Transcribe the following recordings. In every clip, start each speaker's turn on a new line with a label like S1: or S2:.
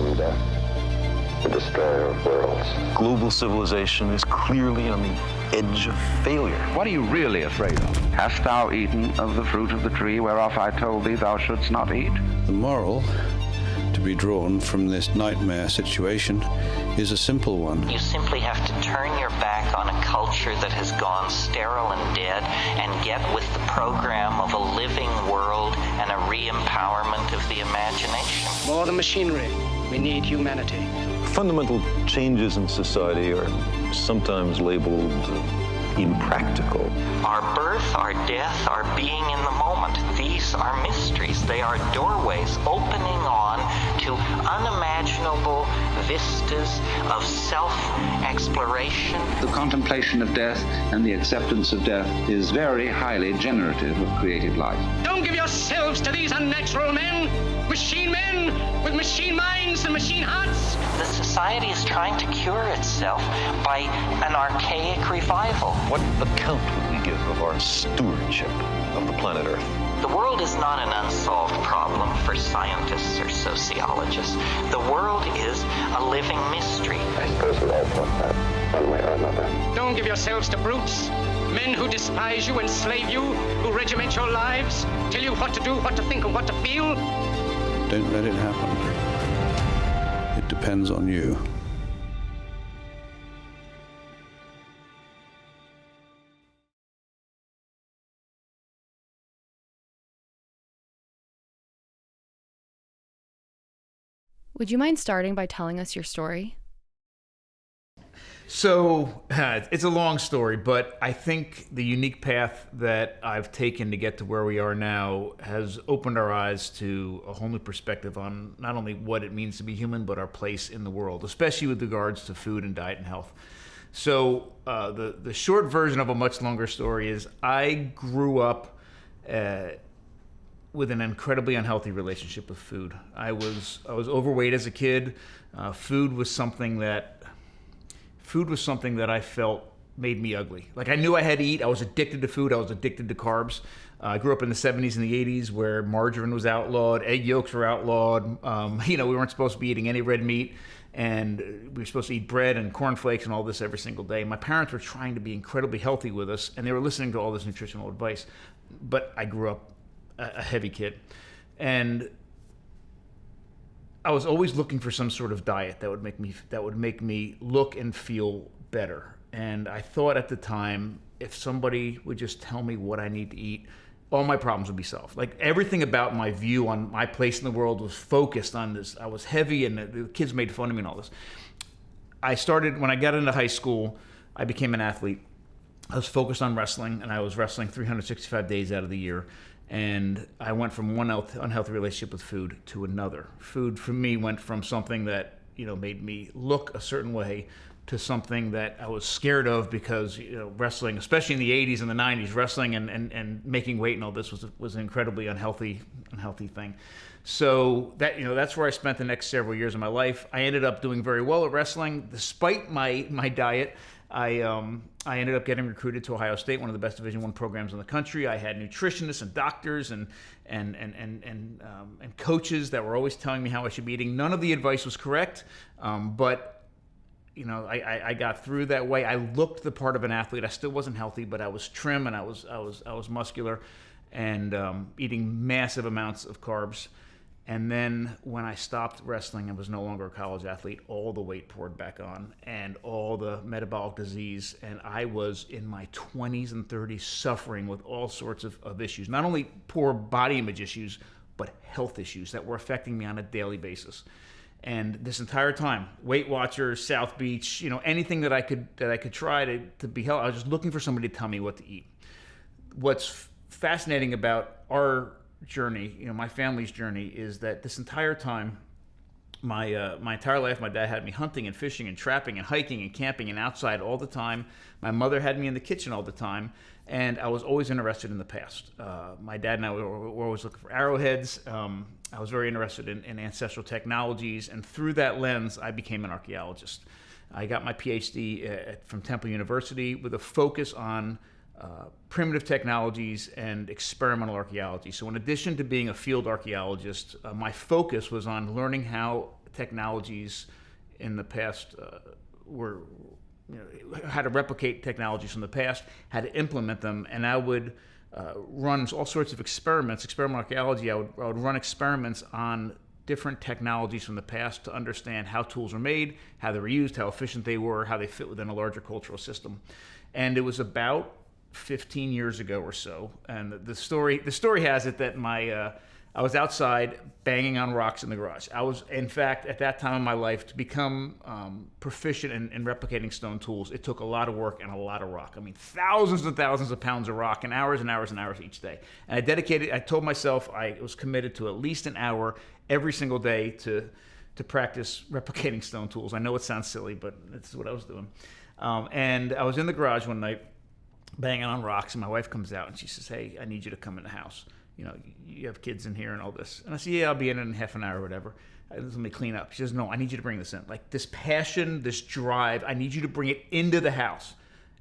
S1: am death, the destroyer of worlds.
S2: Global civilization is clearly on the edge of failure.
S3: What are you really afraid of?
S4: Hast thou eaten of the fruit of the tree whereof I told thee thou shouldst not eat?
S5: The moral to be drawn from this nightmare situation is a simple one.
S6: You simply have to turn your back on a culture that has gone sterile and dead and get with the program of a living world and a re-empowerment of the imagination.
S7: More than machinery, we need humanity.
S2: Fundamental changes in society are sometimes labeled impractical.
S6: Our birth, our death, our being in the moment, these are mysteries. They are doorways opening on to unimaginable vistas of self-exploration.
S3: The contemplation of death and the acceptance of death is very highly generative of creative life.
S7: Don't give yourselves to these unnatural men with machine minds and machine hearts.
S6: The society is trying to cure itself by an archaic revival.
S2: What account would we give of our stewardship of the planet Earth?
S6: The world is not an unsolved problem for scientists or sociologists. The world is a living mystery.
S1: I suppose we all thought that, one way or another.
S7: Don't give yourselves to brutes. Men who despise you, enslave you, who regiment your lives, tell you what to do, what to think, and what to feel.
S5: Don't let it happen. It depends on you.
S8: Would you mind starting by telling us your story?
S9: So it's a long story, but I think the unique path that I've taken to get to where we are now has opened our eyes to a whole new perspective on not only what it means to be human, but our place in the world, especially with regards to food and diet and health. So the short version of a much longer story is I grew up with an incredibly unhealthy relationship with food. I was overweight as a kid. Food was something that I felt made me ugly. Like I knew I had to eat. I was addicted to food. I was addicted to carbs. I grew up in the 70s and the 80s where margarine was outlawed, egg yolks were outlawed. We weren't supposed to be eating any red meat, and we were supposed to eat bread and cornflakes and all this every single day. My parents were trying to be incredibly healthy with us, and they were listening to all this nutritional advice. But I grew up a heavy kid, and I was always looking for some sort of diet that would make me look and feel better. And I thought at the time, if somebody would just tell me what I need to eat, all my problems would be solved. Like everything about my view on my place in the world was focused on this. I was heavy, and the kids made fun of me and all this. When I got into high school, I became an athlete. I was focused on wrestling, and I was wrestling 365 days out of the year. And I went from one unhealthy relationship with food to another. Food for me went from something that made me look a certain way to something that I was scared of because wrestling, especially in the 80s and the 90s, wrestling and making weight and all this was an incredibly unhealthy thing. So that's where I spent the next several years of my life. I ended up doing very well at wrestling despite my diet. I ended up getting recruited to Ohio State, one of the best Division I programs in the country. I had nutritionists and doctors and coaches that were always telling me how I should be eating. None of the advice was correct, but I got through that way. I looked the part of an athlete. I still wasn't healthy, but I was trim and I was muscular, and eating massive amounts of carbs. And then when I stopped wrestling and was no longer a college athlete, all the weight poured back on and all the metabolic disease. And I was in my 20s and 30s suffering with all sorts of issues, not only poor body image issues, but health issues that were affecting me on a daily basis. And this entire time, Weight Watchers, South Beach, anything that I could try to be healthy, I was just looking for somebody to tell me what to eat. What's fascinating about our journey, my family's journey, is that this entire time, my entire life, my dad had me hunting and fishing and trapping and hiking and camping and outside all the time. My mother had me in the kitchen all the time, and I was always interested in the past. My dad and I were always looking for arrowheads. I was very interested in ancestral technologies, and through that lens, I became an archeologist. I got my PhD from Temple University with a focus on primitive technologies and experimental archaeology. So in addition to being a field archaeologist, my focus was on learning how technologies in the past how to replicate technologies from the past, how to implement them, and I would run all sorts of experiments, experimental archaeology. I would run experiments on different technologies from the past to understand how tools were made, how they were used, how efficient they were, how they fit within a larger cultural system. And it was about 15 years ago or so, and the story has it that I was outside banging on rocks in the garage. I was, in fact, at that time in my life, to become proficient in replicating stone tools, it took a lot of work and a lot of rock. I mean, thousands and thousands of pounds of rock and hours and hours and hours each day. And I told myself I was committed to at least an hour every single day to practice replicating stone tools. I know it sounds silly, but it's what I was doing. And I was in the garage one night banging on rocks, and my wife comes out and she says, "Hey, I need you to come in the house. You know, you have kids in here and all this." And I said, "Yeah, I'll be in half an hour or whatever. Let me clean up." She says, "No, I need you to bring this in. Like this passion, this drive, I need you to bring it into the house."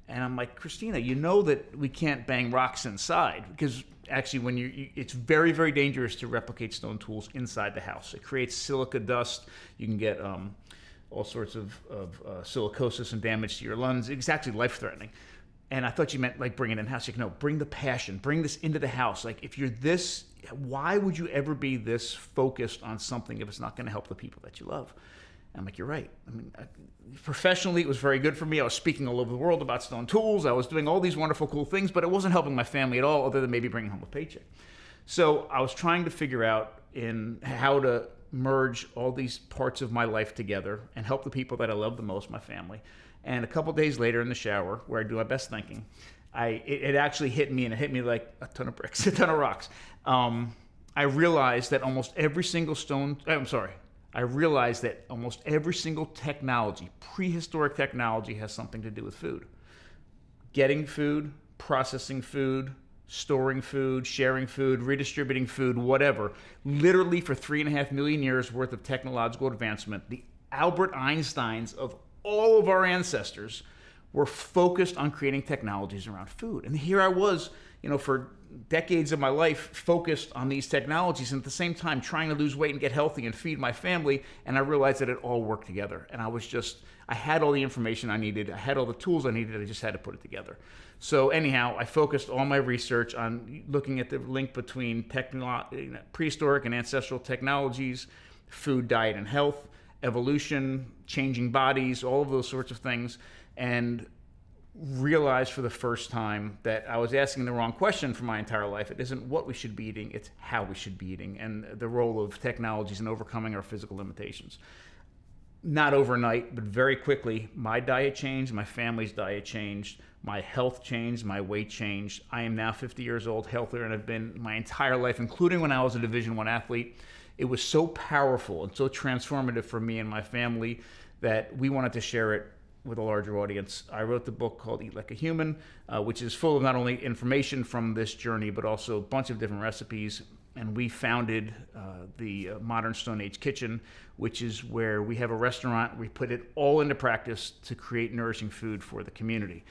S9: And I'm like, "Christina, you know that we can't bang rocks inside, because actually it's very, very dangerous to replicate stone tools inside the house. It creates silica dust. You can get all sorts of silicosis and damage to your lungs. It's actually life-threatening." And I thought you meant like bring it in house. Like, no, bring the passion, bring this into the house. Like, if you're this, why would you ever be this focused on something if it's not going to help the people that you love? And I'm like, you're right. I mean, professionally, it was very good for me. I was speaking all over the world about stone tools. I was doing all these wonderful, cool things, but it wasn't helping my family at all, other than maybe bringing home a paycheck. So I was trying to figure out how to merge all these parts of my life together and help the people that I love the most, my family. And a couple days later in the shower, where I do my best thinking, it actually hit me, and it hit me like a ton of bricks, a ton of rocks. I realized that almost every single technology, prehistoric technology, has something to do with food. Getting food, processing food, storing food, sharing food, redistributing food, whatever. Literally for 3.5 million years worth of technological advancement, the Albert Einsteins of all of our ancestors were focused on creating technologies around food. And here I was, for decades of my life focused on these technologies, and at the same time trying to lose weight and get healthy and feed my family. And I realized that it all worked together. And I had all the information I needed. I had all the tools I needed. I just had to put it together. So anyhow, I focused all my research on looking at the link between prehistoric and ancestral technologies, food, diet, and health, evolution, changing bodies, all of those sorts of things, and realized for the first time that I was asking the wrong question for my entire life. It isn't what we should be eating, it's how we should be eating, and the role of technologies in overcoming our physical limitations. Not overnight, but very quickly, my diet changed, my family's diet changed, my health changed, my weight changed. I am now 50 years old, healthier than I've been my entire life, including when I was a Division I athlete. It was so powerful and so transformative for me and my family that we wanted to share it with a larger audience. I wrote the book called Eat Like a Human, which is full of not only information from this journey, but also a bunch of different recipes. And we founded the Modern Stone Age Kitchen, which is where we have a restaurant. We put it all into practice to create nourishing food for the community.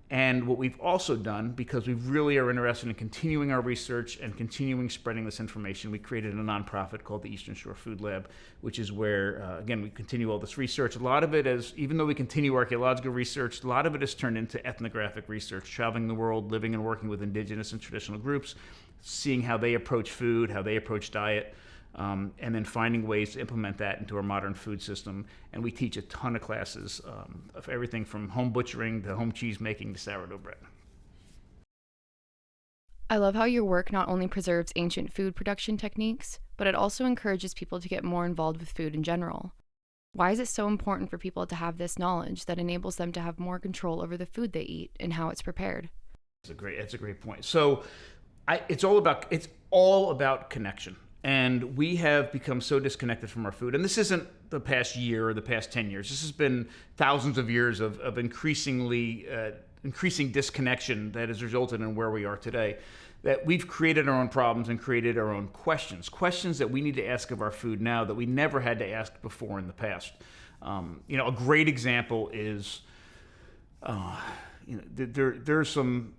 S9: And what we've also done, because we really are interested in continuing our research and continuing spreading this information, we created a nonprofit called the Eastern Shore Food Lab, which is where, again, we continue all this research. A lot of it is, even though we continue archaeological research, a lot of it is turned into ethnographic research, traveling the world, living and working with indigenous and traditional groups, seeing how they approach food, how they approach diet, and then finding ways to implement that into our modern food system. And we teach a ton of classes of everything from home butchering to home cheese making to sourdough bread.
S8: I love how your work not only preserves ancient food production techniques, but it also encourages people to get more involved with food in general. Why is it so important for people to have this knowledge that enables them to have more control over the food they eat and how it's prepared?
S9: That's a great point. So it's all about connection. And we have become so disconnected from our food. And this isn't the past year or the past 10 years. This has been thousands of years of increasing disconnection that has resulted in where we are today. That we've created our own problems and created our own questions that we need to ask of our food now that we never had to ask before in the past. A great example is, there's some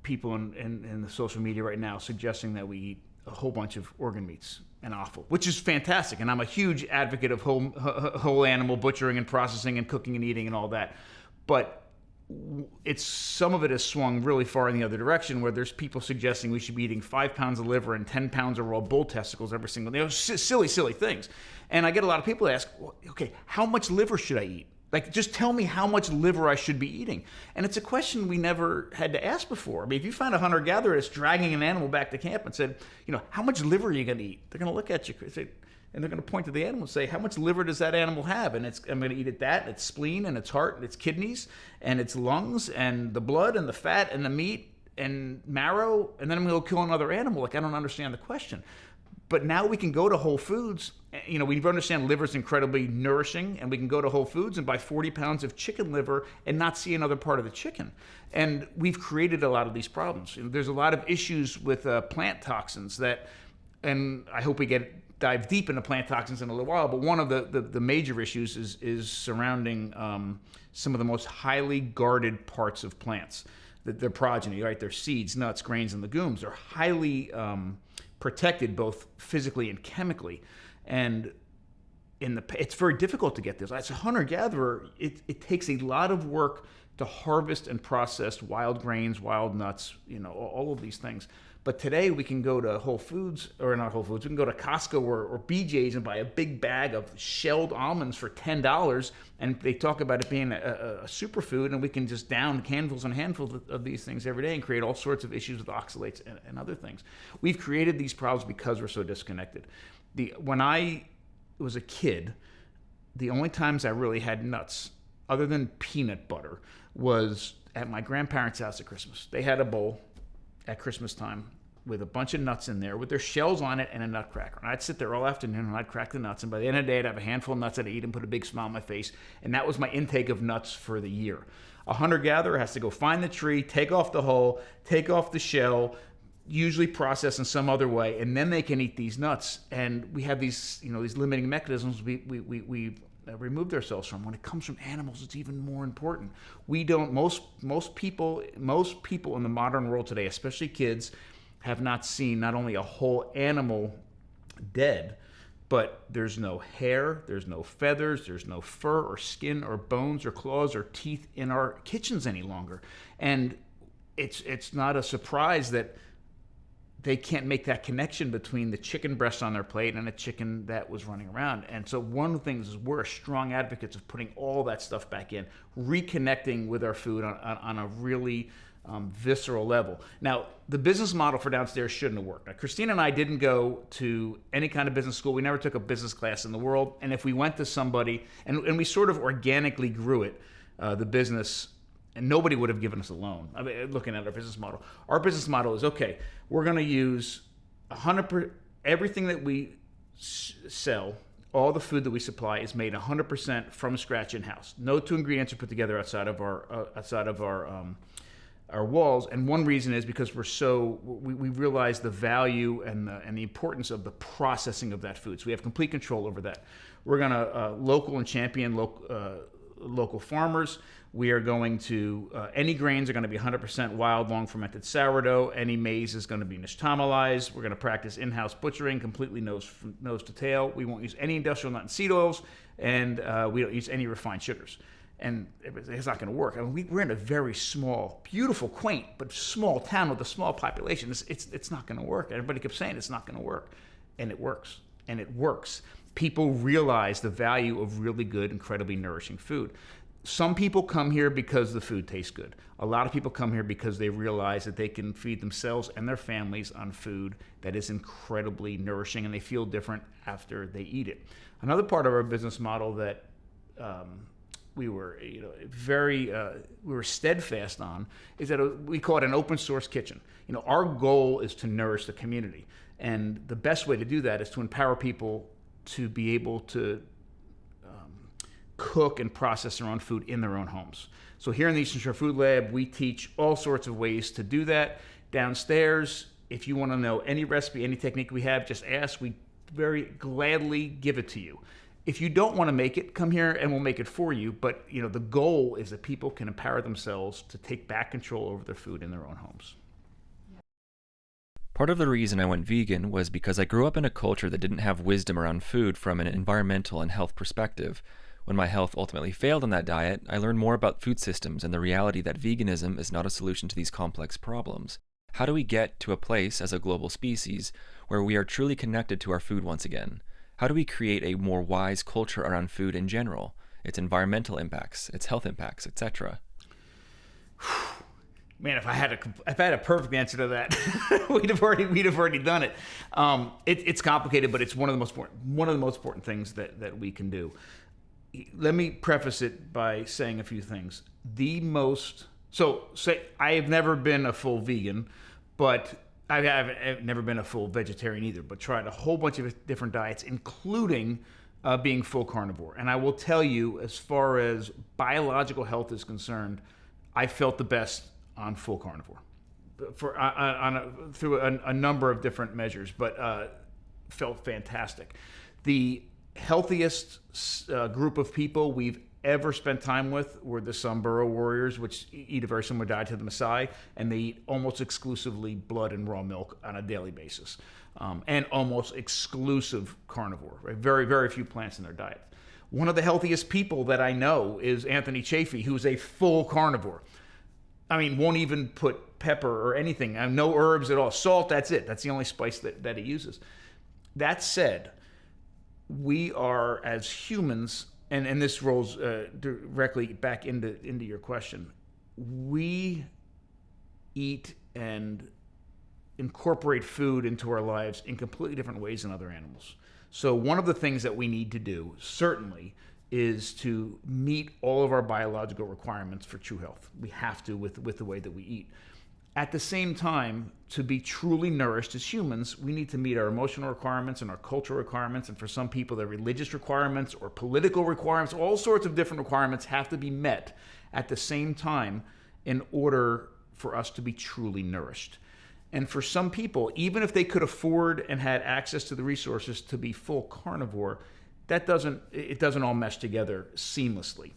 S9: people in the social media right now suggesting that we eat a whole bunch of organ meats. and offal, which is fantastic. And I'm a huge advocate of whole animal butchering and processing and cooking and eating and all that. But some of it has swung really far in the other direction, where there's people suggesting we should be eating 5 pounds of liver and 10 pounds of raw bull testicles every single day. Silly things. And I get a lot of people ask, well, okay, how much liver should I eat? Like, just tell me how much liver I should be eating. And it's a question we never had to ask before. I mean, if you find a hunter-gatherer that's dragging an animal back to camp and said, how much liver are you going to eat? They're going to look at you and they're going to point to the animal and say, how much liver does that animal have? And I'm going to eat its spleen and its heart and its kidneys and its lungs and the blood and the fat and the meat and marrow, and then I'm going to go kill another animal. Like, I don't understand the question. But now we can go to Whole Foods. We understand liver is incredibly nourishing, and we can go to Whole Foods and buy 40 pounds of chicken liver and not see another part of the chicken. And we've created a lot of these problems. There's a lot of issues with plant toxins and I hope we dive deep into plant toxins in a little while, but one of the major issues is surrounding some of the most highly guarded parts of plants. Their progeny, right? Their seeds, nuts, grains, and legumes are highly protected both physically and chemically. And it's very difficult to get this. As a hunter-gatherer, it takes a lot of work to harvest and process wild grains, wild nuts, all of these things. But today we can go to Whole Foods, or not Whole Foods, we can go to Costco or BJ's and buy a big bag of shelled almonds for $10, and they talk about it being a superfood, and we can just down handfuls and handfuls of these things every day and create all sorts of issues with oxalates and other things. We've created these problems because we're so disconnected. When I was a kid, the only times I really had nuts, other than peanut butter, was at my grandparents' house at Christmas. They had a bowl at Christmas time with a bunch of nuts in there with their shells on it and a nutcracker. And I'd sit there all afternoon and I'd crack the nuts. And by the end of the day, I'd have a handful of nuts I'd eat and put a big smile on my face. And that was my intake of nuts for the year. A hunter-gatherer has to go find the tree, take off the hull, take off the shell, usually process in some other way, and then they can eat these nuts. And we have these, these limiting mechanisms we removed ourselves from. When it comes from animals, it's even more important. We don't. Most people in the modern world today, especially kids, have not seen not only a whole animal dead, but there's no hair, there's no feathers, there's no fur or skin or bones or claws or teeth in our kitchens any longer. And it's not a surprise that they can't make that connection between the chicken breast on their plate and a chicken that was running around. And so one of the things is we're strong advocates of putting all that stuff back in, reconnecting with our food on a really visceral level. Now, the business model for downstairs shouldn't have worked. Now, Christina and I didn't go to any kind of business school. We never took a business class in the world. And if we went to somebody, and we sort of organically grew it, the business, and nobody would have given us a loan. I mean, looking at our business model. Our business model is, okay, we're going to use 100%, everything that we sell, all the food that we supply is made 100% from scratch in-house. No two ingredients are put together outside of our walls. And one reason is because we realize the value and the importance of the processing of that food. So we have complete control over that. We're going to local and champion local farmers. We are going to, any grains are going to be 100% wild, long fermented sourdough. Any maize is going to be nixtamalized. We're going to practice in-house butchering, completely nose to tail. We won't use any industrial nut and seed oils, and we don't use any refined sugars. And it's not going to work. I mean, we're in a very small, beautiful, quaint, but small town with a small population. It's not going to work. Everybody kept saying it's not going to work. And it works. And it works. People realize the value of really good, incredibly nourishing food. Some people come here because the food tastes good. A lot of people come here because they realize that they can feed themselves and their families on food that is incredibly nourishing, and they feel different after they eat it. Another part of our business model that we were steadfast on is that we call it an open source kitchen. Our goal is to nourish the community, and the best way to do that is to empower people to be able to cook and process their own food in their own homes. So here in the Eastern Shore Food Lab, we teach all sorts of ways to do that. Downstairs, if you want to know any recipe, any technique we have, just ask. We very gladly give it to you. If you don't want to make it, come here and we'll make it for you. But the goal is that people can empower themselves to take back control over their food in their own homes.
S10: Part of the reason I went vegan was because I grew up in a culture that didn't have wisdom around food from an environmental and health perspective. When my health ultimately failed on that diet, I learned more about food systems and the reality that veganism is not a solution to these complex problems. How do we get to a place as a global species where we are truly connected to our food once again? How do we create a more wise culture around food in general, its environmental impacts, its health impacts, etc.?
S9: Man, if I had a perfect answer to that, we'd have already done it. It's complicated, but it's one of the most important things that we can do. Let me preface it by saying a few things. I have never been a full vegan, but I've never been a full vegetarian either. But tried a whole bunch of different diets, including being full carnivore. And I will tell you, as far as biological health is concerned, I felt the best on full carnivore, through a number of different measures, but felt fantastic. The healthiest group of people we've ever spent time with were the Samburu warriors, which eat a very similar diet to the Maasai, and they eat almost exclusively blood and raw milk on a daily basis, and almost exclusive carnivore, right? Very, very few plants in their diet. One of the healthiest people that I know is Anthony Chaffee, who's a full carnivore. I mean, won't even put pepper or anything, no herbs at all. Salt, that's it. That's the only spice that he uses. That said, we are, as humans, and this rolls directly back into your question, we eat and incorporate food into our lives in completely different ways than other animals. So one of the things that we need to do, certainly, is to meet all of our biological requirements for true health. We have to with the way that we eat. At the same time, to be truly nourished as humans, we need to meet our emotional requirements and our cultural requirements, and for some people, their religious requirements or political requirements, all sorts of different requirements have to be met at the same time in order for us to be truly nourished. And for some people, even if they could afford and had access to the resources to be full carnivore, it doesn't all mesh together seamlessly.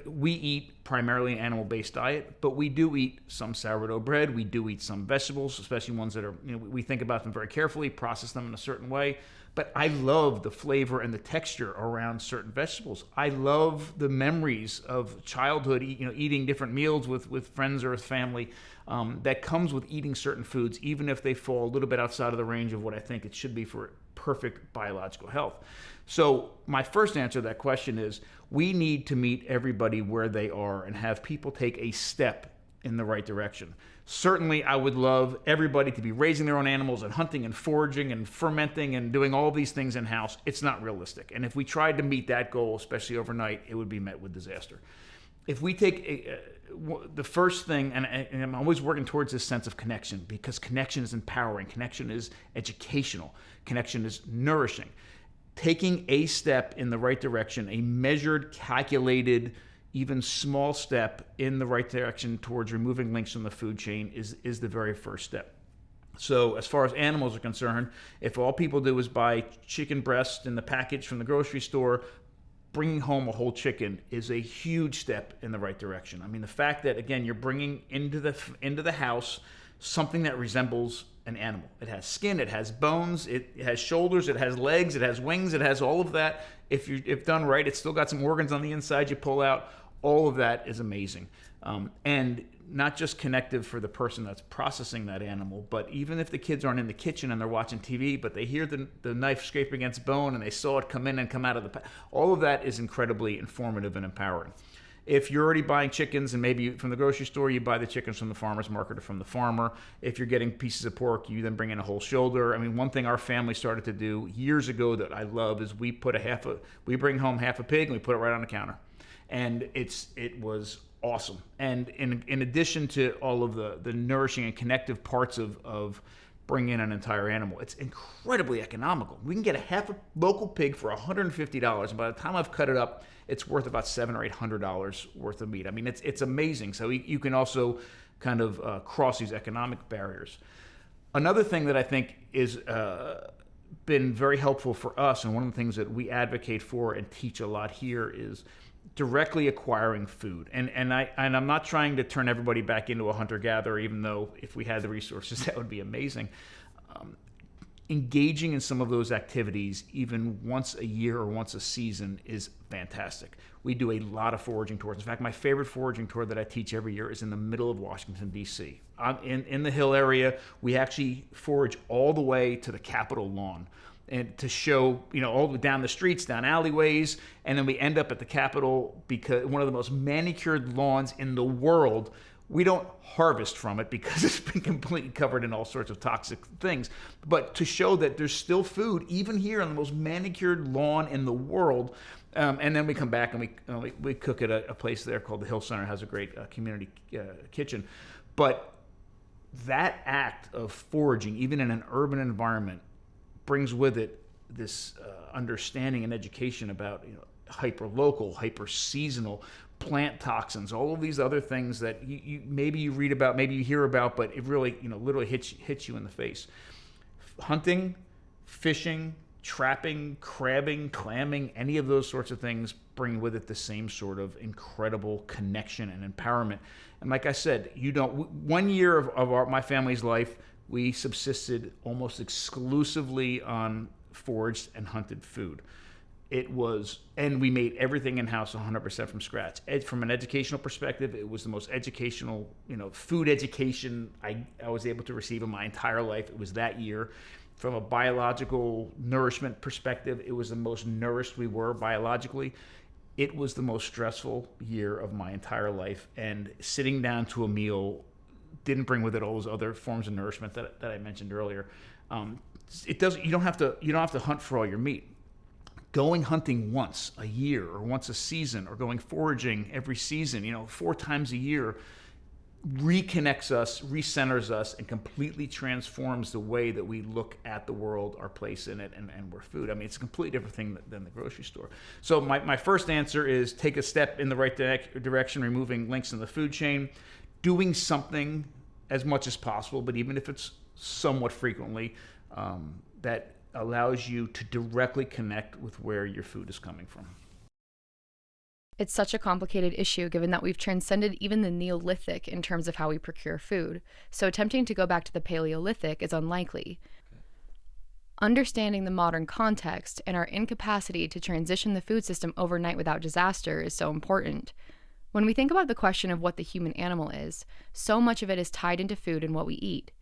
S9: We eat primarily an animal-based diet, but we do eat some sourdough bread. We do eat some vegetables, especially ones that are, we think about them very carefully, process them in a certain way. But I love the flavor and the texture around certain vegetables. I love the memories of childhood, eating different meals with friends or with family, that comes with eating certain foods, even if they fall a little bit outside of the range of what I think it should be for perfect biological health. So my first answer to that question is, we need to meet everybody where they are and have people take a step in the right direction. Certainly, I would love everybody to be raising their own animals and hunting and foraging and fermenting and doing all these things in-house. It's not realistic. And if we tried to meet that goal, especially overnight, it would be met with disaster. If we take the first thing, and I'm always working towards this sense of connection, because connection is empowering, connection is educational, connection is nourishing. Taking a step in the right direction, a measured, calculated, even small step in the right direction towards removing links from the food chain is the very first step. So as far as animals are concerned, if all people do is buy chicken breast in the package from the grocery store, bringing home a whole chicken is a huge step in the right direction. I mean, the fact that, again, you're bringing into the house something that resembles an animal. It has skin, it has bones, it has shoulders, it has legs, it has wings, it has all of that. If done right, it's still got some organs on the inside you pull out. All of that is amazing. And not just connective for the person that's processing that animal, but even if the kids aren't in the kitchen and they're watching TV, but they hear the knife scrape against bone and they saw it come in and come out of all of that is incredibly informative and empowering. If you're already buying chickens and maybe from the grocery store, you buy the chickens from the farmer's market or from the farmer. If you're getting pieces of pork, you then bring in a whole shoulder. I mean, one thing our family started to do years ago that I love is we bring home half a pig and we put it right on the counter. And it was awesome. And in addition to all of the nourishing and connective parts of bringing in an entire animal, it's incredibly economical. We can get a local pig for $150, and by the time I've cut it up, it's worth about $700 or $800 worth of meat. I mean, it's amazing. So you can also kind of cross these economic barriers. Another thing that I think is been very helpful for us, and one of the things that we advocate for and teach a lot here, is directly acquiring food. And I'm not trying to turn everybody back into a hunter-gatherer, even though if we had the resources, that would be amazing. Engaging in some of those activities, even once a year or once a season, is fantastic. We do a lot of foraging tours. In fact, my favorite foraging tour that I teach every year is in the middle of Washington, D.C. In the Hill area, we actually forage all the way to the Capitol lawn, and to show, all down the streets, down alleyways, and then we end up at the Capitol, because one of the most manicured lawns in the world. We don't harvest from it because it's been completely covered in all sorts of toxic things. But to show that there's still food, even here on the most manicured lawn in the world. And then we come back and we cook at a place there called the Hill Center. It has a great community kitchen. But that act of foraging, even in an urban environment, brings with it this understanding and education about hyper-local, hyper-seasonal, plant toxins, all of these other things that you maybe you read about, maybe you hear about, but it really, literally hits you in the face. Hunting, fishing, trapping, crabbing, clamming, any of those sorts of things bring with it the same sort of incredible connection and empowerment. And like I said, 1 year of my family's life, we subsisted almost exclusively on foraged and hunted food. And we made everything in-house 100% from scratch. From an educational perspective, it was the most educational, food education I was able to receive in my entire life. It was that year. From a biological nourishment perspective, it was the most nourished we were biologically. It was the most stressful year of my entire life. And sitting down to a meal didn't bring with it all those other forms of nourishment that I mentioned earlier. You don't have to hunt for all your meat. Going hunting once a year or once a season, or going foraging every season, 4 times a year, reconnects us, recenters us, and completely transforms the way that we look at the world, our place in it, and we're food. I mean, it's a completely different thing than the grocery store. So my first answer is take a step in the right direction, removing links in the food chain, doing something as much as possible, but even if it's somewhat frequently, that allows you to directly connect with where your food is coming from.
S8: It's such a complicated issue given that we've transcended even the Neolithic in terms of how we procure food, so attempting to go back to the Paleolithic is unlikely. Understanding the modern context and our incapacity to transition the food system overnight without disaster is so important. When we think about the question of what the human animal is, so much of it is tied into food and what we eat.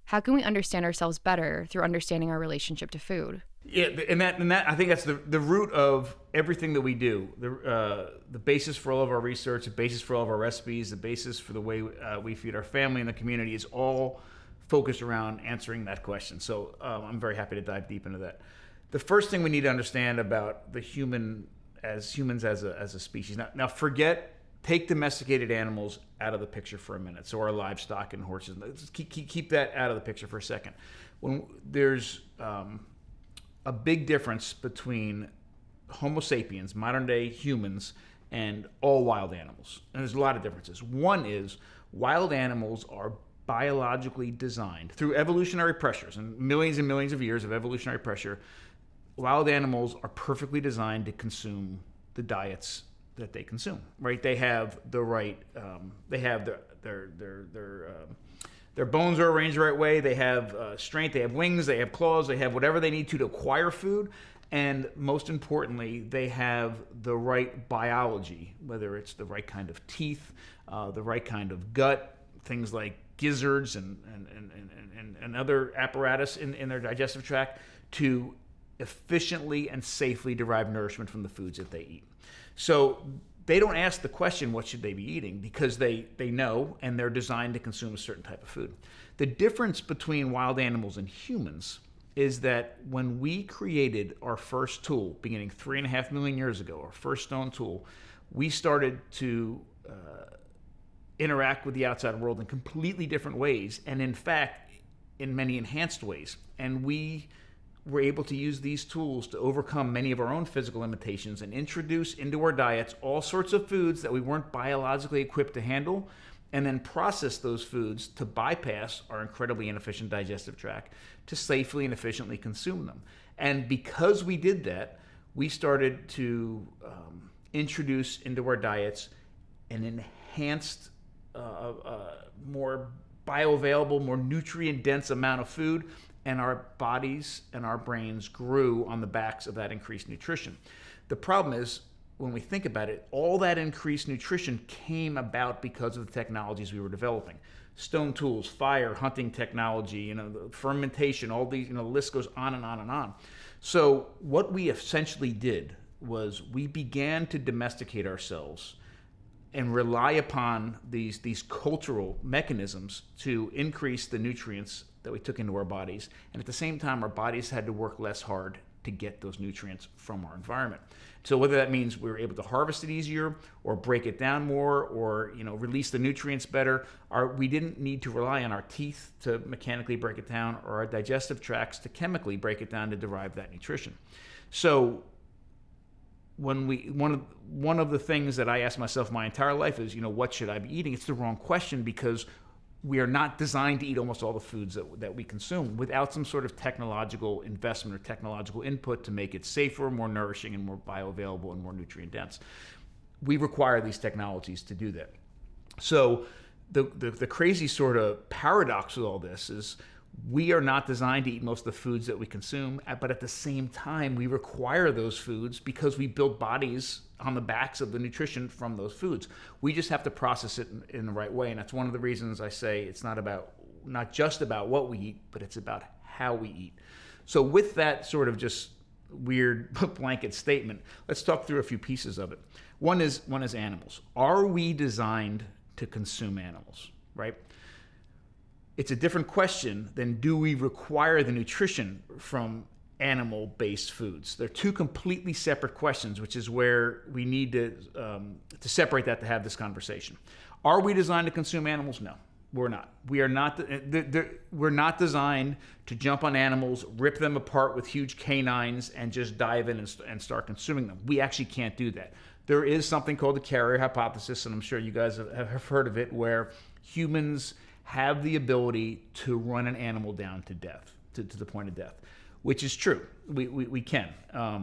S8: How can we understand ourselves better through understanding our relationship to food?
S9: Yeah, and that I think that's the root of everything that we do. The basis for all of our research, the basis for all of our recipes, the basis for the way we feed our family and the community is all focused around answering that question. So I'm very happy to dive deep into that. The first thing we need to understand about the humans as a species. Now take domesticated animals out of the picture for a minute. So our livestock and horses, let's keep that out of the picture for a second. When there's a big difference between Homo sapiens, modern day humans, and all wild animals. And there's a lot of differences. One is wild animals are biologically designed through evolutionary pressures and millions of years of evolutionary pressure. Wild animals are perfectly designed to consume the diets that they consume, right? They have the right, they have their bones are arranged the right way. They have strength, they have wings, they have claws, they have whatever they need to acquire food. And most importantly, they have the right biology, whether it's the right kind of teeth, the right kind of gut, things like gizzards and other apparatus in their digestive tract to efficiently and safely derive nourishment from the foods that they eat. So they don't ask the question, what should they be eating? Because they know, and they're designed to consume a certain type of food. The difference between wild animals and humans is that when we created our first tool, beginning 3.5 million years ago, our first stone tool, we started to interact with the outside world in completely different ways, and in fact, in many enhanced ways. And we were able to use these tools to overcome many of our own physical limitations and introduce into our diets all sorts of foods that we weren't biologically equipped to handle, and then process those foods to bypass our incredibly inefficient digestive tract to safely and efficiently consume them. And because we did that, we started to introduce into our diets an enhanced, more bioavailable, more nutrient-dense amount of food, and our bodies and our brains grew on the backs of that increased nutrition. The problem is, when we think about it, all that increased nutrition came about because of the technologies we were developing. Stone tools, fire, hunting technology, the fermentation, all these, the list goes on and on and on. So what we essentially did was we began to domesticate ourselves and rely upon these cultural mechanisms to increase the nutrients that we took into our bodies. And at the same time, our bodies had to work less hard to get those nutrients from our environment. So whether that means we were able to harvest it easier or break it down more or release the nutrients better, we didn't need to rely on our teeth to mechanically break it down or our digestive tracts to chemically break it down to derive that nutrition. So one of the things that I ask myself my entire life is, what should I be eating? It's the wrong question, because we are not designed to eat almost all the foods that we consume without some sort of technological investment or technological input to make it safer, more nourishing, and more bioavailable and more nutrient dense. We require these technologies to do that. So the crazy sort of paradox with all this is we are not designed to eat most of the foods that we consume, but at the same time, we require those foods because we build bodies on the backs of the nutrition from those foods. We just have to process it in the right way. And that's one of the reasons I say it's not just about what we eat, but it's about how we eat. So with that sort of just weird blanket statement, let's talk through a few pieces of it. One is animals. Are we designed to consume animals, right? It's a different question than do we require the nutrition from animal-based foods. They're two completely separate questions, which is where we need to separate that to have this conversation. Are we designed to consume animals? No, we're not. We are not. We're not designed to jump on animals, rip them apart with huge canines, and just dive in and start consuming them. We actually can't do that. There is something called the carrier hypothesis, and I'm sure you guys have heard of it, where humans have the ability to run an animal down to death, to the point of death, which is true. We can.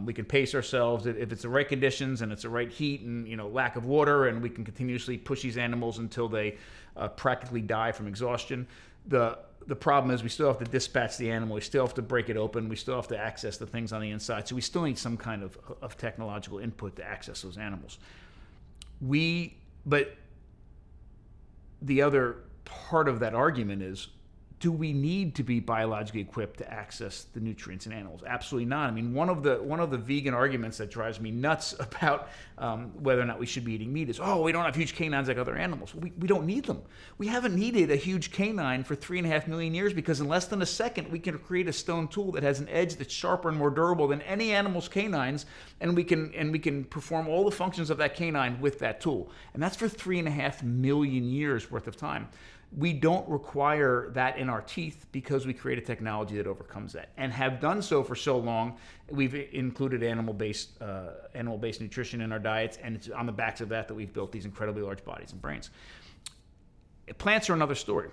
S9: We can pace ourselves if it's the right conditions and it's the right heat and lack of water, and we can continuously push these animals until they practically die from exhaustion. The problem is we still have to dispatch the animal. We still have to break it open. We still have to access the things on the inside. So we still need some kind of technological input to access those animals. But the other part of that argument is, do we need to be biologically equipped to access the nutrients in animals? Absolutely not. I mean, one of the vegan arguments that drives me nuts about whether or not we should be eating meat is, we don't have huge canines like other animals. We don't need them. We haven't needed a huge canine for 3.5 million years, because in less than a second we can create a stone tool that has an edge that's sharper and more durable than any animal's canines, and we can perform all the functions of that canine with that tool. And that's for 3.5 million years worth of time. We don't require that in our teeth because we create a technology that overcomes that, and have done so for so long. We've included animal-based nutrition in our diets, and it's on the backs of that we've built these incredibly large bodies and brains. Plants are another story.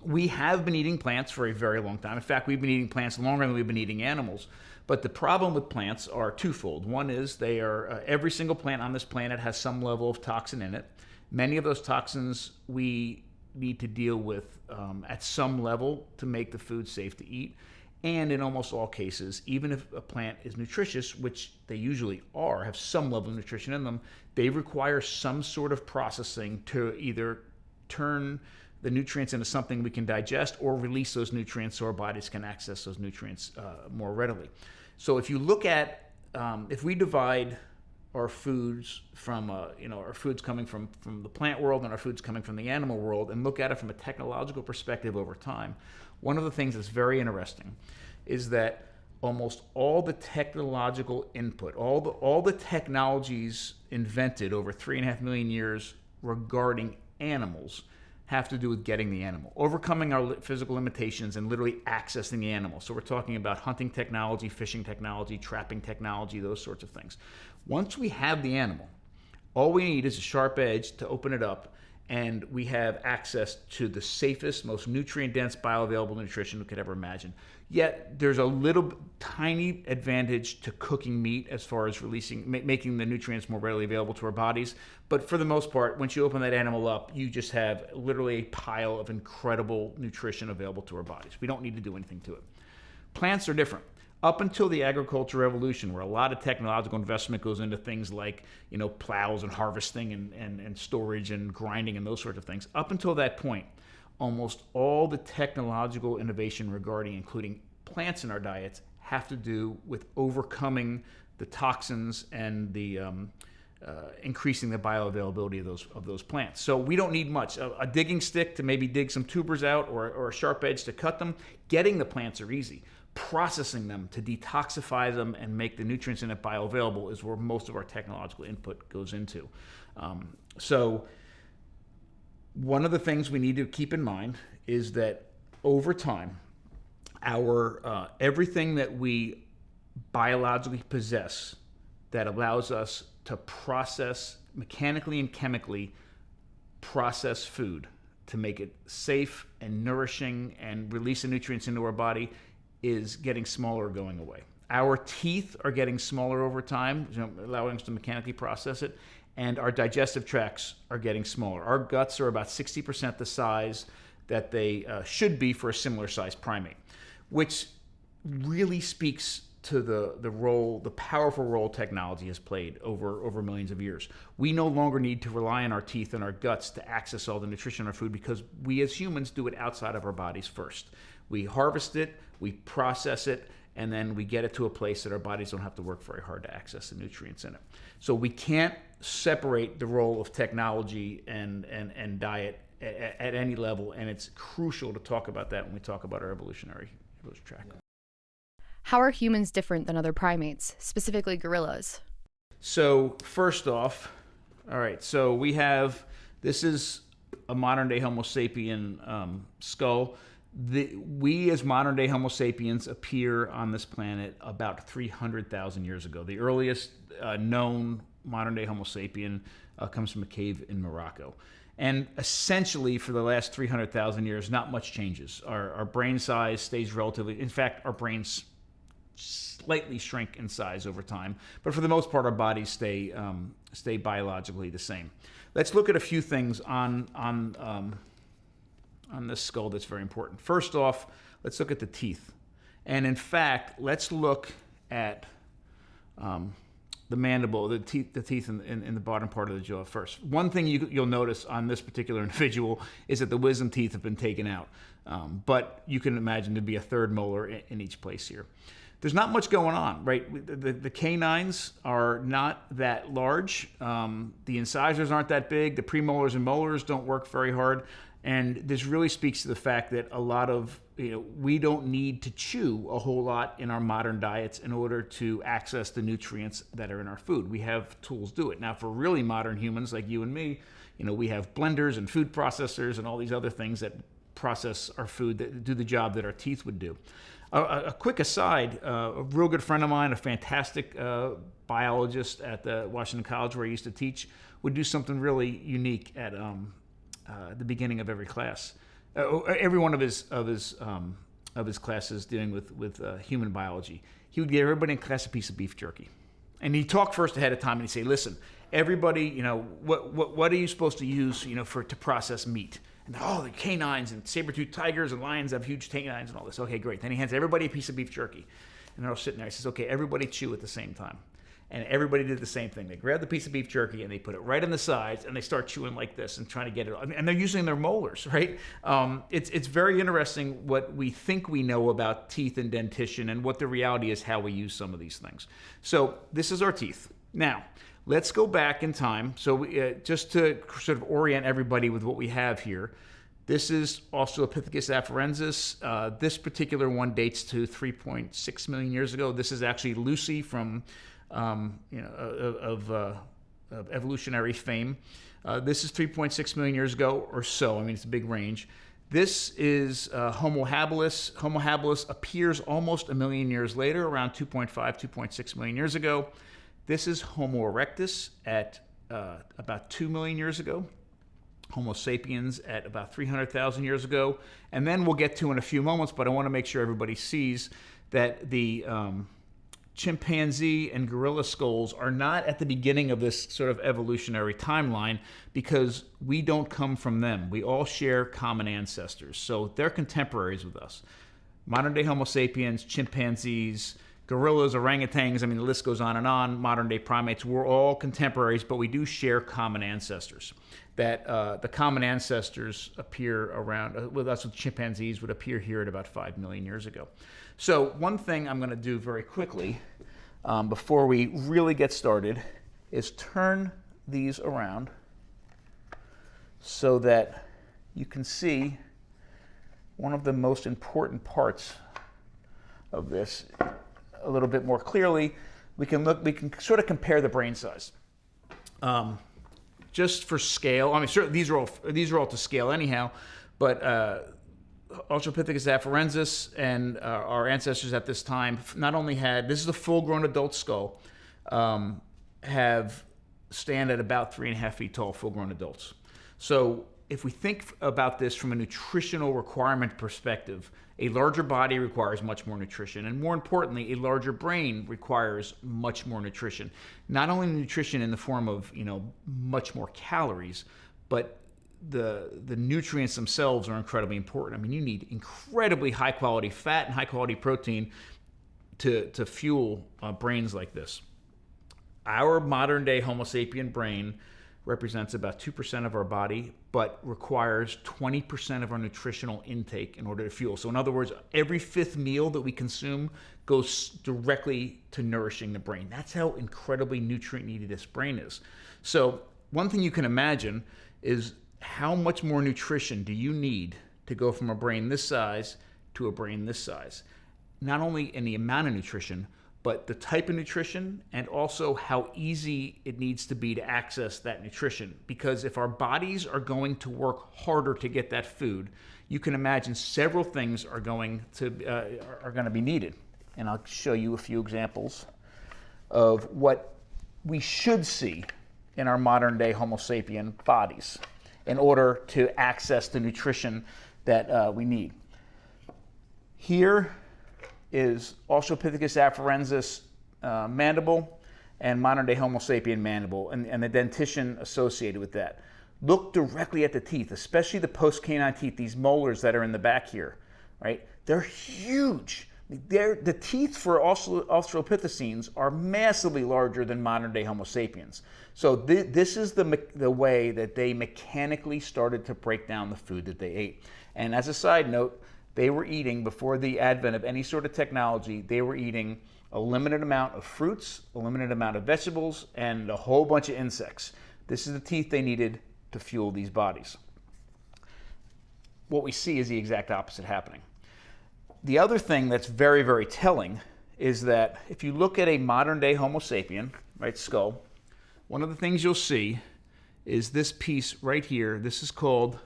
S9: We have been eating plants for a very long time. In fact, we've been eating plants longer than we've been eating animals. But the problem with plants are twofold. One is they are every single plant on this planet has some level of toxin in it. Many of those toxins we need to deal with at some level to make the food safe to eat. And in almost all cases, even if a plant is nutritious, which they usually are, have some level of nutrition in them, they require some sort of processing to either turn the nutrients into something we can digest or release those nutrients so our bodies can access those nutrients more readily. So if you look at, if we divide our foods from, our foods coming from the plant world and our foods coming from the animal world, and look at it from a technological perspective over time, one of the things that's very interesting is that almost all the technological input, all the technologies invented over 3.5 million years regarding animals have to do with getting the animal, overcoming our physical limitations and literally accessing the animal. So we're talking about hunting technology, fishing technology, trapping technology, those sorts of things. Once we have the animal, all we need is a sharp edge to open it up and we have access to the safest, most nutrient-dense, bioavailable nutrition we could ever imagine. Yet there's a little tiny advantage to cooking meat as far as making the nutrients more readily available to our bodies. But for the most part, once you open that animal up, you just have literally a pile of incredible nutrition available to our bodies. We don't need to do anything to it. Plants are different. Up until the agricultural revolution, where a lot of technological investment goes into things like, plows and harvesting and storage and grinding and those sorts of things, up until that point, almost all the technological innovation regarding including plants in our diets have to do with overcoming the toxins and the increasing the bioavailability of those plants. So we don't need much. A digging stick to maybe dig some tubers out, or a sharp edge to cut them. Getting the plants are easy. Processing them to detoxify them and make the nutrients in it bioavailable is where most of our technological input goes into. So one of the things we need to keep in mind is that over time, our everything that we biologically possess that allows us to process mechanically and chemically process food to make it safe and nourishing and release the nutrients into our body is getting smaller or going away. Our teeth are getting smaller over time, allowing us to mechanically process it, and our digestive tracts are getting smaller. Our guts are about 60% the size that they should be for a similar sized primate, which really speaks to the powerful role technology has played over millions of years. We no longer need to rely on our teeth and our guts to access all the nutrition in our food, because we as humans do it outside of our bodies first. We harvest it, we process it, and then we get it to a place that our bodies don't have to work very hard to access the nutrients in it. So we can't separate the role of technology and diet at any level, and it's crucial to talk about that when we talk about our evolutionary track.
S8: How are humans different than other primates, specifically gorillas?
S9: So first off, all right, so this is a modern day Homo sapien skull. We as modern day Homo sapiens appear on this planet about 300,000 years ago. The earliest known modern day Homo sapien comes from a cave in Morocco. And essentially for the last 300,000 years, not much changes. Our brain size stays relatively, in fact, our brains slightly shrink in size over time, but for the most part, our bodies stay biologically the same. Let's look at a few things on this skull that's very important. First off, let's look at the teeth, and in fact, let's look at the mandible, the teeth in the bottom part of the jaw first. One thing you'll notice on this particular individual is that the wisdom teeth have been taken out, but you can imagine there'd be a third molar in each place here. There's not much going on, right? The canines are not that large. The incisors aren't that big. The premolars and molars don't work very hard. And this really speaks to the fact that a lot of, we don't need to chew a whole lot in our modern diets in order to access the nutrients that are in our food. We have tools to do it. Now, for really modern humans like you and me, we have blenders and food processors and all these other things that process our food that do the job that our teeth would do. A quick aside, a real good friend of mine, a fantastic biologist at the Washington College where I used to teach, would do something really unique at the beginning of every class. Every one of his classes dealing with human biology. He would give everybody in class a piece of beef jerky. And he'd talk first ahead of time and he'd say, listen, everybody, what are you supposed to use, to process meat? And the canines and saber-toothed tigers and lions have huge canines and all this. Okay, great. Then he hands everybody a piece of beef jerky. And they're all sitting there. He says, okay, everybody chew at the same time. And everybody did the same thing. They grabbed the piece of beef jerky and they put it right on the sides and they start chewing like this and trying to get it. And they're using their molars, right? It's very interesting what we think we know about teeth and dentition and what the reality is how we use some of these things. So this is our teeth. Now, let's go back in time. So just to sort of orient everybody with what we have here, this is Australopithecus afarensis. This particular one dates to 3.6 million years ago. This is actually Lucy from of evolutionary fame. This is 3.6 million years ago or so. I mean, it's a big range. This is Homo habilis. Homo habilis appears almost a million years later, around 2.5, 2.6 million years ago. This is Homo erectus at about 2 million years ago. Homo sapiens at about 300,000 years ago. And then we'll get to in a few moments, but I want to make sure everybody sees that the chimpanzee and gorilla skulls are not at the beginning of this sort of evolutionary timeline, because we don't come from them. We all share common ancestors. So they're contemporaries with us. Modern day Homo sapiens, chimpanzees, gorillas, orangutans, I mean, the list goes on and on, modern day primates, we're all contemporaries, but we do share common ancestors. That the common ancestors appear around, with us with chimpanzees, would appear here at about 5 million years ago. So one thing I'm going to do very quickly before we really get started is turn these around so that you can see one of the most important parts of this a little bit more clearly. We can sort of compare the brain size. Just for scale, I mean, certainly these are all to scale anyhow, but Australopithecus afarensis and our ancestors at this time not only had, this is a full-grown adult skull, stand at about 3.5 feet tall, full-grown adults. So if we think about this from a nutritional requirement perspective, a larger body requires much more nutrition, and more importantly, a larger brain requires much more nutrition. Not only nutrition in the form of, much more calories, but the nutrients themselves are incredibly important. I mean, you need incredibly high quality fat and high quality protein to fuel brains like this. Our modern day Homo sapien brain represents about 2% of our body, but requires 20% of our nutritional intake in order to fuel. So in other words, every fifth meal that we consume goes directly to nourishing the brain. That's how incredibly nutrient needy this brain is. So one thing you can imagine is how much more nutrition do you need to go from a brain this size to a brain this size? Not only in the amount of nutrition, but the type of nutrition, and also how easy it needs to be to access that nutrition. Because if our bodies are going to work harder to get that food, you can imagine several things are going to be needed. And I'll show you a few examples of what we should see in our modern day Homo sapien bodies in order to access the nutrition that we need. Here is Australopithecus afarensis mandible and modern day Homo sapien mandible, and the dentition associated with that. Look directly at the teeth, especially the post-canine teeth, these molars that are in the back here, right? They're huge. The teeth for Australopithecines are massively larger than modern day Homo sapiens. So this is the way that they mechanically started to break down the food that they ate. And as a side note, they were eating, before the advent of any sort of technology, they were eating a limited amount of fruits, a limited amount of vegetables, and a whole bunch of insects. This is the teeth they needed to fuel these bodies. What we see is the exact opposite happening. The other thing that's very, very telling is that if you look at a modern day Homo sapien, right, skull, one of the things you'll see is this piece right here. This is called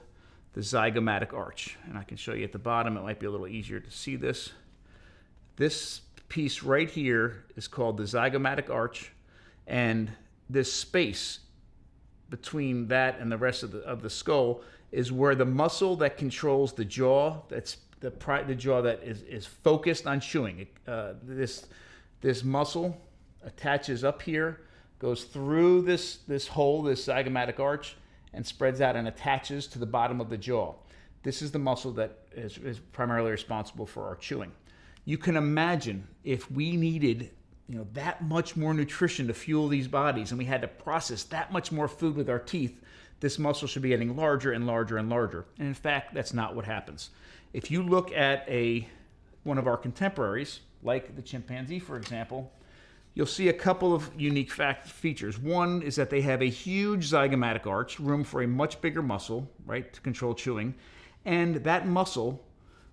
S9: the zygomatic arch. And I can show you at the bottom, it might be a little easier to see this. This piece right here is called the zygomatic arch, and this space between that and the rest of the skull is where the muscle that controls the jaw, that's the jaw that is focused on chewing. This muscle attaches up here, goes through this hole, this zygomatic arch, and spreads out and attaches to the bottom of the jaw. This is the muscle that is primarily responsible for our chewing. You can imagine if we needed that much more nutrition to fuel these bodies, and we had to process that much more food with our teeth, this muscle should be getting larger and larger and larger. And in fact, that's not what happens. If you look at one of our contemporaries, like the chimpanzee, for example, you'll see a couple of unique features. One is that they have a huge zygomatic arch, room for a much bigger muscle, right, to control chewing. And that muscle,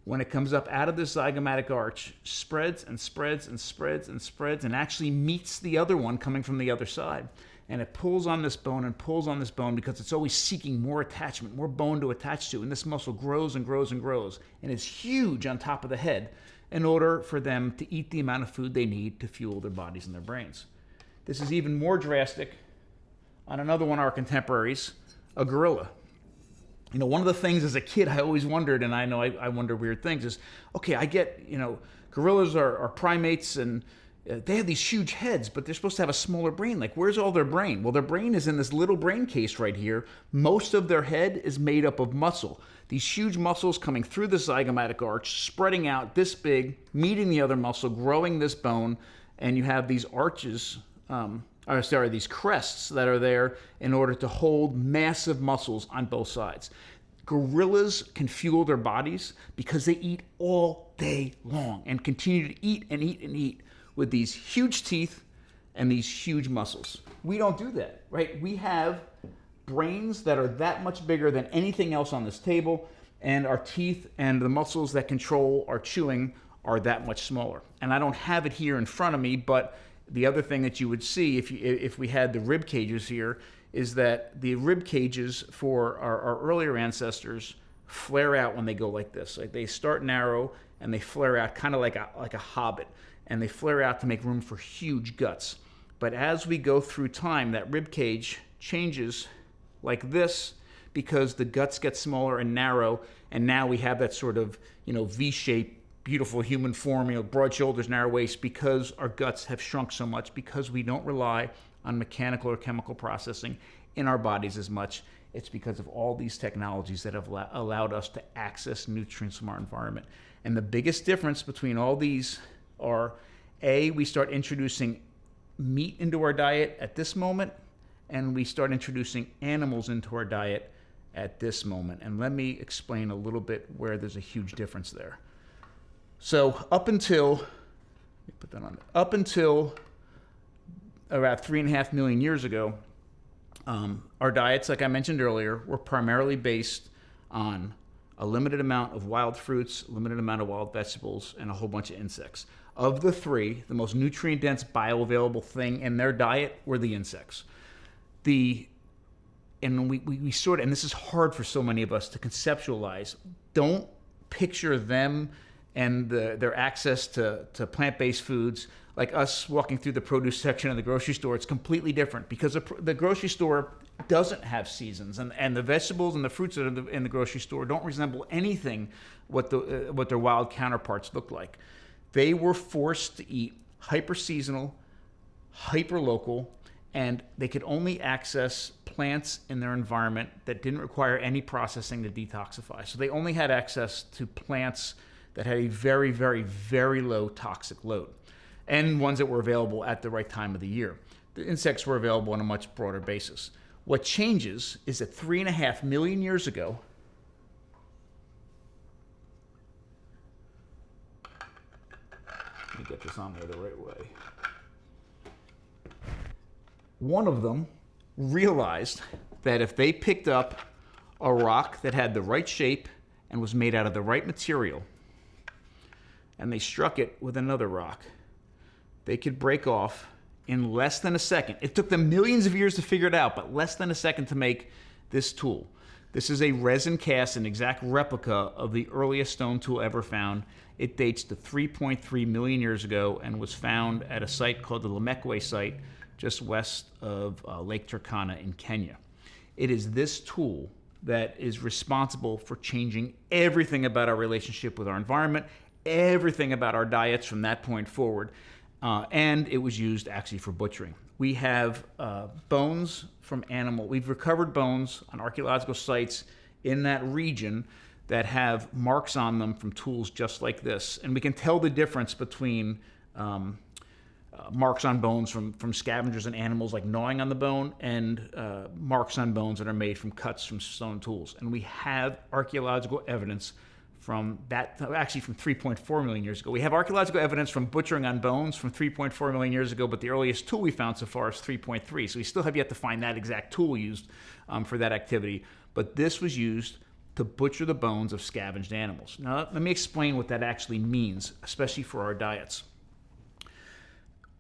S9: when it comes up out of this zygomatic arch, spreads and spreads and spreads and spreads and actually meets the other one coming from the other side. And it pulls on this bone and pulls on this bone because it's always seeking more attachment, more bone to attach to. And this muscle grows and grows and grows and is huge on top of the head in order for them to eat the amount of food they need to fuel their bodies and their brains. This is even more drastic on another one of our contemporaries, a gorilla. One of the things as a kid I always wondered, and I know I wonder weird things, is, okay, I get, gorillas are primates and they have these huge heads, but they're supposed to have a smaller brain. Like, where's all their brain? Well, their brain is in this little brain case right here. Most of their head is made up of muscle. These huge muscles coming through the zygomatic arch, spreading out this big, meeting the other muscle, growing this bone, and you have these arches, these crests that are there in order to hold massive muscles on both sides. Gorillas can fuel their bodies because they eat all day long and continue to eat and eat and eat with these huge teeth and these huge muscles. We don't do that, right? We have brains that are that much bigger than anything else on this table, and our teeth and the muscles that control our chewing are that much smaller. And I don't have it here in front of me, but the other thing that you would see if we had the rib cages here is that the rib cages for our earlier ancestors flare out when they go like this. Like, they start narrow and they flare out kind of like a hobbit, and they flare out to make room for huge guts. But as we go through time, that rib cage changes like this because the guts get smaller and narrow, and now we have that sort of V-shaped, beautiful human form, broad shoulders, narrow waist, because our guts have shrunk so much, because we don't rely on mechanical or chemical processing in our bodies as much. It's because of all these technologies that have allowed us to access nutrients from our environment. And the biggest difference between all these are, A, we start introducing meat into our diet at this moment, and we start introducing animals into our diet at this moment. And let me explain a little bit where there's a huge difference there. So up until about 3.5 million years ago, our diets, like I mentioned earlier, were primarily based on a limited amount of wild fruits, a limited amount of wild vegetables, and a whole bunch of insects. Of the three, the most nutrient-dense bioavailable thing in their diet were the insects. We sort of, and this is hard for so many of us to conceptualize, don't picture them and their access to plant-based foods like us walking through the produce section of the grocery store. It's completely different because the grocery store doesn't have seasons, and the vegetables and the fruits that are in the grocery store don't resemble anything what their wild counterparts look like. They were forced to eat hyper-seasonal, hyper-local, and they could only access plants in their environment that didn't require any processing to detoxify. So they only had access to plants that had a very, very, very low toxic load, and ones that were available at the right time of the year. The insects were available on a much broader basis. What changes is that 3.5 million years ago, let me get this on there the right way. One of them realized that if they picked up a rock that had the right shape and was made out of the right material, and they struck it with another rock, they could break off in less than a second. It took them millions of years to figure it out, but less than a second to make this tool. This is a resin cast, an exact replica of the earliest stone tool ever found. It dates to 3.3 million years ago and was found at a site called the Lemekwe site just west of Lake Turkana in Kenya. It is this tool that is responsible for changing everything about our relationship with our environment, everything about our diets from that point forward, and it was used actually for butchering. We have bones from animal. We've recovered bones on archaeological sites in that region that have marks on them from tools just like this, and we can tell the difference between marks on bones from scavengers and animals like gnawing on the bone, and marks on bones that are made from cuts from stone tools. And we have archaeological evidence from that, actually from 3.4 million years ago. We have archaeological evidence from butchering on bones from 3.4 million years ago, but the earliest tool we found so far is 3.3. So we still have yet to find that exact tool used for that activity. But this was used to butcher the bones of scavenged animals. Now, let me explain what that actually means, especially for our diets.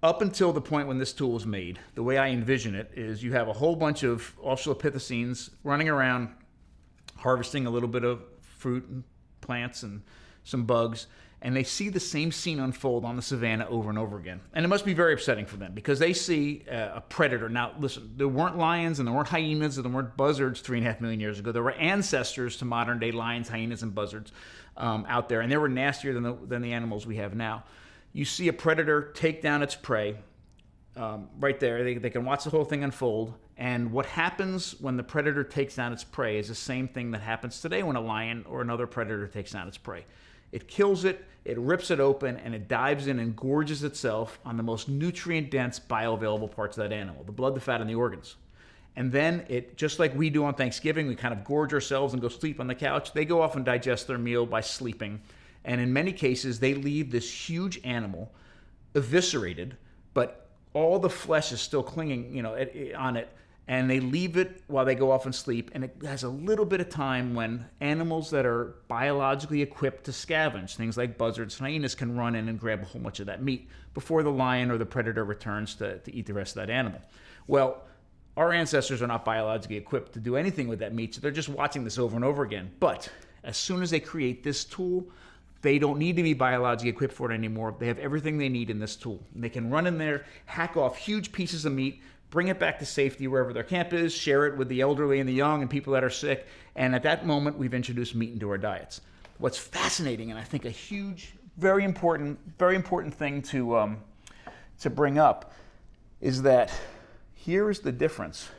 S9: Up until the point when this tool was made, the way I envision it is you have a whole bunch of Australopithecines running around harvesting a little bit of fruit and plants and some bugs, and they see the same scene unfold on the savannah over and over again. And it must be very upsetting for them because they see a predator. Now, listen, there weren't lions and there weren't hyenas and there weren't buzzards 3.5 million years ago. There were ancestors to modern day lions, hyenas, and buzzards out there, and they were nastier than the animals we have now. You see a predator take down its prey right there. They can watch the whole thing unfold. And what happens when the predator takes down its prey is the same thing that happens today when a lion or another predator takes down its prey. It kills it, it rips it open, and it dives in and gorges itself on the most nutrient-dense bioavailable parts of that animal, the blood, the fat, and the organs. And then it, just like we do on Thanksgiving, we kind of gorge ourselves and go sleep on the couch. They go off and digest their meal by sleeping. And in many cases, they leave this huge animal eviscerated, but all the flesh is still clinging, on it. And they leave it while they go off and sleep. And it has a little bit of time when animals that are biologically equipped to scavenge, things like buzzards and hyenas, can run in and grab a whole bunch of that meat before the lion or the predator returns to eat the rest of that animal. Well, our ancestors are not biologically equipped to do anything with that meat, so they're just watching this over and over again. But as soon as they create this tool, they don't need to be biologically equipped for it anymore. They have everything they need in this tool. And they can run in there, hack off huge pieces of meat, bring it back to safety wherever their camp is, share it with the elderly and the young and people that are sick. And at that moment, we've introduced meat into our diets. What's fascinating, and I think a huge, very important thing to bring up, is that here is the difference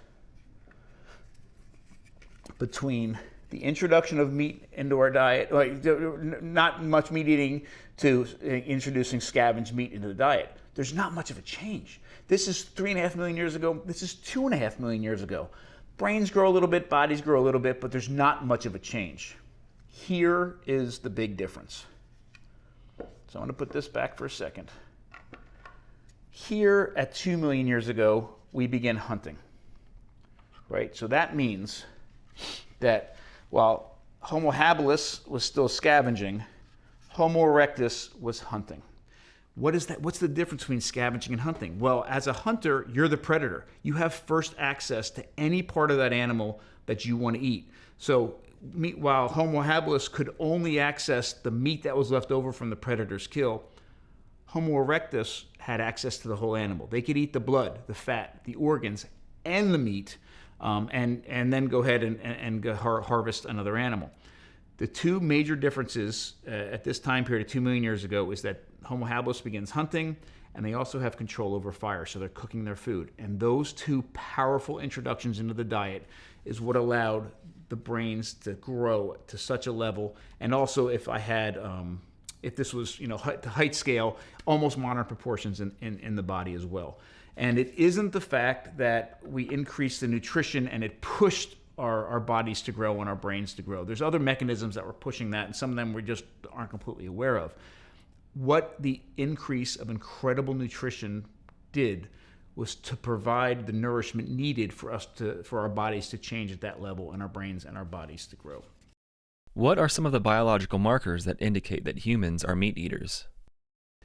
S9: between the introduction of meat into our diet, not much meat eating, to introducing scavenged meat into the diet. There's not much of a change. This is 3.5 million years ago. This is 2.5 million years ago. Brains grow a little bit, bodies grow a little bit, but there's not much of a change. Here is the big difference. So I'm going to put this back for a second. Here at 2 million years ago, we began hunting, right? So that means that while Homo habilis was still scavenging, Homo erectus was hunting. What is that? What's the difference between scavenging and hunting? Well, as a hunter, you're the predator. You have first access to any part of that animal that you want to eat. So while Homo habilis could only access the meat that was left over from the predator's kill, Homo erectus had access to the whole animal. They could eat the blood, the fat, the organs, and the meat, and then go ahead and harvest another animal. The two major differences at this time period of 2 million years ago is that Homo habilis begins hunting, and they also have control over fire, so they're cooking their food. And those two powerful introductions into the diet is what allowed the brains to grow to such a level. And also, if this was, to height scale, almost modern proportions in the body as well. And it isn't the fact that we increased the nutrition and it pushed our bodies to grow and our brains to grow. There's other mechanisms that were pushing that, and some of them we just aren't completely aware of. What the increase of incredible nutrition did was to provide the nourishment needed for our bodies to change at that level, and our brains and our bodies to grow.
S10: What are some of the biological markers that indicate that humans are meat eaters?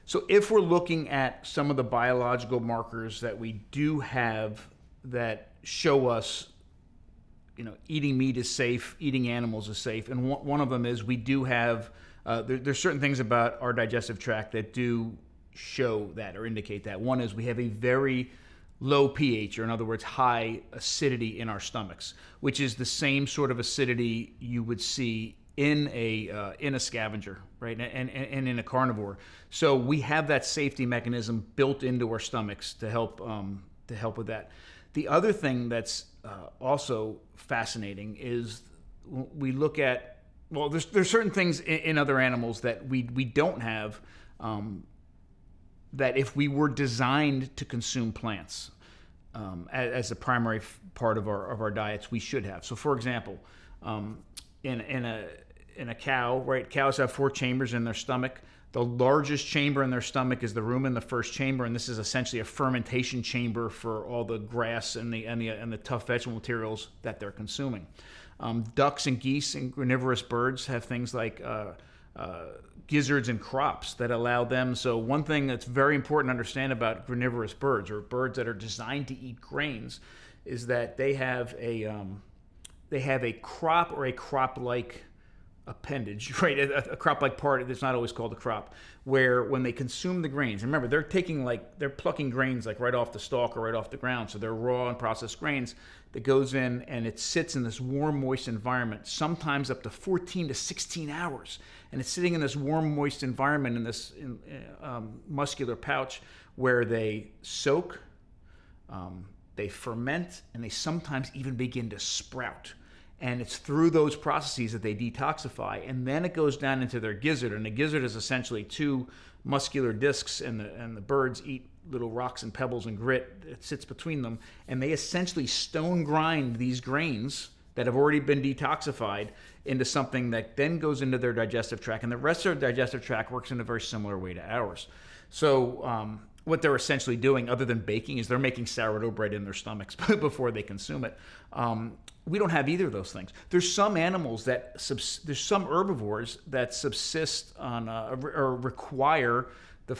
S9: So if we're looking at some of the biological markers that we do have that show us, eating meat is safe, eating animals is safe, and one of them is we do have, there's certain things about our digestive tract that do show that or indicate that. One is we have a very low pH, or in other words, high acidity in our stomachs, which is the same sort of acidity you would see in a scavenger, right, and in a carnivore. So we have that safety mechanism built into our stomachs to help with that. The other thing that's also fascinating is we look at, well, there's certain things in other animals that we don't have, that if we were designed to consume plants as a primary part of our diets, we should have. So, for example, in a cow, right? Cows have 4 chambers in their stomach. The largest chamber in their stomach is the rumen, the first chamber, and this is essentially a fermentation chamber for all the grass and the tough vegetable materials that they're consuming. Ducks and geese and granivorous birds have things like gizzards and crops that allow them. So one thing that's very important to understand about granivorous birds, or birds that are designed to eat grains, is that they have a crop or a crop-like appendage, right? A crop-like part that's not always called a crop, where when they consume the grains, remember they're plucking grains like right off the stalk or right off the ground, so they're raw and processed grains that goes in and it sits in this warm, moist environment, sometimes up to 14 to 16 hours, and it's sitting in this warm, moist environment in this muscular pouch where they soak, they ferment, and they sometimes even begin to sprout. And it's through those processes that they detoxify, and then it goes down into their gizzard. And the gizzard is essentially two muscular discs, and the birds eat little rocks and pebbles and grit that sits between them. And they essentially stone grind these grains that have already been detoxified into something that then goes into their digestive tract. And the rest of their digestive tract works in a very similar way to ours. So what they're essentially doing, other than baking, is they're making sourdough bread in their stomachs before they consume it. We don't have either of those things. There's some animals there's some herbivores that subsist on or require the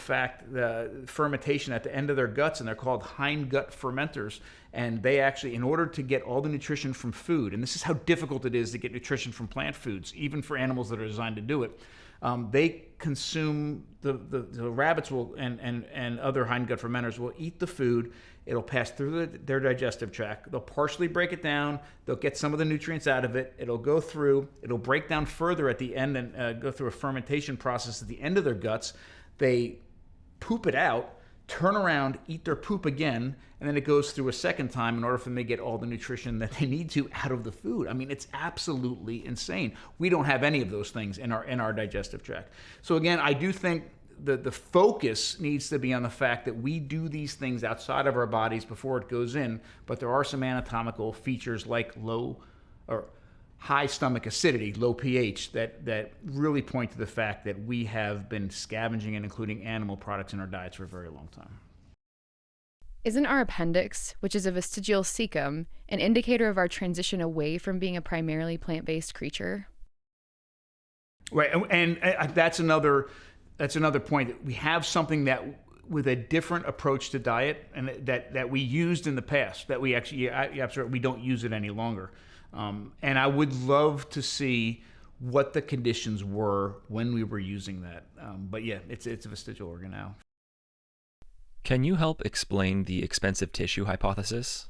S9: fermentation at the end of their guts, and they're called hindgut fermenters. And they actually, in order to get all the nutrition from food, and this is how difficult it is to get nutrition from plant foods, even for animals that are designed to do it, they consume the rabbits will and other hindgut fermenters will eat the food. It'll pass through their digestive tract. They'll partially break it down. They'll get some of the nutrients out of it. It'll go through. It'll break down further at the end and go through a fermentation process at the end of their guts. They poop it out, turn around, eat their poop again, and then it goes through a second time in order for them to get all the nutrition that they need to out of the food. I mean, it's absolutely insane. We don't have any of those things in our digestive tract. So again, I do think the focus needs to be on the fact that we do these things outside of our bodies before it goes in, but there are some anatomical features like low or high stomach acidity, low pH, that really point to the fact that we have been scavenging and including animal products in our diets for a very long time.
S8: Isn't our appendix, which is a vestigial cecum, an indicator of our transition away from being a primarily plant-based creature?
S9: Right, and that's another point. We have something that with a different approach to diet, and that we used in the past, that we actually, we don't use it any longer. And I would love to see what the conditions were when we were using that. But yeah, it's a vestigial organ now.
S10: Can you help explain the expensive tissue hypothesis?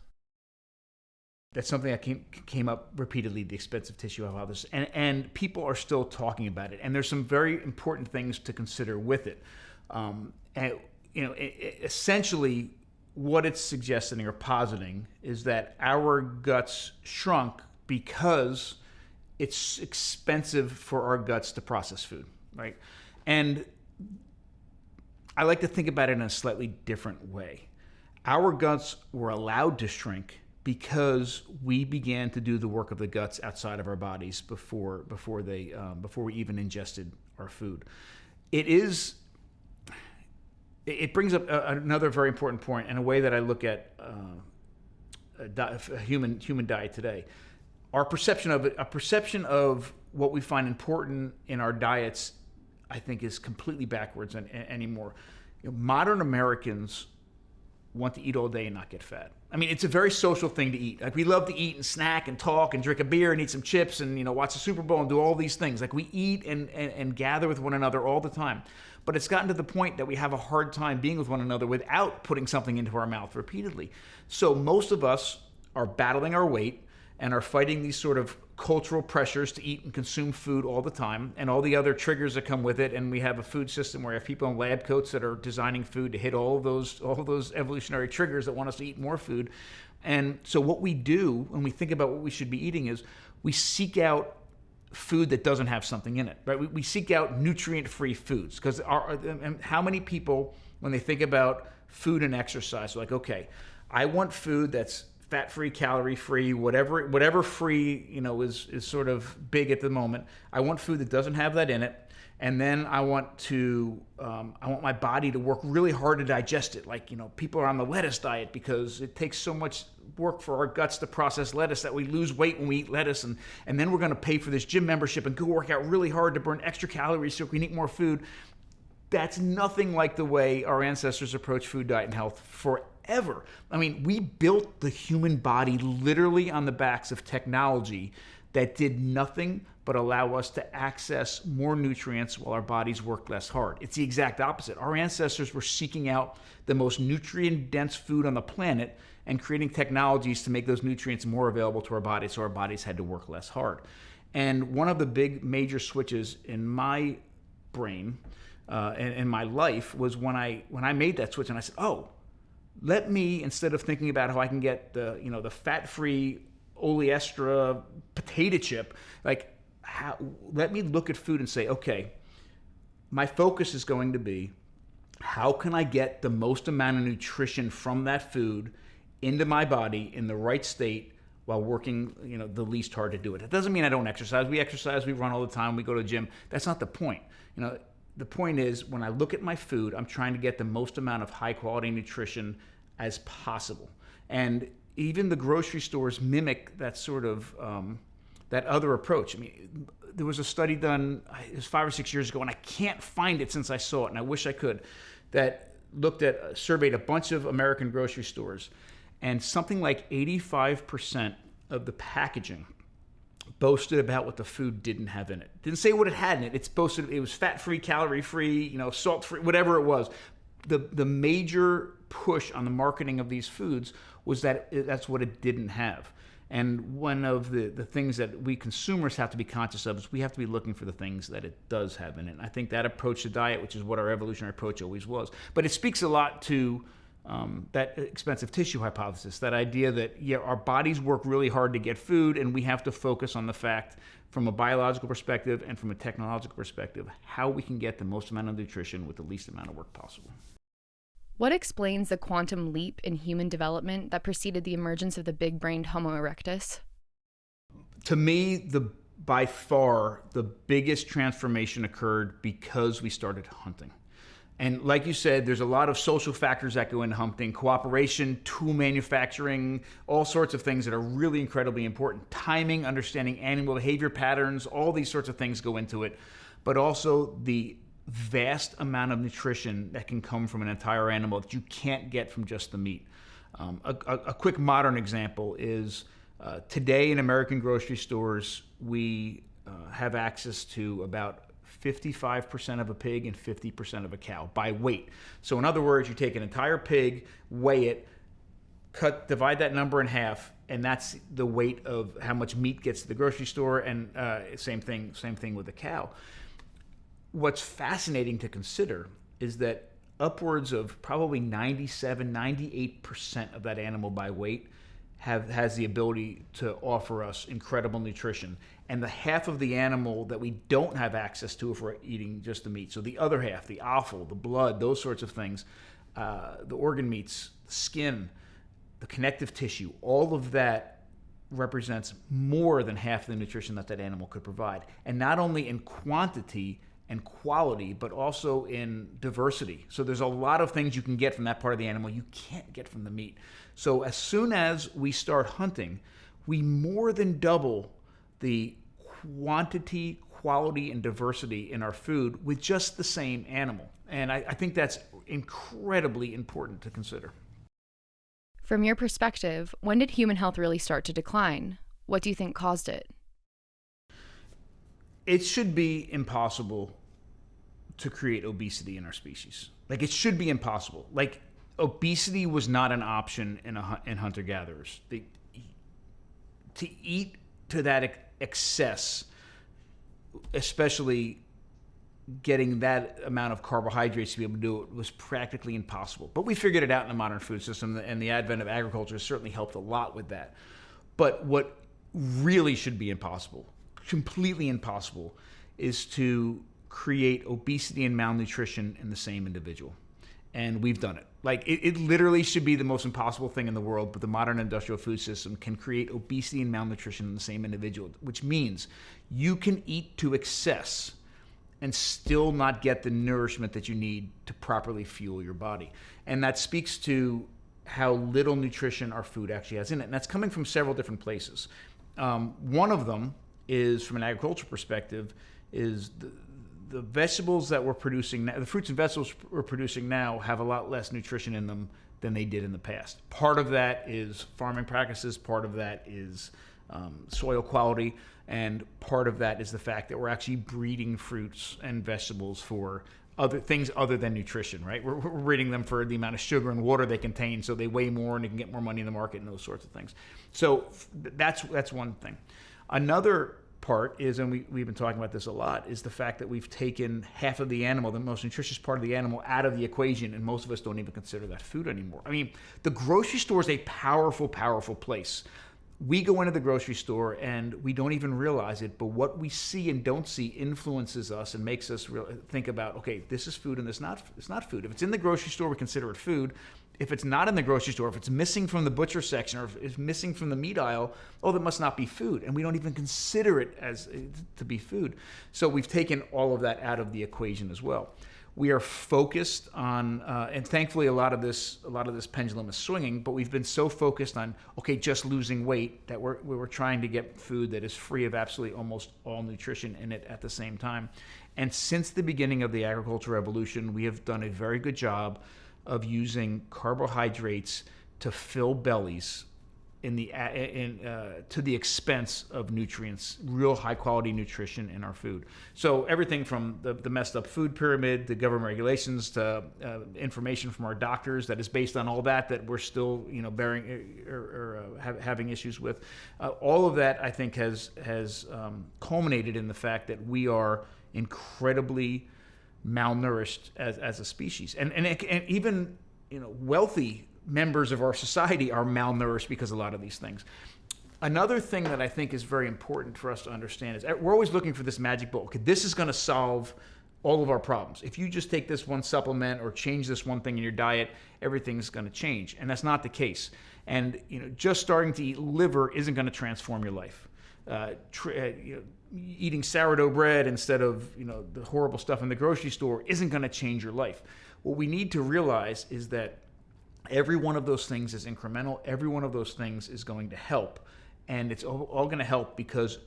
S9: That's something that came up repeatedly, the expensive tissue hypothesis, and people are still talking about it. And there's some very important things to consider with it. Essentially, what it's suggesting or positing is that our guts shrunk because it's expensive for our guts to process food, right? And I like to think about it in a slightly different way. Our guts were allowed to shrink because we began to do the work of the guts outside of our bodies before we even ingested our food. It brings up another very important point and a way that I look at a human diet today. Our perception of it, a perception of what we find important in our diets, I think is completely backwards anymore. Modern Americans want to eat all day and not get fat. I mean, it's a very social thing to eat. Like, we love to eat and snack and talk and drink a beer and eat some chips and, watch the Super Bowl and do all these things. Like, we eat and gather with one another all the time. But it's gotten to the point that we have a hard time being with one another without putting something into our mouth repeatedly. So most of us are battling our weight and are fighting these sort of cultural pressures to eat and consume food all the time and all the other triggers that come with it. And we have a food system where we have people in lab coats that are designing food to hit all of those evolutionary triggers that want us to eat more food. And so what we do when we think about what we should be eating is we seek out food that doesn't have something in it, right? We seek out nutrient-free foods because how many people, when they think about food and exercise, are like, okay, I want food that's fat-free, calorie-free, whatever free, is sort of big at the moment. I want food that doesn't have that in it, and then I want my body to work really hard to digest it. Like, people are on the lettuce diet because it takes so much work for our guts to process lettuce that we lose weight when we eat lettuce, and then we're going to pay for this gym membership and go work out really hard to burn extra calories so we can eat more food. That's nothing like the way our ancestors approached food, diet, and health forever. I mean, we built the human body literally on the backs of technology that did nothing but allow us to access more nutrients while our bodies work less hard. It's the exact opposite. Our ancestors were seeking out the most nutrient-dense food on the planet and creating technologies to make those nutrients more available to our bodies, so our bodies had to work less hard. And one of the big major switches in my brain and in my life was when I made that switch and I said, oh, let me, instead of thinking about how I can get the fat-free oleestra potato chip, let me look at food and say, okay, my focus is going to be, how can I get the most amount of nutrition from that food into my body in the right state while working, the least hard to do it. That doesn't mean I don't exercise. We exercise, we run all the time, we go to the gym. That's not the point. The point is, when I look at my food, I'm trying to get the most amount of high quality nutrition as possible. And even the grocery stores mimic that sort of, that other approach. I mean, there was a study done, it was 5 or 6 years ago, and I can't find it since I saw it, and I wish I could, that surveyed a bunch of American grocery stores, and something like 85% of the packaging boasted about what the food didn't have in it. Didn't say what it had in it. It's boasted it was fat-free, calorie-free, salt-free, whatever it was. The major push on the marketing of these foods was that that's what it didn't have. And one of the things that we consumers have to be conscious of is we have to be looking for the things that it does have in it. And I think that approach to diet, which is what our evolutionary approach always was. But it speaks a lot to that expensive tissue hypothesis, that idea that, our bodies work really hard to get food, and we have to focus on the fact, from a biological perspective and from a technological perspective, how we can get the most amount of nutrition with the least amount of work possible.
S8: What explains the quantum leap in human development that preceded the emergence of the big-brained Homo erectus?
S9: To me, by far, the biggest transformation occurred because we started hunting. And like you said, there's a lot of social factors that go into hunting: cooperation, tool manufacturing, all sorts of things that are really incredibly important. Timing, understanding animal behavior patterns, all these sorts of things go into it. But also the vast amount of nutrition that can come from an entire animal that you can't get from just the meat. A quick modern example is today in American grocery stores, we have access to about 55% of a pig and 50% of a cow by weight. So in other words, you take an entire pig, weigh it, divide that number in half, and that's the weight of how much meat gets to the grocery store, and same thing with the cow. What's fascinating to consider is that upwards of probably 98% of that animal by weight has the ability to offer us incredible nutrition. And the half of the animal that we don't have access to if we're eating just the meat, so the other half, the offal, the blood, those sorts of things, the organ meats, the skin, the connective tissue, all of that represents more than half the nutrition that animal could provide. And not only in quantity and quality, but also in diversity. So there's a lot of things you can get from that part of the animal you can't get from the meat. So as soon as we start hunting, we more than double the quantity, quality, and diversity in our food with just the same animal. And I think that's incredibly important to consider.
S8: From your perspective, when did human health really start to decline? What do you think caused it?
S9: It should be impossible to create obesity in our species. It should be impossible. Obesity was not an option in hunter-gatherers. To eat to that excess, especially getting that amount of carbohydrates to be able to do it, was practically impossible. But we figured it out in the modern food system, and the advent of agriculture has certainly helped a lot with that. But what really should be impossible, completely impossible, is to create obesity and malnutrition in the same individual. And we've done it. It literally should be the most impossible thing in the world, but the modern industrial food system can create obesity and malnutrition in the same individual, which means you can eat to excess and still not get the nourishment that you need to properly fuel your body. And that speaks to how little nutrition our food actually has in it. And that's coming from several different places. One of them is, from an agricultural perspective, is the vegetables that we're producing now, the fruits and vegetables we're producing now, have a lot less nutrition in them than they did in the past. Part of that is farming practices. Part of that is soil quality, and part of that is the fact that we're actually breeding fruits and vegetables for other things other than nutrition, right? We're breeding them for the amount of sugar and water they contain, so they weigh more and they can get more money in the market and those sorts of things. So that's one thing. Another part is, and we've been talking about this a lot, is the fact that we've taken half of the animal, the most nutritious part of the animal, out of the equation, and most of us don't even consider that food anymore. I mean, the grocery store is a powerful, powerful place. We go into the grocery store and we don't even realize it, but what we see and don't see influences us and makes us think about, okay, this is food and it's not food. If it's in the grocery store, we consider it food. If it's not in the grocery store, if it's missing from the butcher section or if it's missing from the meat aisle, oh, that must not be food. And we don't even consider it as to be food. So we've taken all of that out of the equation as well. We are focused on, and thankfully a lot of this pendulum is swinging, but we've been so focused on, okay, just losing weight that we're trying to get food that is free of absolutely almost all nutrition in it at the same time. And since the beginning of the agricultural revolution, we have done a very good job of using carbohydrates to fill bellies to the expense of nutrients, real high quality nutrition in our food. So everything from the messed up food pyramid, the government regulations, to information from our doctors that is based on all that we're still bearing or having issues with. All of that I think has culminated in the fact that we are incredibly malnourished as a species, and even wealthy members of our society are malnourished because of a lot of these things. Another thing that I think is very important for us to understand is we're always looking for this magic bullet. Okay, this is going to solve all of our problems. If you just take this one supplement or change this one thing in your diet, everything's going to change. And that's not the case. And just starting to eat liver isn't going to transform your life. Eating sourdough bread instead of the horrible stuff in the grocery store isn't going to change your life. What we need to realize is that every one of those things is incremental. Every one of those things is going to help. And it's all going to help because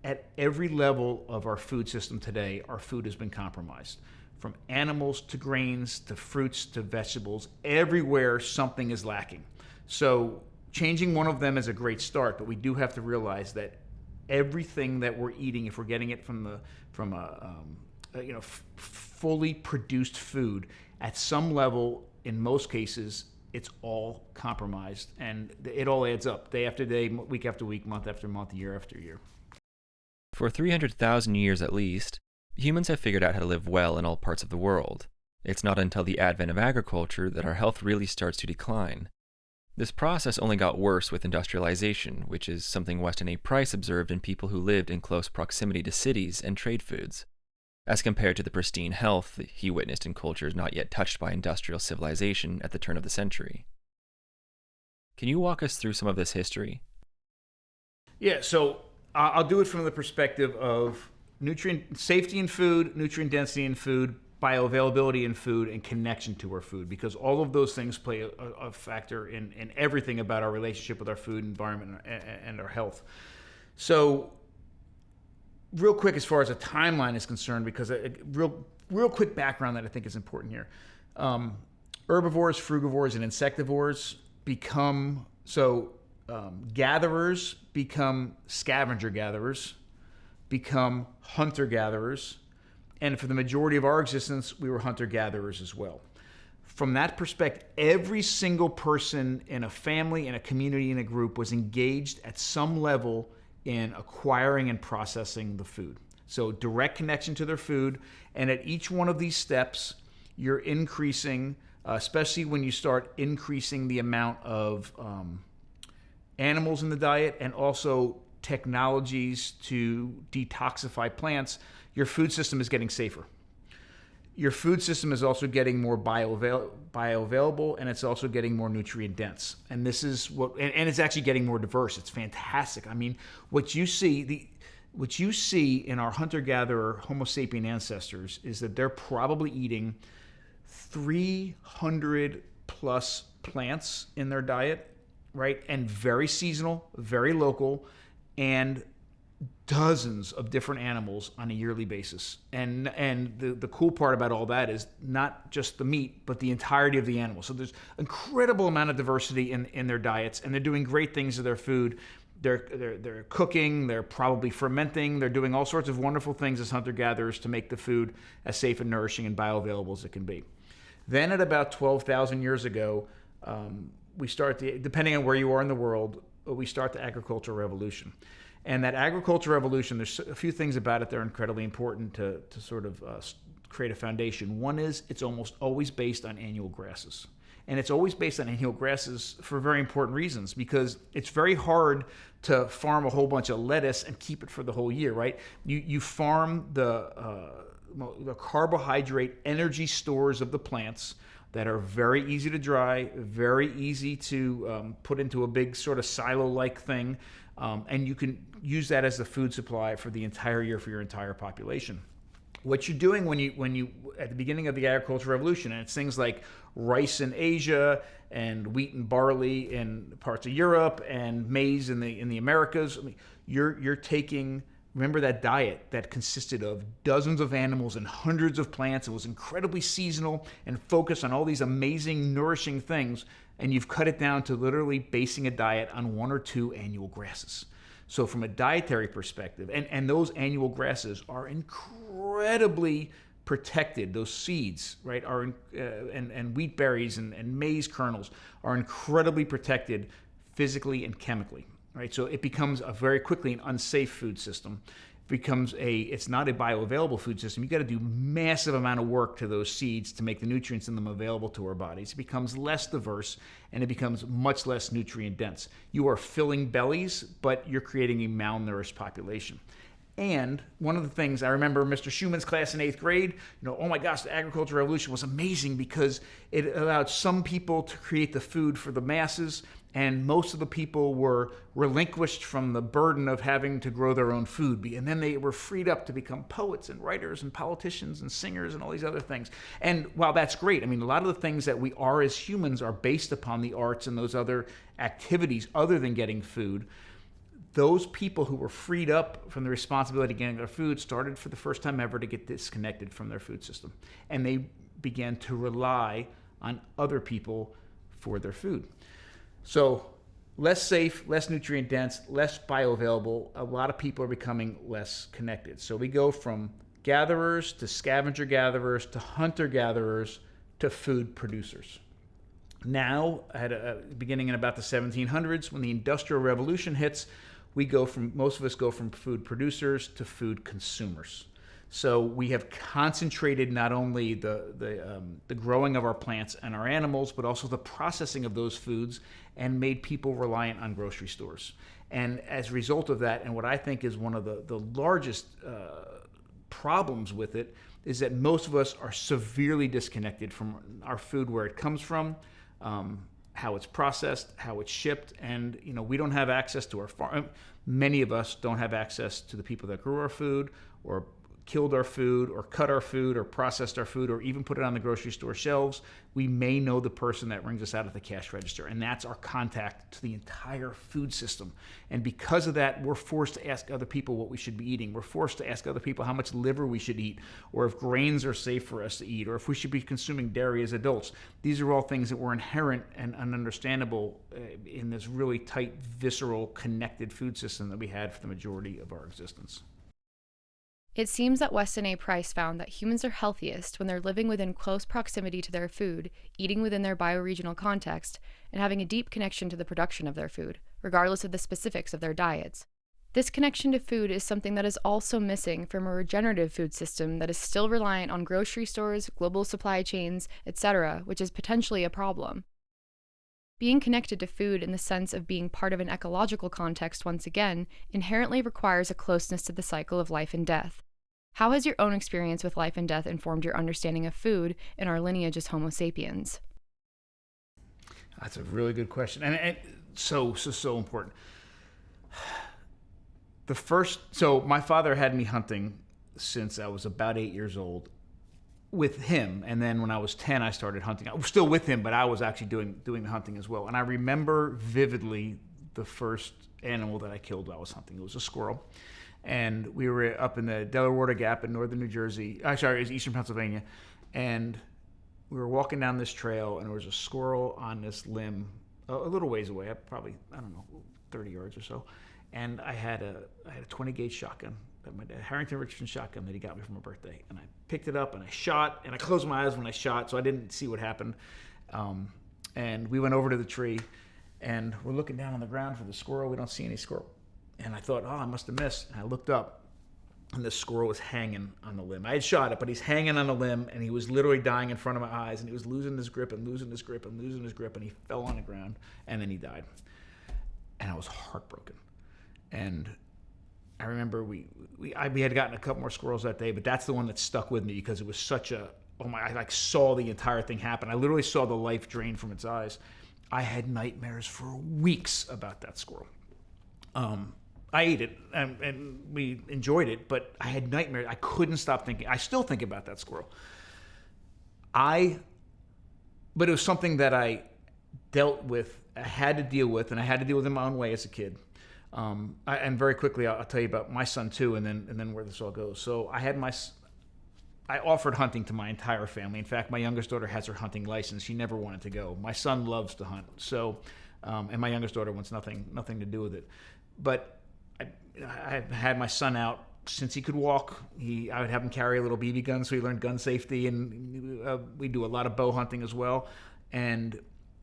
S9: at every level of our food system today, our food has been compromised. From animals to grains to fruits to vegetables, everywhere something is lacking. So changing one of them is a great start, but we do have to realize that everything that we're eating, if we're getting it from fully produced food, at some level, in most cases, it's all compromised, and it all adds up day after day, week after week, month after month, year after year.
S10: For 300,000 years at least, humans have figured out how to live well in all parts of the world. It's not until the advent of agriculture that our health really starts to decline. This process only got worse with industrialization, which is something Weston A. observed in people who lived in close proximity to cities and trade foods, as compared to the pristine health that he witnessed in cultures not yet touched by industrial civilization at the turn of the century. Can you walk us through some of this history?
S9: Yeah, so I'll do it from the perspective of nutrient safety in food, nutrient density in food, bioavailability in food, and connection to our food, because all of those things play a factor in everything about our relationship with our food, environment, and our health. So real quick, as far as a timeline is concerned, because real quick background that I think is important here. Herbivores, frugivores, and insectivores become, gatherers become scavenger-gatherers, become hunter-gatherers, and for the majority of our existence, we were hunter-gatherers as well. From that perspective, every single person in a family, in a community, in a group was engaged at some level in acquiring and processing the food. So direct connection to their food, and at each one of these steps, you're increasing, especially when you start increasing the amount of animals in the diet and also technologies to detoxify plants, your food system is getting safer. Your food system is also getting more bioavailable, and it's also getting more nutrient dense. And this is and it's actually getting more diverse. It's fantastic. I mean, what you see in our hunter-gatherer Homo sapien ancestors is that they're probably eating 300 plus plants in their diet, right? And very seasonal, very local, and dozens of different animals on a yearly basis. And the cool part about all that is not just the meat, but the entirety of the animal. So there's incredible amount of diversity in their diets, and they're doing great things with their food. They're cooking, they're probably fermenting, they're doing all sorts of wonderful things as hunter-gatherers to make the food as safe and nourishing and bioavailable as it can be. Then at about 12,000 years ago, we start depending on where you are in the world, we start the agricultural revolution. And that agricultural revolution, there's a few things about it that are incredibly important to sort of create a foundation. One is it's almost always based on annual grasses. And it's always based on annual grasses for very important reasons, because it's very hard to farm a whole bunch of lettuce and keep it for the whole year, right? You farm the carbohydrate energy stores of the plants that are very easy to dry, very easy to put into a big sort of silo-like thing, and you can use that as the food supply for the entire year for your entire population. What you're doing when you at the beginning of the agricultural revolution, and it's things like rice in Asia and wheat and barley in parts of Europe and maize in the Americas. I mean, you're taking, remember that diet that consisted of dozens of animals and hundreds of plants. It was incredibly seasonal and focused on all these amazing, nourishing things, and you've cut it down to literally basing a diet on 1 or 2 annual grasses. So from a dietary perspective, and those annual grasses are incredibly protected. Those seeds, right, are and wheat berries and maize kernels are incredibly protected physically and chemically, right? So it becomes a very quickly an unsafe food system. It's not a bioavailable food system. You got to do massive amount of work to those seeds to make the nutrients in them available to our bodies. It becomes less diverse and it becomes much less nutrient dense. You are filling bellies, but you're creating a malnourished population. And one of the things I remember Mr. Schumann's class in 8th grade, oh my gosh, the agricultural revolution was amazing because it allowed some people to create the food for the masses, and most of the people were relinquished from the burden of having to grow their own food. And then they were freed up to become poets and writers and politicians and singers and all these other things. And while that's great, I mean, a lot of the things that we are as humans are based upon the arts and those other activities other than getting food. Those people who were freed up from the responsibility of getting their food started for the first time ever to get disconnected from their food system. And they began to rely on other people for their food. So less safe, less nutrient dense, less bioavailable. A lot of people are becoming less connected. So we go from gatherers to scavenger gatherers to hunter gatherers to food producers. Now, beginning in about the 1700s, when the Industrial Revolution hits, most of us go from food producers to food consumers. So we have concentrated not only the growing of our plants and our animals, but also the processing of those foods, and made people reliant on grocery stores. And as a result of that, and what I think is one of the largest problems with it, is that most of us are severely disconnected from our food, where it comes from, how it's processed, how it's shipped, and we don't have access to our farm. Many of us don't have access to the people that grew our food, or killed our food, or cut our food, or processed our food, or even put it on the grocery store shelves. We may know the person that rings us out at the cash register, and that's our contact to the entire food system. And because of that, we're forced to ask other people what we should be eating. We're forced to ask other people how much liver we should eat, or if grains are safe for us to eat, or if we should be consuming dairy as adults. These are all things that were inherent and ununderstandable in this really tight, visceral, connected food system that we had for the majority of our existence.
S8: It seems that Weston A. Price found that humans are healthiest when they're living within close proximity to their food, eating within their bioregional context, and having a deep connection to the production of their food, regardless of the specifics of their diets. This connection to food is something that is also missing from a regenerative food system that is still reliant on grocery stores, global supply chains, etc., which is potentially a problem. Being connected to food in the sense of being part of an ecological context, once again, inherently requires a closeness to the cycle of life and death. How has your own experience with life and death informed your understanding of food in our lineage as Homo sapiens?
S9: That's a really good question, and so important. So my father had me hunting since I was about 8 years old, with him, and then when I was 10, I started hunting. I was still with him, but I was actually doing the hunting as well. And I remember vividly the first animal that I killed while I was hunting. It was a squirrel, and we were up in the Delaware Gap in northern New Jersey. It was eastern Pennsylvania, and we were walking down this trail, and there was a squirrel on this limb a little ways away, probably, 30 yards or so. And I had a 20 gauge shotgun, Harrington Richardson shotgun that he got me for my birthday. And I picked it up and I shot, and I closed my eyes when I shot, so I didn't see what happened. And we went over to the tree, and we're looking down on the ground for the squirrel. We don't see any squirrel. And I thought, I must have missed. And I looked up, and the squirrel was hanging on the limb. I had shot it, but he's hanging on the limb, and he was literally dying in front of my eyes, and he was losing his grip and losing his grip and losing his grip, and he fell on the ground, and then he died. And I was heartbroken. And I remember we had gotten a couple more squirrels that day, but that's the one that stuck with me because it was such a, I saw the entire thing happen. I literally saw the life drain from its eyes. I had nightmares for weeks about that squirrel. I ate it, and we enjoyed it, but I had nightmares. I couldn't stop thinking. I still think about that squirrel. But it was something that I dealt with, I had to deal with, and I had to deal with in my own way as a kid. And very quickly, I'll tell you about my son too, and then where this all goes. So I offered hunting to my entire family. In fact, my youngest daughter has her hunting license. She never wanted to go. My son loves to hunt, so and my youngest daughter wants nothing to do with it. But I had my son out since he could walk. I would have him carry a little BB gun, so he learned gun safety, and we do a lot of bow hunting as well. And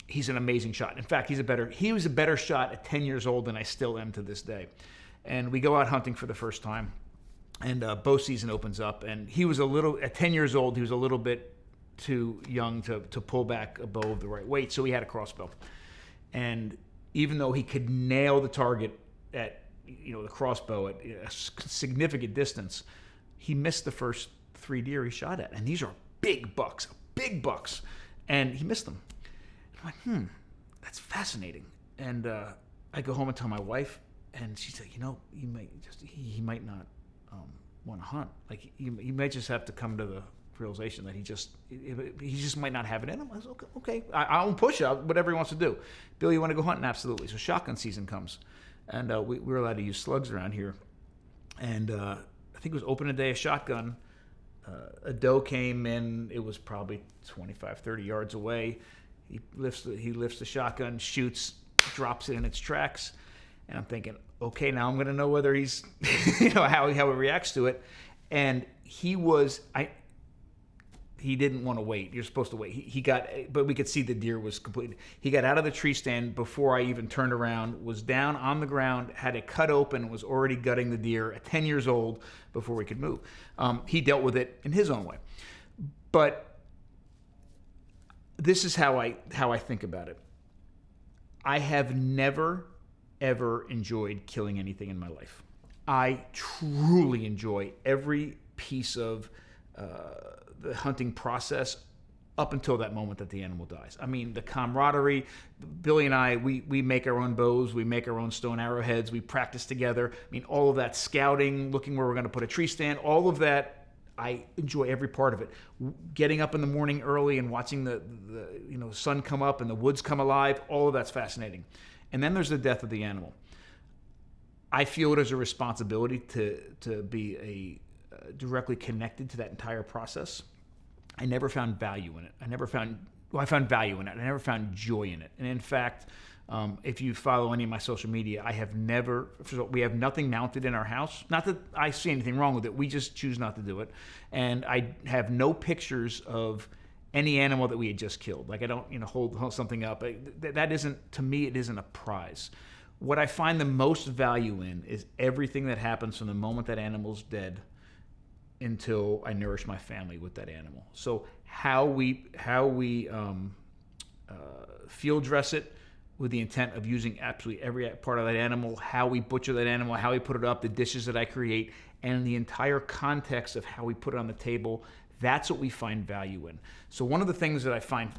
S9: he's an amazing shot. In fact, he was a better shot at 10 years old than I still am to this day. And we go out hunting for the first time, and bow season opens up, and he was at 10 years old, he was a little bit too young to pull back a bow of the right weight, so he had a crossbow. And even though he could nail the target at the crossbow at a significant distance, he missed the first 3 deer he shot at, and these are big bucks, and he missed them. I'm like, that's fascinating. And I go home and tell my wife, and she said, he might not want to hunt. Like he might just have to come to the realization that he just might not have it in him. I was okay. I'll push out whatever he wants to do. Bill, you want to go hunting? Absolutely. So shotgun season comes, and we were allowed to use slugs around here. And I think it was open a day a shotgun. A doe came in. It was probably 25, 30 yards away. He lifts the shotgun, shoots, drops it in its tracks, and I'm thinking, okay, now I'm going to know whether he's, how he reacts to it. And he didn't want to wait. You're supposed to wait. But we could see the deer was completely. He got out of the tree stand before I even turned around. Was down on the ground, had it cut open, was already gutting the deer at 10 years old before we could move. He dealt with it in his own way, but. This is how I think about it. I have never, ever enjoyed killing anything in my life. I truly enjoy every piece of the hunting process up until that moment that the animal dies. I mean, the camaraderie. Billy and I, we make our own bows. We make our own stone arrowheads. We practice together. I mean, all of that scouting, looking where we're going to put a tree stand, all of that. I enjoy every part of it. Getting up in the morning early and watching the sun come up and the woods come alive, all of that's fascinating. And then there's the death of the animal. I feel it as a responsibility to be directly connected to that entire process. I never found value in it. I found value in it. I never found joy in it. And in fact, if you follow any of my social media, we have nothing mounted in our house. Not that I see anything wrong with it. We just choose not to do it. And I have no pictures of any animal that we had just killed. Like I don't, hold something up. That isn't, to me, it isn't a prize. What I find the most value in is everything that happens from the moment that animal's dead until I nourish my family with that animal. So how we field dress it, with the intent of using absolutely every part of that animal, how we butcher that animal, how we put it up, the dishes that I create, and the entire context of how we put it on the table, that's what we find value in. So one of the things that I find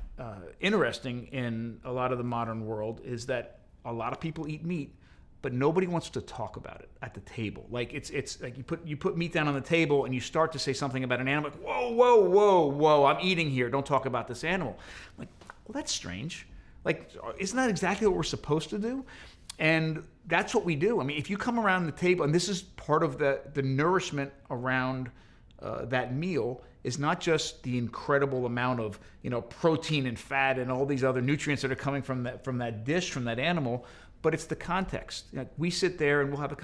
S9: interesting in a lot of the modern world is that a lot of people eat meat, but nobody wants to talk about it at the table. Like it's like you put meat down on the table and you start to say something about an animal, like, whoa, I'm eating here, don't talk about this animal. I'm like, well, that's strange. Like, isn't that exactly what we're supposed to do? And that's what we do. I mean, if you come around the table, and this is part of the nourishment around that meal is not just the incredible amount of protein and fat and all these other nutrients that are coming from that dish, from that animal, but it's the context. We sit there and we'll have a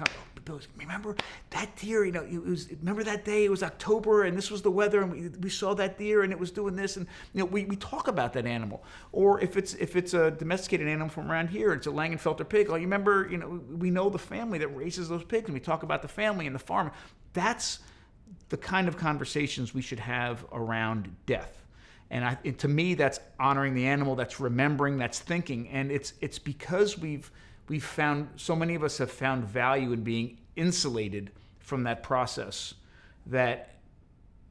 S9: remember that deer? Remember that day? It was October and this was the weather, and we saw that deer and it was doing this, and we talk about that animal. Or if it's a domesticated animal from around here, it's a Langenfelter pig. Oh, you remember? We know the family that raises those pigs, and we talk about the family and the farm. That's the kind of conversations we should have around death. And to me, that's honoring the animal, that's remembering, that's thinking. And it's because we've found, so many of us have found value in being insulated from that process, that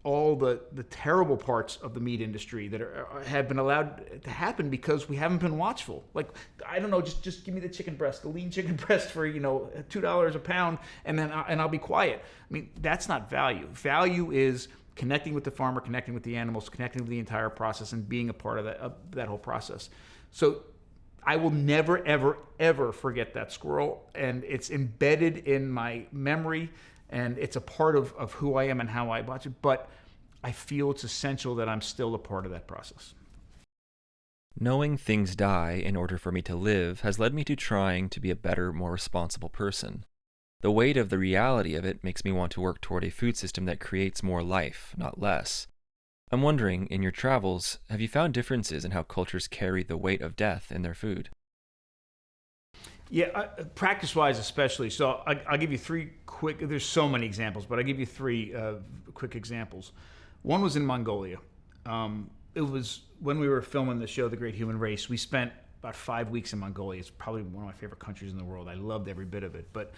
S9: all the terrible parts of the meat industry that have been allowed to happen because we haven't been watchful. Like, I don't know, just give me the chicken breast, the lean chicken breast for $2 a pound, and I'll be quiet. I mean, that's not value. Value is connecting with the farmer, connecting with the animals, connecting with the entire process, and being a part of that whole process. So I will never, ever, ever forget that squirrel, and it's embedded in my memory, and it's a part of who I am and how I watch it, but I feel it's essential that I'm still a part of that process.
S10: Knowing things die in order for me to live has led me to trying to be a better, more responsible person. The weight of the reality of it makes me want to work toward a food system that creates more life, not less. I'm wondering, in your travels, have you found differences in how cultures carry the weight of death in their food?
S9: Yeah, practice-wise especially. So I'll give you three quick, there's so many examples, but I'll give you three quick examples. One was in Mongolia. It was when we were filming the show, The Great Human Race. We spent about 5 weeks in Mongolia. It's probably one of my favorite countries in the world. I loved every bit of it. But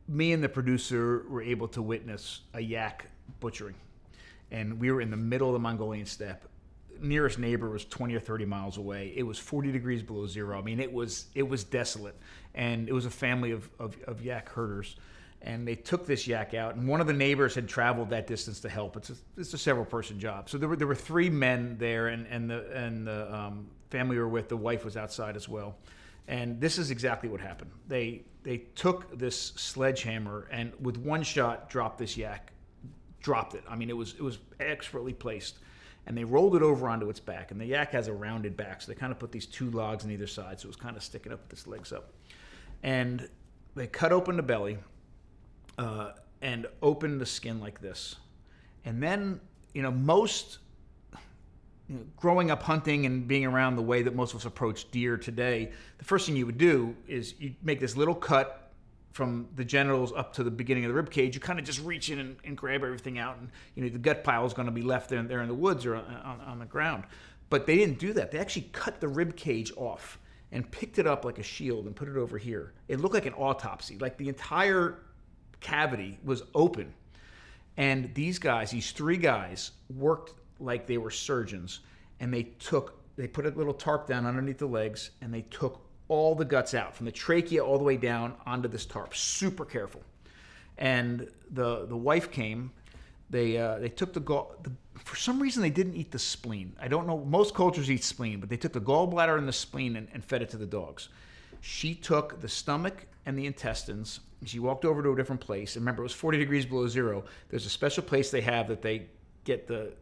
S9: me and the producer were able to witness a yak butchering. And we were in the middle of the Mongolian steppe. Nearest neighbor was 20 or 30 miles away. It was 40 degrees below zero. I mean, it was desolate. And it was a family of yak herders. And they took this yak out, and one of the neighbors had traveled that distance to help. It's a several-person job. So there were three men there, and the family we were with, the wife was outside as well. And this is exactly what happened. They took this sledgehammer and with one shot dropped this yak, dropped it. I mean, it was expertly placed, and they rolled it over onto its back. And the yak has a rounded back, so they kind of put these two logs on either side, so it was kind of sticking up with its legs up. And they cut open the belly. And open the skin like this. And then, growing up hunting and being around the way that most of us approach deer today, the first thing you would do is you make this little cut from the genitals up to the beginning of the rib cage. You kind of just reach in and grab everything out, and the gut pile is going to be left there in the woods or on the ground. But they didn't do that. They actually cut the rib cage off and picked it up like a shield and put it over here. It looked like an autopsy, like the entire cavity was open. And these three guys worked like they were surgeons, and they put a little tarp down underneath the legs, and they took all the guts out from the trachea all the way down onto this tarp, super careful. And the wife came. They took the for some reason they didn't eat the spleen. I don't know, most cultures eat spleen, but they took the gallbladder and the spleen and fed it to the dogs. She took the stomach and the intestines. She walked over to a different place. And remember, it was 40 degrees below zero. There's a special place they have that they get the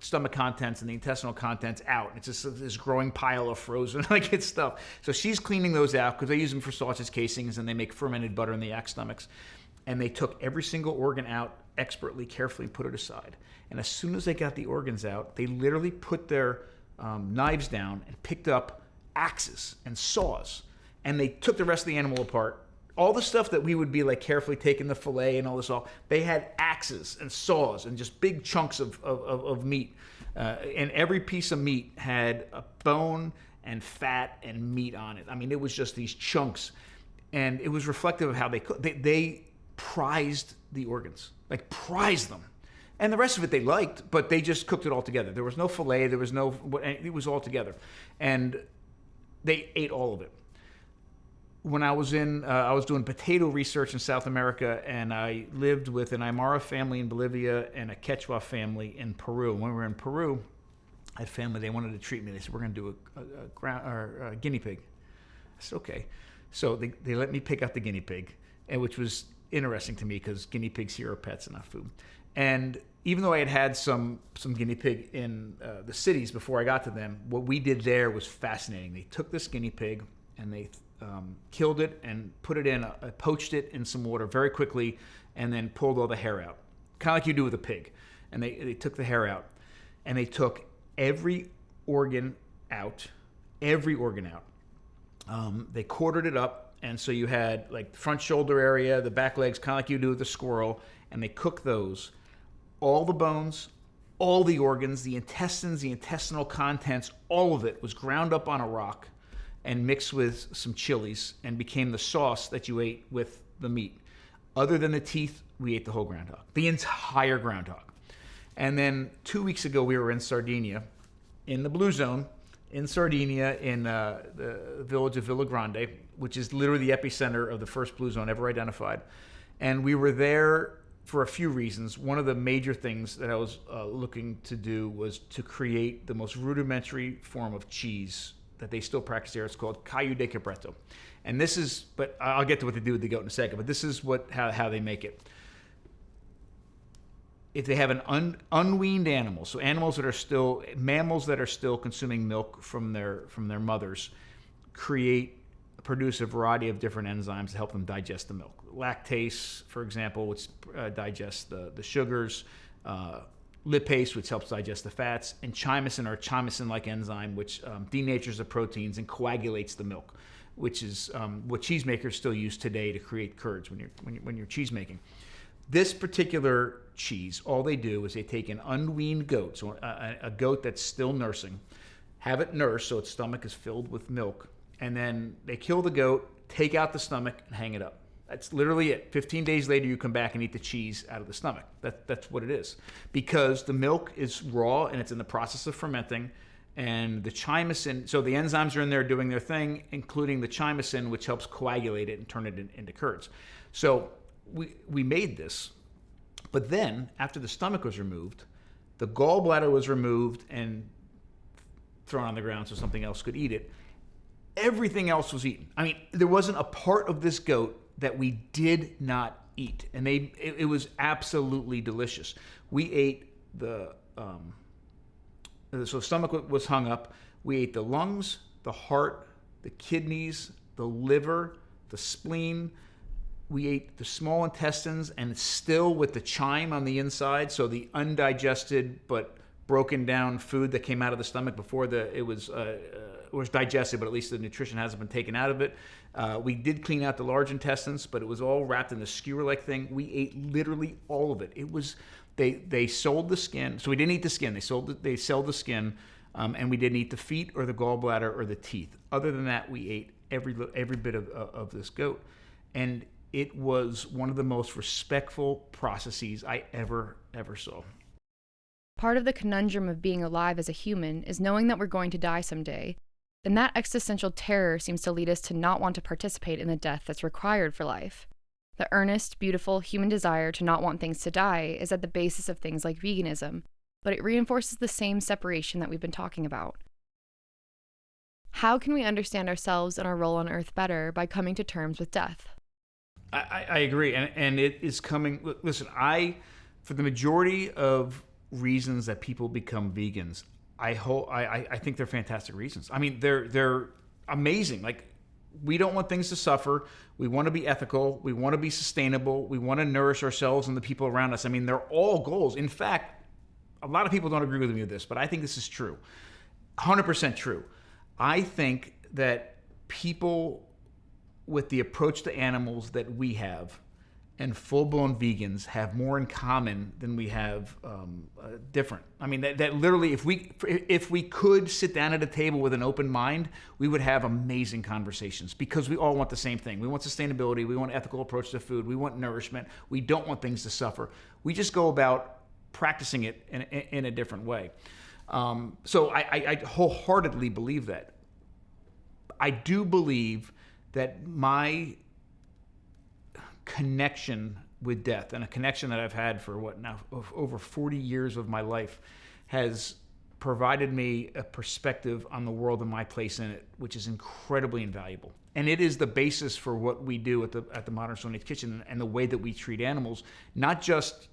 S9: stomach contents and the intestinal contents out. It's just this growing pile of frozen stuff. So she's cleaning those out because they use them for sausage casings, and they make fermented butter in the yak stomachs. And they took every single organ out expertly, carefully, put it aside. And as soon as they got the organs out, they literally put their knives down and picked up axes and saws. And they took the rest of the animal apart. All the stuff that we would be like carefully taking the fillet and all this all, they had axes and saws and just big chunks of meat. And every piece of meat had a bone and fat and meat on it. I mean, it was just these chunks. And it was reflective of how they cooked. They prized the organs, like prized them. And the rest of it they liked, but they just cooked it all together. There was no fillet, it was all together. And they ate all of it. When I was doing potato research in South America, and I lived with an Aymara family in Bolivia and a Quechua family in Peru. When we were in Peru, I had family, they wanted to treat me. They said, we're going to do a guinea pig. I said, okay. So they let me pick out the guinea pig, and which was interesting to me because guinea pigs here are pets and not food. And even though I had had some guinea pig in the cities before I got to them, what we did there was fascinating. They took this guinea pig and they killed it and put it in, poached it in some water very quickly, and then pulled all the hair out, kind of like you do with a pig. And they took the hair out, and they took every organ out. They quartered it up, and so you had like the front shoulder area, the back legs, kind of like you do with a squirrel, and they cooked those. All the bones, all the organs, the intestines, the intestinal contents, all of it was ground up on a rock and mixed with some chilies and became the sauce that you ate with the meat. Other than the teeth, we ate the whole groundhog, the entire groundhog. And then 2 weeks ago, we were in Sardinia, in the Blue Zone, in Sardinia, in the village of Villa Grande, which is literally the epicenter of the first Blue Zone ever identified. And we were there for a few reasons. One of the major things that I was looking to do was to create the most rudimentary form of cheese that they still practice there. It's called caio de capretto. And this is, but I'll get to what they do with the goat in a second, but this is how they make it. If they have an unweaned animal, so mammals that are still consuming milk from their mothers, produce a variety of different enzymes to help them digest the milk. Lactase, for example, which digests the sugars, lipase, which helps digest the fats, and chymosin, or a chymosin-like enzyme, which denatures the proteins and coagulates the milk, which is what cheesemakers still use today to create curds when you're cheese making. This particular cheese, all they do is they take an unweaned goat, so a goat that's still nursing, have it nurse so its stomach is filled with milk, and then they kill the goat, take out the stomach, and hang it up. That's literally it. 15 days later, you come back and eat the cheese out of the stomach. That's what it is. Because the milk is raw and it's in the process of fermenting, and the chymosin, so the enzymes are in there doing their thing, including the chymosin, which helps coagulate it and turn it into curds. So we made this, but then after the stomach was removed, the gallbladder was removed and thrown on the ground so something else could eat it. Everything else was eaten. I mean, there wasn't a part of this goat that we did not eat, and it was absolutely delicious. We ate so stomach was hung up. We ate the lungs, the heart, the kidneys, the liver, the spleen. We ate the small intestines, and still with the chyme on the inside, so the undigested but broken down food that came out of the stomach before it was digested, but at least the nutrition hasn't been taken out of it. We did clean out the large intestines, but it was all wrapped in the skewer-like thing. We ate literally all of it. It was they sold the skin, so we didn't eat the skin. They sell the skin, and we didn't eat the feet or the gallbladder or the teeth. Other than that, we ate every bit of this goat, and it was one of the most respectful processes I ever saw.
S8: Part of the conundrum of being alive as a human is knowing that we're going to die someday, and that existential terror seems to lead us to not want to participate in the death that's required for life. The earnest, beautiful human desire to not want things to die is at the basis of things like veganism, but it reinforces the same separation that we've been talking about. How can we understand ourselves and our role on Earth better by coming to terms with death?
S9: I agree, and it is coming. Listen, for the majority of reasons that people become vegans, I think they're fantastic reasons. I mean, they're amazing. Like, we don't want things to suffer. We want to be ethical. We want to be sustainable. We want to nourish ourselves and the people around us. I mean, they're all goals. In fact, a lot of people don't agree with me with this, but I think this is true. 100% true. I think that people with the approach to animals that we have and full-blown vegans have more in common than we have different. I mean, that literally, if we could sit down at a table with an open mind, we would have amazing conversations, because we all want the same thing. We want sustainability. We want ethical approach to food. We want nourishment. We don't want things to suffer. We just go about practicing it in a different way. So I wholeheartedly believe that. I do believe that my connection with death, and a connection that I've had for over 40 years of my life, has provided me a perspective on the world and my place in it, which is incredibly invaluable. And it is the basis for what we do at the Modern Stone Age Kitchen and the way that we treat animals, not just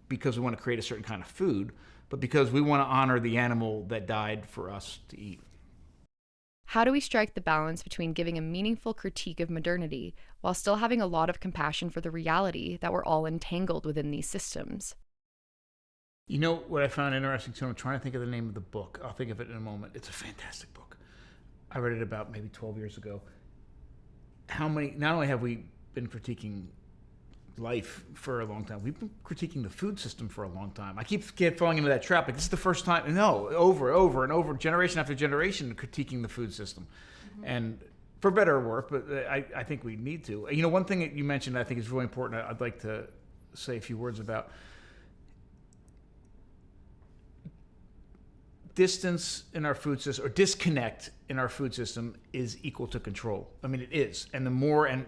S9: because we want to create a certain kind of food, but because we want to honor the animal that died for us to eat.
S8: How do we strike the balance between giving a meaningful critique of modernity while still having a lot of compassion for the reality that we're all entangled within these systems?
S9: You know what I found interesting too? I'm trying to think of the name of the book. I'll think of it in a moment. It's a fantastic book. I read it about maybe 12 years ago. Not only have we been critiquing life for a long time, we've been critiquing the food system for a long time. I keep falling into that trap. Like, this is the first time. No, over and over, generation after generation, critiquing the food system. Mm-hmm. And for better or worse, but I think we need to. You know, one thing that you mentioned I think is really important, I'd like to say a few words about. Distance in our food system, or disconnect in our food system, is equal to control. I mean, it is. And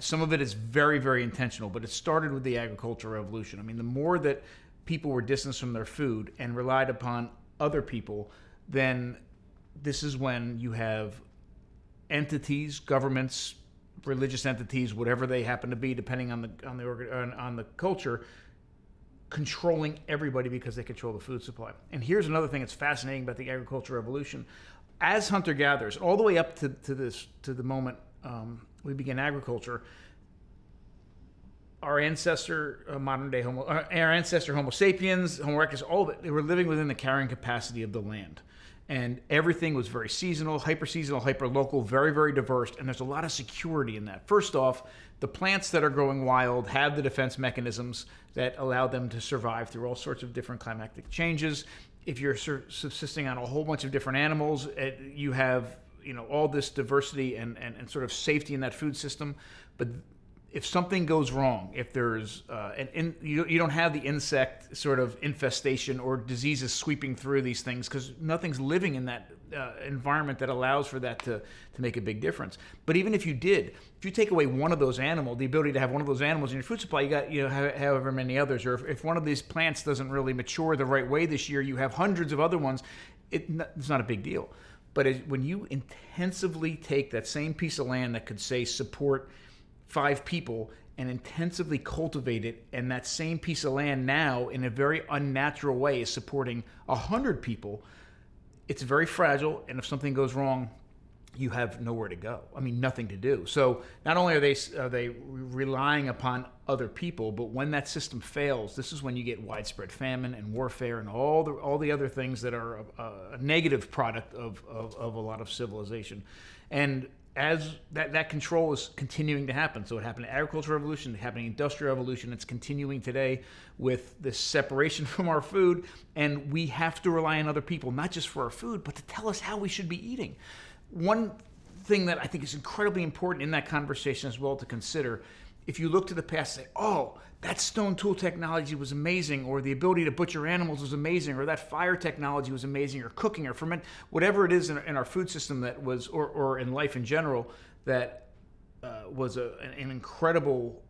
S9: some of it is very, very intentional, but it started with the agricultural revolution. I mean, the more that people were distanced from their food and relied upon other people, then this is when you have entities, governments, religious entities, whatever they happen to be, depending on the culture, controlling everybody because they control the food supply. And here's another thing that's fascinating about the agricultural revolution. As hunter-gatherers, all the way up to the moment we began agriculture, our ancestor, our ancestor Homo Sapiens, Homo erectus, all of it, they were living within the carrying capacity of the land. And everything was very seasonal, hyper-seasonal, hyper-local, very, very diverse, and there's a lot of security in that. First off, the plants that are growing wild have the defense mechanisms that allow them to survive through all sorts of different climatic changes. If you're subsisting on a whole bunch of different animals, you have all this diversity and sort of safety in that food system. But if something goes wrong, if there's you don't have the insect sort of infestation or diseases sweeping through these things, because nothing's living in that environment that allows for that to make a big difference. But even if you take away one of those animals, the ability to have one of those animals in your food supply, you got however many others. Or if one of these plants doesn't really mature the right way this year, you have hundreds of other ones. It's not a big deal. But when you intensively take that same piece of land that could, say, support 5 people and intensively cultivate it, and that same piece of land now in a very unnatural way is supporting 100 people, it's very fragile, and if something goes wrong, you have nowhere to go. I mean, nothing to do. So not only are they relying upon other people, but when that system fails, this is when you get widespread famine and warfare and all the other things that are a negative product of a lot of civilization. And as that control is continuing to happen. So it happened in the agricultural revolution, it happened in the industrial revolution, it's continuing today with this separation from our food, and we have to rely on other people, not just for our food, but to tell us how we should be eating. One thing that I think is incredibly important in that conversation as well to consider, if you look to the past and say, oh, that stone tool technology was amazing, or the ability to butcher animals was amazing, or that fire technology was amazing, or cooking, or ferment, whatever it is in our food system that was, or in life in general, that was an incredible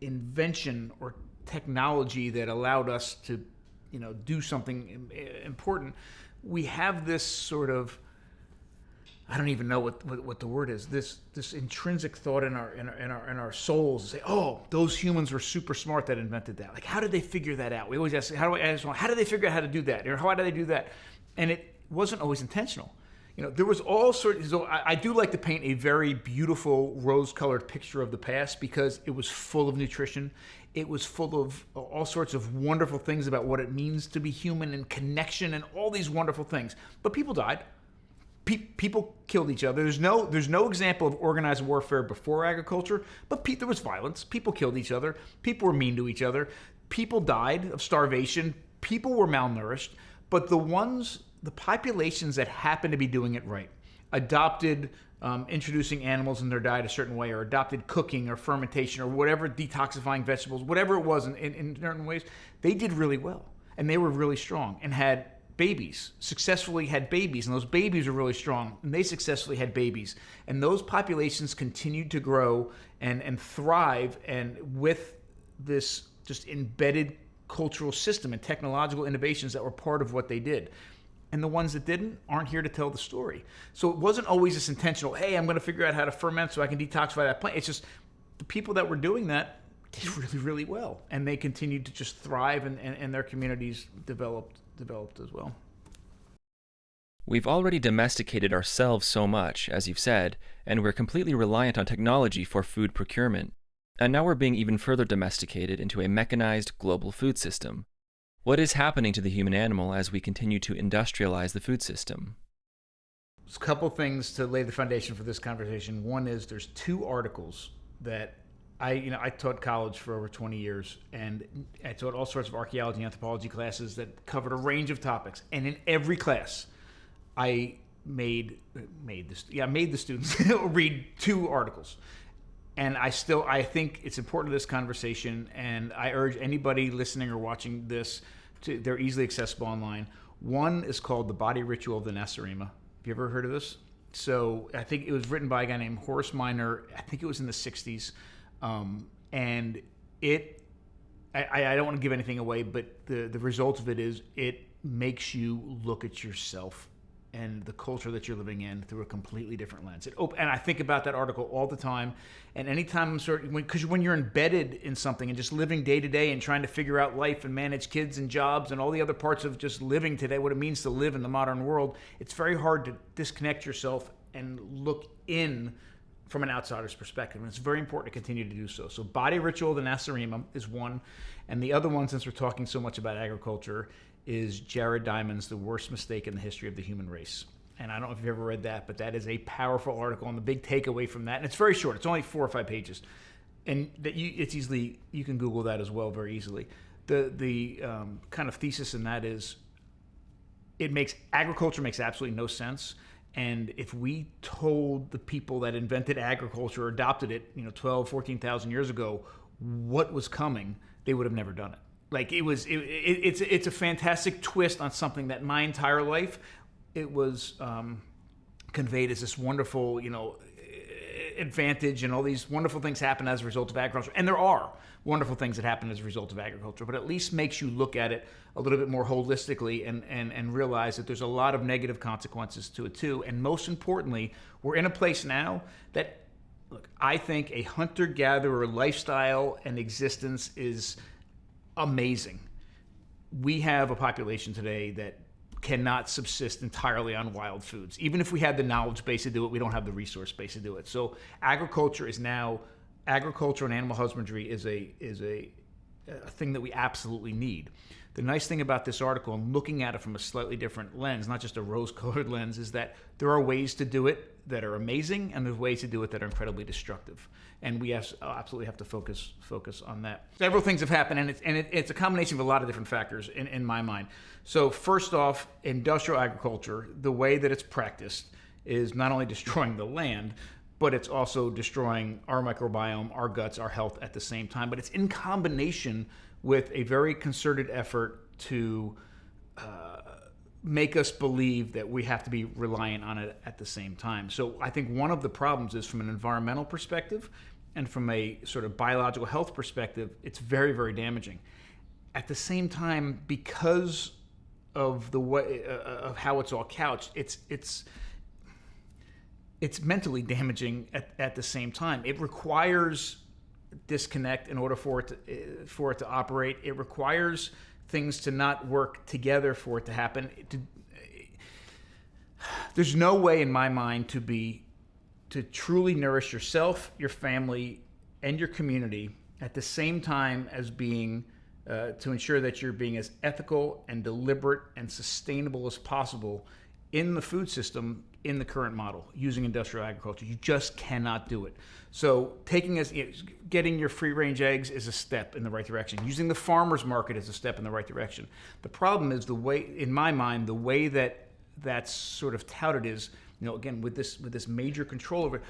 S9: invention or technology that allowed us to, do something important. We have this sort of, I don't even know what the word is. This intrinsic thought in our souls to say, oh, those humans were super smart that invented that. Like, how did they figure that out? We always ask, how did they figure out how to do that? Or how did they do that? And it wasn't always intentional. There was all sorts. So I do like to paint a very beautiful rose-colored picture of the past, because it was full of nutrition. It was full of all sorts of wonderful things about what it means to be human and connection and all these wonderful things. But people died. People killed each other. There's no example of organized warfare before agriculture, but there was violence. People killed each other. People were mean to each other. People died of starvation. People were malnourished. But the populations that happened to be doing it right, adopted introducing animals in their diet a certain way, or adopted cooking or fermentation or whatever, detoxifying vegetables, whatever it was in certain ways, they did really well. And they were really strong and had successfully had babies, and those babies were really strong, and they successfully had babies. And those populations continued to grow and thrive, and with this just embedded cultural system and technological innovations that were part of what they did. and the ones that didn't aren't here to tell the story. So it wasn't always this intentional, hey, I'm going to figure out how to ferment so I can detoxify that plant. It's just the people that were doing that did really, really well. And they continued to just thrive, and their communities developed as well.
S10: We've already domesticated ourselves so much, as you've said, and we're completely reliant on technology for food procurement. And now we're being even further domesticated into a mechanized global food system. What is happening to the human animal as we continue to industrialize the food system?
S9: There's a couple things to lay the foundation for this conversation. One is there's 2 articles that I taught college for over 20 years, and I taught all sorts of archaeology and anthropology classes that covered a range of topics. And in every class, I made the students read 2 articles. And I think it's important to this conversation, and I urge anybody listening or watching this they're easily accessible online. One is called The Body Ritual of the Nasarima. Have you ever heard of this? So I think it was written by a guy named Horace Minor. I think it was in the 60s. And I don't want to give anything away, but the result of it is it makes you look at yourself and the culture that you're living in through a completely different lens. And I think about that article all the time. And anytime because when you're embedded in something and just living day to day and trying to figure out life and manage kids and jobs and all the other parts of just living today, what it means to live in the modern world, it's very hard to disconnect yourself and look in from an outsider's perspective. And it's very important to continue to do so. So Body Ritual of the Nasarima is one. And the other one, since we're talking so much about agriculture, is Jared Diamond's The Worst Mistake in the History of the Human Race. And I don't know if you've ever read that, but that is a powerful article. And the big takeaway from that, and it's very short, it's only 4 or 5 pages. And you can Google that as well very easily. The kind of thesis in that is agriculture makes absolutely no sense. And if we told the people that invented agriculture or adopted it, 12, 14,000 years ago, what was coming, they would have never done it. Like it's a fantastic twist on something that my entire life, it was conveyed as this wonderful, advantage, and all these wonderful things happen as a result of agriculture. And there are wonderful things that happen as a result of agriculture, but at least makes you look at it a little bit more holistically and realize that there's a lot of negative consequences to it too. And most importantly, we're in a place now that, look, I think a hunter-gatherer lifestyle and existence is amazing. We have a population today that cannot subsist entirely on wild foods. Even if we had the knowledge base to do it, we don't have the resource base to do it. So agriculture and animal husbandry is a thing that we absolutely need. The nice thing about this article, and looking at it from a slightly different lens, not just a rose-colored lens, is that there are ways to do it that are amazing, and there's ways to do it that are incredibly destructive. And we absolutely have to focus on that. Several things have happened, and it's a combination of a lot of different factors in my mind. So first off, industrial agriculture, the way that it's practiced, is not only destroying the land, but it's also destroying our microbiome, our guts, our health at the same time. But it's in combination with a very concerted effort to make us believe that we have to be reliant on it at the same time. So I think one of the problems is, from an environmental perspective and from a sort of biological health perspective, it's very, very damaging. At the same time, because of the way of how it's all couched, it's mentally damaging at the same time. It requires disconnect in order for it to operate. It requires things to not work together for it to happen. There's no way in my mind to truly nourish yourself, your family, and your community at the same time as being to ensure that you're being as ethical and deliberate and sustainable as possible in the food system in the current model using industrial agriculture. You just cannot do it. So getting your free-range eggs is a step in the right direction. Using the farmer's market is a step in the right direction. The problem is, in my mind, the way that that's sort of touted is, again, with this major control over it,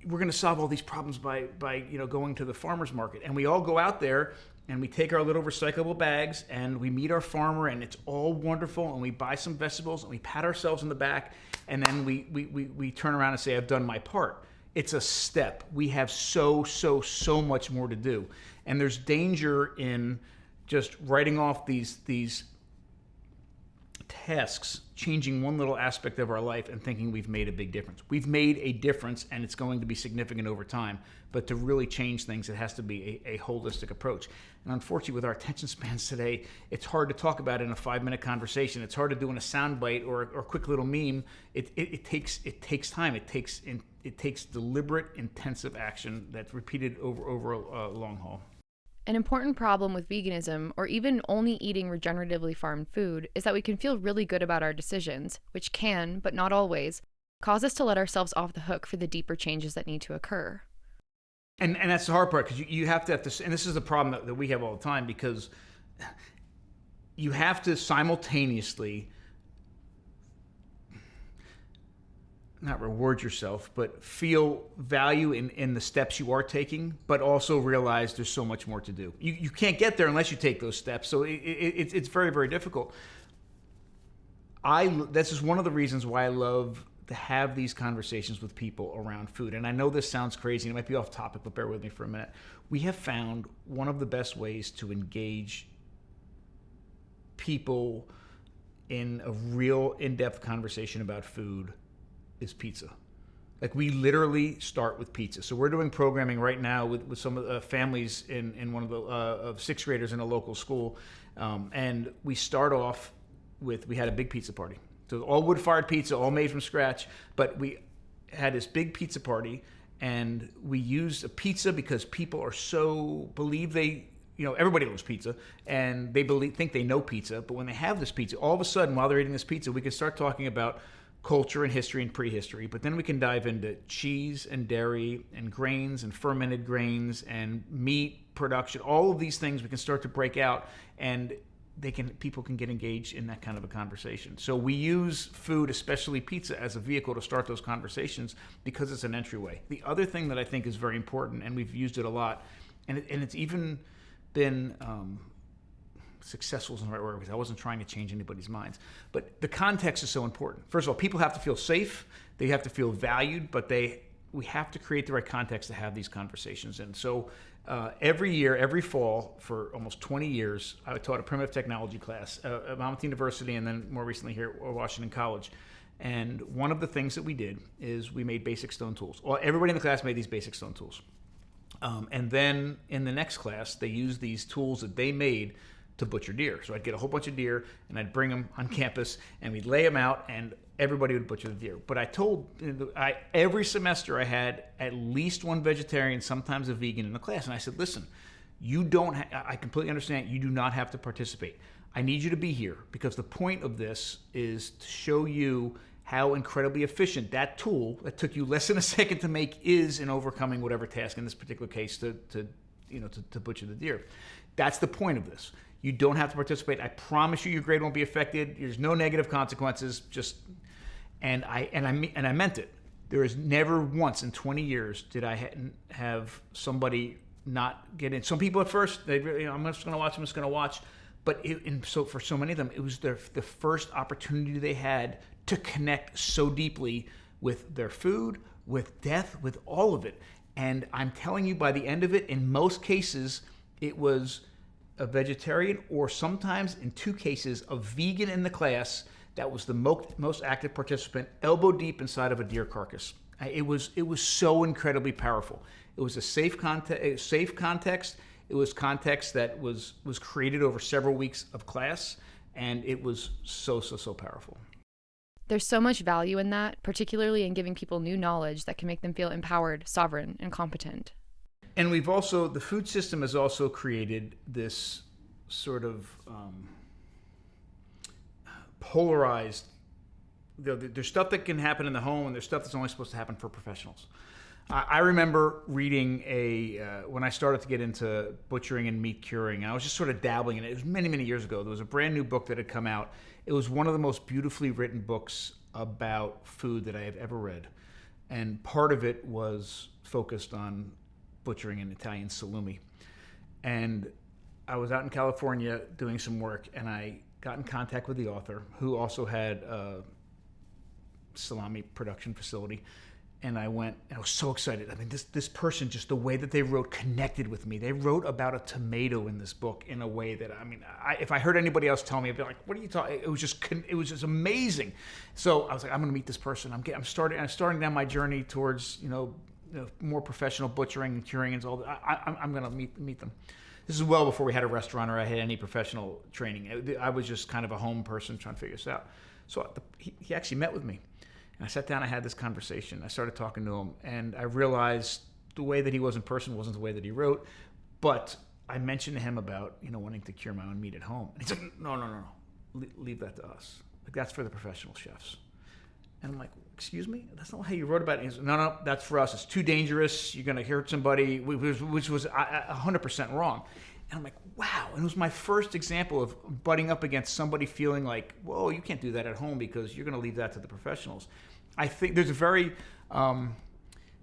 S9: we're going to solve all these problems by going to the farmer's market. And we all go out there and we take our little recyclable bags and we meet our farmer, and it's all wonderful, and we buy some vegetables and we pat ourselves on the back, and then we turn around and say, I've done my part. It's a step. We have so much more to do. And there's danger in just writing off these tasks changing one little aspect of our life and thinking we've made a big difference. We've made a difference, and it's going to be significant over time. But to really change things, it has to be a holistic approach. And unfortunately, with our attention spans today, it's hard to talk about in a 5-minute conversation. It's hard to do in a soundbite or a quick little meme. It takes time. It takes deliberate, intensive action that's repeated over a long haul.
S8: An important problem with veganism, or even only eating regeneratively farmed food, is that we can feel really good about our decisions, which can, but not always, cause us to let ourselves off the hook for the deeper changes that need to occur.
S9: And that's the hard part, because you have to, and this is the problem that we have all the time, because you have to simultaneously not reward yourself, but feel value in the steps you are taking, but also realize there's so much more to do. You can't get there unless you take those steps. So it's very, very difficult. This is one of the reasons why I love to have these conversations with people around food. And I know this sounds crazy, and it might be off topic, but bear with me for a minute. We have found one of the best ways to engage people in a real in-depth conversation about food is pizza. Like, we literally start with pizza. So we're doing programming right now with some of the families in one of the of 6th graders in a local school, and we start off with, we had a big pizza party. So all wood-fired pizza, all made from scratch, but we had this big pizza party, and we used a pizza because people are everybody loves pizza, and they think they know pizza, but when they have this pizza, all of a sudden, while they're eating this pizza, we can start talking about culture and history and prehistory, but then we can dive into cheese and dairy and grains and fermented grains and meat production. All of these things we can start to break out, and people can get engaged in that kind of a conversation. So we use food, especially pizza, as a vehicle to start those conversations because it's an entryway. The other thing that I think is very important, and we've used it a lot, and it's even been successful isn't the right word, because I wasn't trying to change anybody's minds. But the context is so important. First of all, people have to feel safe. They have to feel valued, but we have to create the right context to have these conversations. And so every year, every fall, for almost 20 years, I taught a primitive technology class at Monmouth University, and then more recently here at Washington College. And one of the things that we did is we made basic stone tools. Well, everybody in the class made these basic stone tools. And then in the next class, they used these tools that they made to butcher deer. So I'd get a whole bunch of deer, and I'd bring them on campus, and we'd lay them out, and everybody would butcher the deer. But every semester I had at least one vegetarian, sometimes a vegan in the class, and I said, listen, I completely understand, you do not have to participate. I need you to be here, because the point of this is to show you how incredibly efficient that tool that took you less than a second to make is in overcoming whatever task, in this particular case, to butcher the deer. That's the point of this. You don't have to participate. I promise you, your grade won't be affected. There's no negative consequences. And I meant it. There is never once in 20 years did I have somebody not get in. Some people at first, I'm just going to watch. But so for so many of them, it was the first opportunity they had to connect so deeply with their food, with death, with all of it. And I'm telling you, by the end of it, in most cases, it was a vegetarian, or sometimes in 2 cases, a vegan in the class that was the most active participant, elbow deep inside of a deer carcass. It was so incredibly powerful. It was a safe context. It was context that was created over several weeks of class, and it was so powerful.
S8: There's so much value in that, particularly in giving people new knowledge that can make them feel empowered, sovereign, and competent.
S9: And the food system has also created this sort of polarized, there's stuff that can happen in the home, and there's stuff that's only supposed to happen for professionals. I remember reading when I started to get into butchering and meat curing, and I was just sort of dabbling in it. It was many, many years ago. There was a brand new book that had come out. It was one of the most beautifully written books about food that I have ever read. And part of it was focused on butchering an Italian salumi. And I was out in California doing some work, and I got in contact with the author, who also had a salami production facility. And I went, and I was so excited. I mean, this person, just the way that they wrote connected with me. They wrote about a tomato in this book in a way that, I mean, if I heard anybody else tell me, I'd be like, what are you talking? It was just amazing. So I was like, I'm going to meet this person. I'm starting down my journey towards, more professional butchering and curing and all that. I'm going to meet them. This is well before we had a restaurant or I had any professional training. I was just kind of a home person trying to figure this out. So he actually met with me. And I sat down, I had this conversation. I started talking to him, and I realized the way that he was in person wasn't the way that he wrote. But I mentioned to him about, wanting to cure my own meat at home. And he's like, no. Leave that to us. Like, that's for the professional chefs. And I'm like, excuse me? That's not how you wrote about it. He's like, no, that's for us. It's too dangerous. You're going to hurt somebody, which was 100% wrong. And I'm like, wow. And it was my first example of butting up against somebody feeling like, whoa, you can't do that at home because you're going to leave that to the professionals. I think there's a very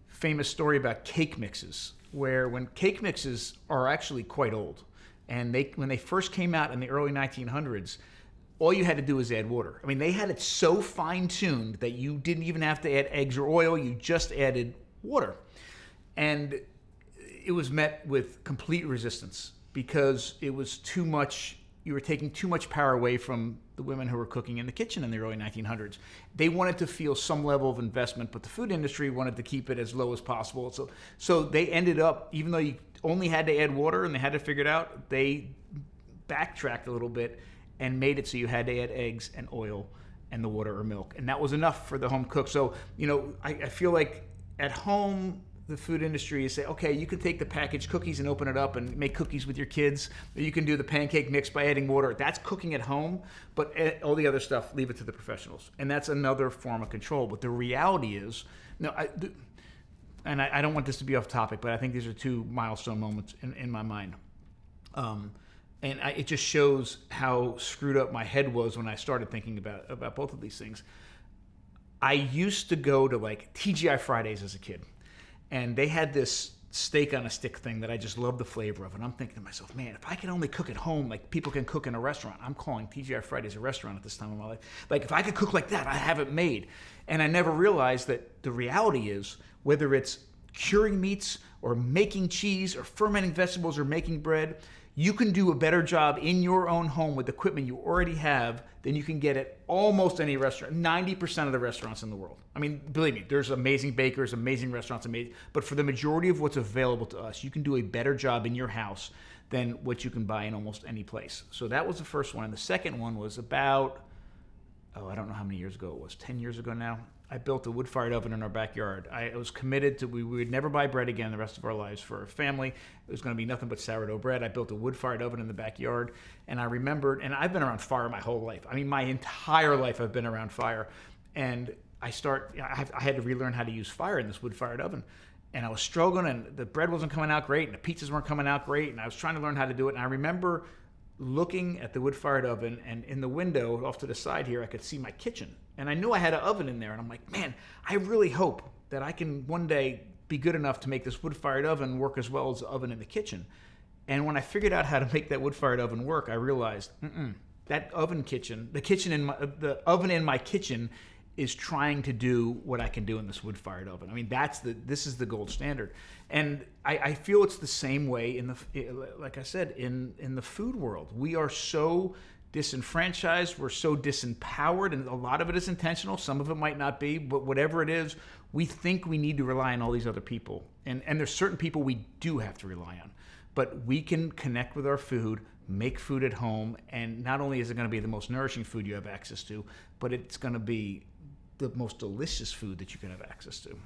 S9: famous story about cake mixes, where when cake mixes are actually quite old, and when they first came out in the early 1900s, all you had to do was add water. I mean, they had it so fine-tuned that you didn't even have to add eggs or oil. You just added water. And it was met with complete resistance because it was too much. You were taking too much power away from the women who were cooking in the kitchen in the early 1900s. They wanted to feel some level of investment, but the food industry wanted to keep it as low as possible. So they ended up, even though you only had to add water and they had to figure it out, they backtracked a little bit and made it so you had to add eggs and oil and the water or milk. And that was enough for the home cook. So, I feel like at home, the food industry is say, okay, you can take the packaged cookies and open it up and make cookies with your kids. Or you can do the pancake mix by adding water. That's cooking at home, but all the other stuff, leave it to the professionals. And that's another form of control. But the reality is, I don't want this to be off topic, but I think these are two milestone moments in my mind. It just shows how screwed up my head was when I started thinking about both of these things. I used to go to like TGI Fridays as a kid. And they had this steak on a stick thing that I just loved the flavor of. And I'm thinking to myself, man, if I could only cook at home like people can cook in a restaurant. I'm calling TGI Fridays a restaurant at this time of my life. Like, if I could cook like that, I have it made. And I never realized that the reality is, whether it's curing meats or making cheese or fermenting vegetables or making bread, you can do a better job in your own home with equipment you already have than you can get at almost any restaurant, 90% of the restaurants in the world. I mean, believe me, there's amazing bakers, amazing restaurants, but for the majority of what's available to us, you can do a better job in your house than what you can buy in almost any place. So that was the first one. And the second one was about, I don't know how many years ago it was, 10 years ago now. I built a wood-fired oven in our backyard. I was committed to, we would never buy bread again the rest of our lives for our family. It was going to be nothing but sourdough bread. I built a wood-fired oven in the backyard, and I remembered, and I've been around fire my whole life. I mean, my entire life I've been around fire. And I had to relearn how to use fire in this wood-fired oven. And I was struggling, and the bread wasn't coming out great, and the pizzas weren't coming out great, and I was trying to learn how to do it. And I remember looking at the wood-fired oven, and in the window off to the side here, I could see my kitchen. And I knew I had an oven in there, and I'm like, man, I really hope that I can one day be good enough to make this wood-fired oven work as well as the oven in the kitchen. And when I figured out how to make that wood-fired oven work, I realized, that the oven in my kitchen is trying to do what I can do in this wood-fired oven. I mean, this is the gold standard. And I feel it's the same way like I said, in the food world. We are so disenfranchised, we're so disempowered, and a lot of it is intentional, some of it might not be, but whatever it is, we think we need to rely on all these other people. And there's certain people we do have to rely on. But we can connect with our food, make food at home, and not only is it going to be the most nourishing food you have access to, but it's going to be the most delicious food that you can have access to.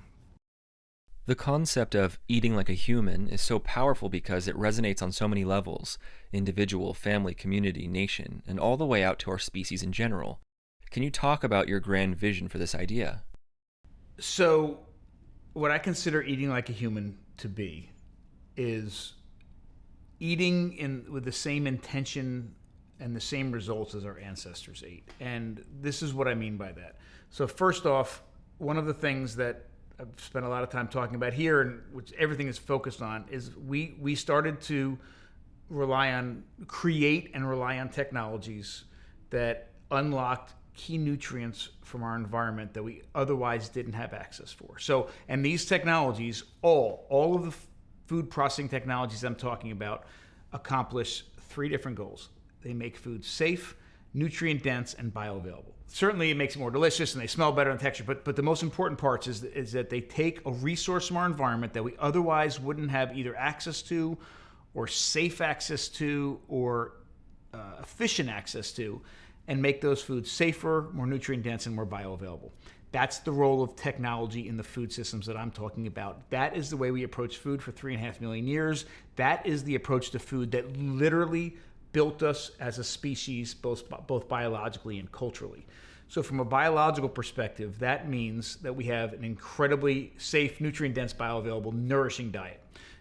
S10: The concept of eating like a human is so powerful because it resonates on so many levels: individual, family, community, nation, and all the way out to our species in general. Can you talk about your grand vision for this idea?
S9: So, what I consider eating like a human to be is eating with the same intention and the same results as our ancestors ate. And this is what I mean by that. So first off, one of the things that I've spent a lot of time talking about here, and which everything is focused on, is we started to create and rely on technologies that unlocked key nutrients from our environment that we otherwise didn't have access for. So, and these technologies, all of the food processing technologies I'm talking about, accomplish 3 different goals. They make food safe, nutrient dense, and bioavailable. Certainly it makes it more delicious and they smell better in texture, but the most important parts is that they take a resource from our environment that we otherwise wouldn't have either access to or safe access to or efficient access to, and make those foods safer, more nutrient dense, and more bioavailable. That's the role of technology in the food systems that I'm talking about. That is the way we approach food for 3.5 million years. That is the approach to food that literally built us as a species, both biologically and culturally. So from a biological perspective, that means that we have an incredibly safe, nutrient-dense, bioavailable, nourishing diet.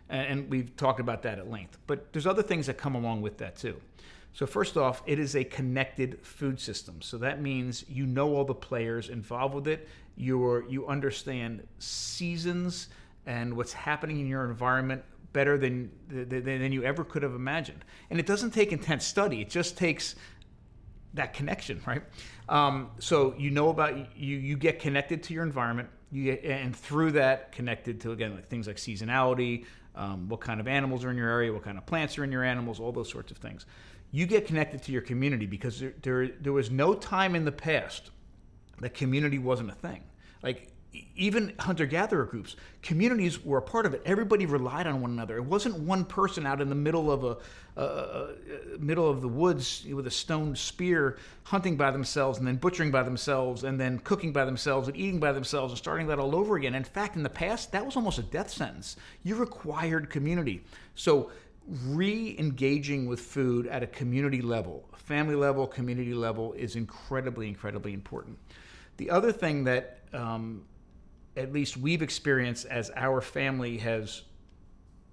S9: And we've talked about that at length. But there's other things that come along with that too. So first off, it is a connected food system. So that means you know all the players involved with it. You understand seasons and what's happening in your environment better than you ever could have imagined. And it doesn't take intense study. It just takes that connection, right? So you know about, you get connected to your environment, and through that connected to, again, like things like seasonality, what kind of animals are in your area, what kind of plants are in your animals, all those sorts of things. You get connected to your community because there was no time in the past that community wasn't a thing. Like even hunter-gatherer groups, communities were a part of it. Everybody relied on one another. It wasn't one person out in the middle of middle of the woods with a stone spear hunting by themselves and then butchering by themselves and then cooking by themselves and eating by themselves and starting that all over again. In fact, in the past, that was almost a death sentence. You required community. So re-engaging with food at a community level, family level, community level is incredibly, incredibly important. The other thing that at least we've experienced as our family has